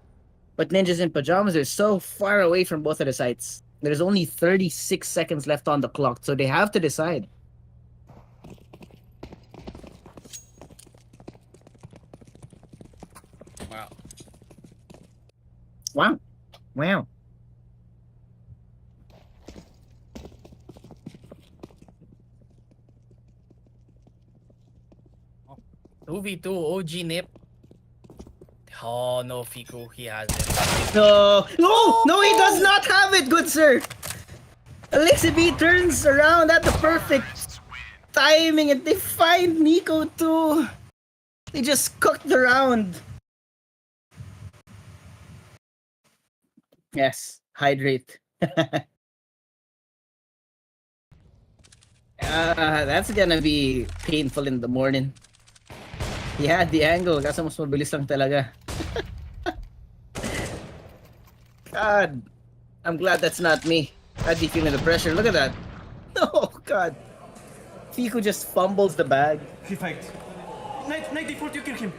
But Ninjas in Pyjamas are so far away from both of the sites. There's only 36 seconds left on the clock, so they have to decide. Wow. Wow. 2v2 OG Nip. Oh no, Fiku, he has it. No, no, no, he does not have it, good sir. Alexi B turns around at the perfect timing, and they find Nico too. They just cooked the round. Yes, hydrate. That's gonna be painful in the morning. He had the angle, kaso mas mabilis lang talaga. God, I'm glad that's not me. I'd be feeling the pressure. Look at that. Oh god. Fiku just fumbles the bag. He faked. 90-40, you kill him.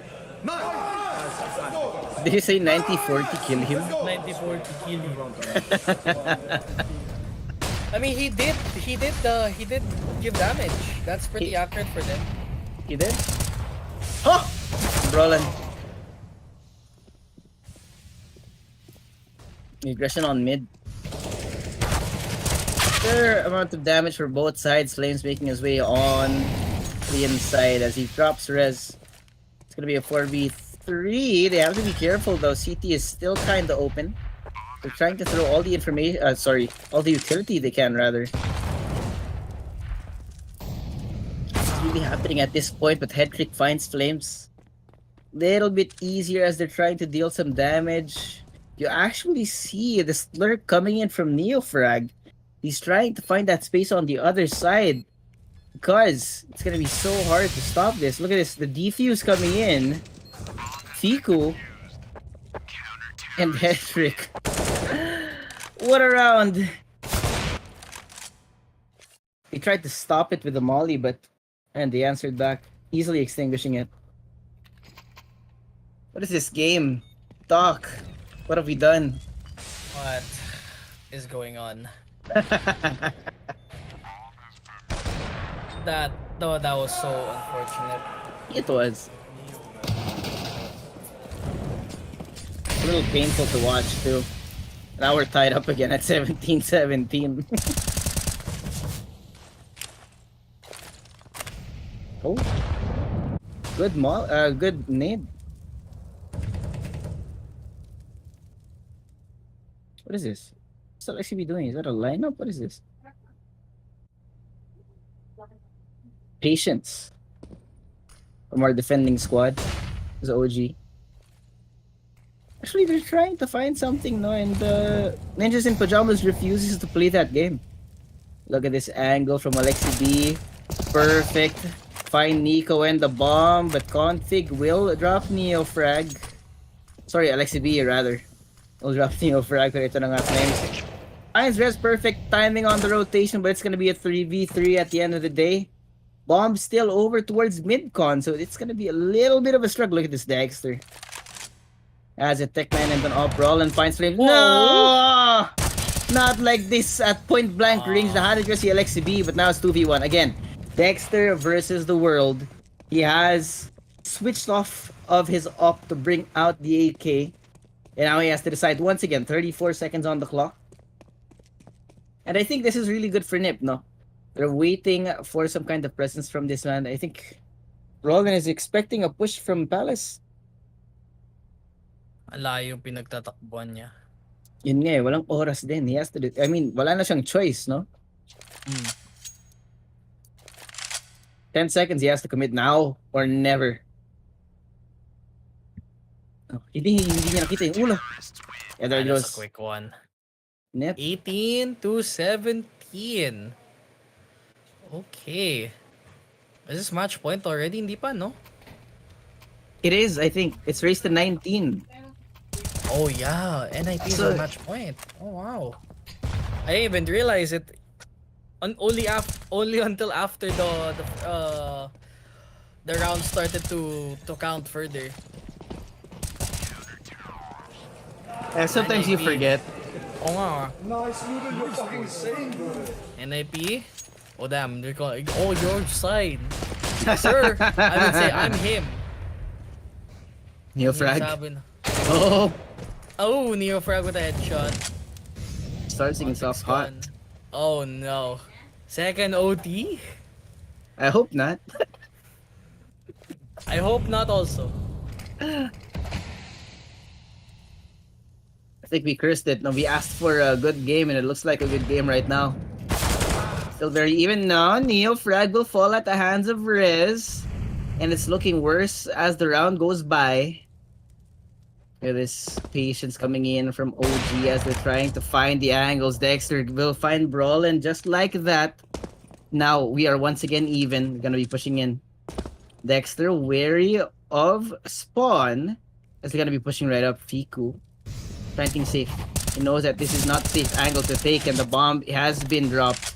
Did you say 90-40 kill him? 94 to kill him. I mean, he did give damage. That's pretty accurate for them. He did? Oh! Brolin. Aggression on mid. Fair amount of damage for both sides. Flames making his way on the inside as he drops res. It's gonna be a 4v3. They have to be careful though. CT is still kinda open. They're trying to throw all the information, all the utility they can rather. What's really happening at this point, but Headtrick finds Flames. Little bit easier as they're trying to deal some damage. You actually see the slurk coming in from Neofrag. He's trying to find that space on the other side because it's gonna be so hard to stop this. Look at this, the defuse coming in. Fiku and Headtrick. What a round! He tried to stop it with the molly, and they answered back, easily extinguishing it. What is this game? Doc, what have we done? What is going on? That was so unfortunate. It was. A little painful to watch too. Now we're tied up again at 17-17. Oh. Good nade. What is this? What's that actually be doing? Is that a lineup? What is this? Patience from our defending squad. Is OG. Actually, they're trying to find something, no? And Ninjas in Pyjamas refuses to play that game. Look at this angle from Alexi B. Perfect. Find Nico and the bomb, but Config will drop Neofrag. Sorry, Alexi B rather. Will drop Neofrag, pero ito na nga Flames. Iron's Res, perfect timing on the rotation, but it's gonna be a 3v3 at the end of the day. Bomb still over towards mid-con, so it's gonna be a little bit of a struggle. Look at this Dexter. As a Tech9 and an up-roll and finds Flames. No! Not like this at point-blank range. The 100 was the Alexi B, but now it's 2v1. Again, Dexter versus the world. He has switched off of his op to bring out the AK. And now he has to decide once again. 34 seconds on the clock. And I think this is really good for Nip, no? They're waiting for some kind of presence from this man. I think Rogan is expecting a push from Palace. Alayo yung pinagtatakbuhan niya. Yun nga eh, walang oras din. He has to do, I mean, wala na siyang choice, no? 10 seconds, he has to commit now or never. Oh, hindi niya nakita yung ulo. Yeah, there That's goes a quick one. Nip. 18-17. Okay. Is this match point already? Hindi pa, no? It is, I think. It's raised to 19. Oh yeah, NIP is So- a match point. Oh wow. I didn't even realize it. Only until after the round started to count further. Sometimes you NIP. forget. Oh nga. Nice, Ludo, you're fucking insane, bro. NIP? Oh damn, they're calling. Oh, your side. Sir, I would say I'm him. Neofrag. Sabi na. Oh! Oh, Neofrag with a headshot. Starts things off hot. Gone. Oh no. Second OT? I hope not. I hope not also. I think we cursed it. No, we asked for a good game and it looks like a good game right now. Still very even now. Neofrag will fall at the hands of Riz. And it's looking worse as the round goes by. Look at this patience coming in from OG as they're trying to find the angles. Dexter will find Brawl and just like that. Now we are once again even. We're gonna be pushing in. Dexter wary of spawn as they're gonna be pushing right up. Fiku planting safe. He knows that this is not safe angle to take and the bomb has been dropped.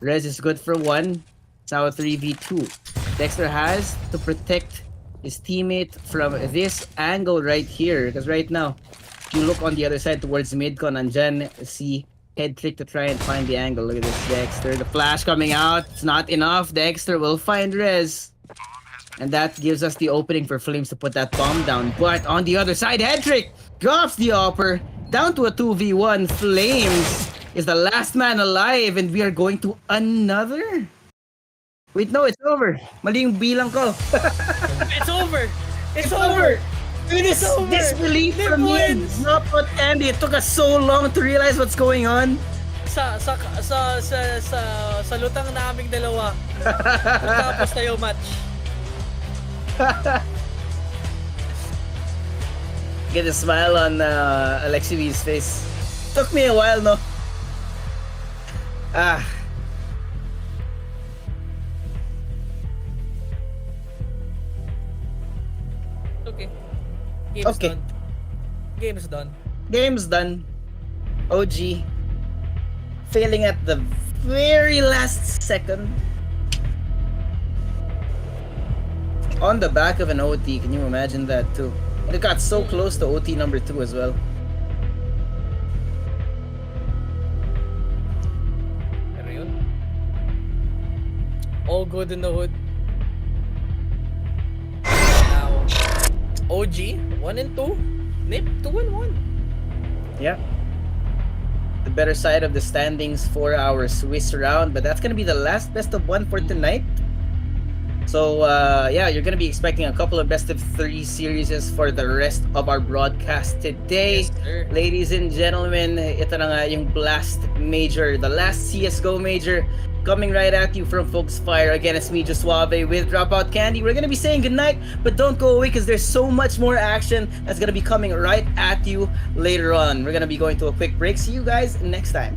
Rez is good for 1. It's now a 3v2. Dexter has to protect his teammate from this angle right here. Because right now, you look on the other side towards mid-con, andyan si head trick to try and find the angle. Look at this, Dexter. The flash coming out. It's not enough. Dexter will find Rez. And that gives us the opening for Flames to put that bomb down. But on the other side, head trick drops the upper. Down to a 2v1. Flames is the last man alive. And we are going to another. Wait, no, it's over. Mali yung bilang ko. It's over! It's over! This disbelief from me. Not Andy. It took us so long to realize what's going on. Sa lutang naming dalawa. Tapos na yung match. Get a smile on Alexi V's face. Took me a while, no? Okay. Game's Okay. done. Game's done. Game's done. OG failing at the very last second. On the back of an OT, can you imagine that too? And it got so close to OT number 2 as well. Pero yun. All good in the hood. Now, OG, 1 and 2. Nip, 2 and 1. Yeah. The better side of the standings for our Swiss round, but that's gonna be the last best of 1 for tonight. So yeah, you're gonna be expecting a couple of best of 3 series for the rest of our broadcast today. Yes, sir. Ladies and gentlemen, ito na nga yung Blast Major, the last CSGO Major, coming right at you from Foxfire. Again, it's me, Suave, with Dropout Candy. We're gonna be saying goodnight, but don't go away because there's so much more action that's gonna be coming right at you later on. We're gonna be going to a quick break. See you guys next time.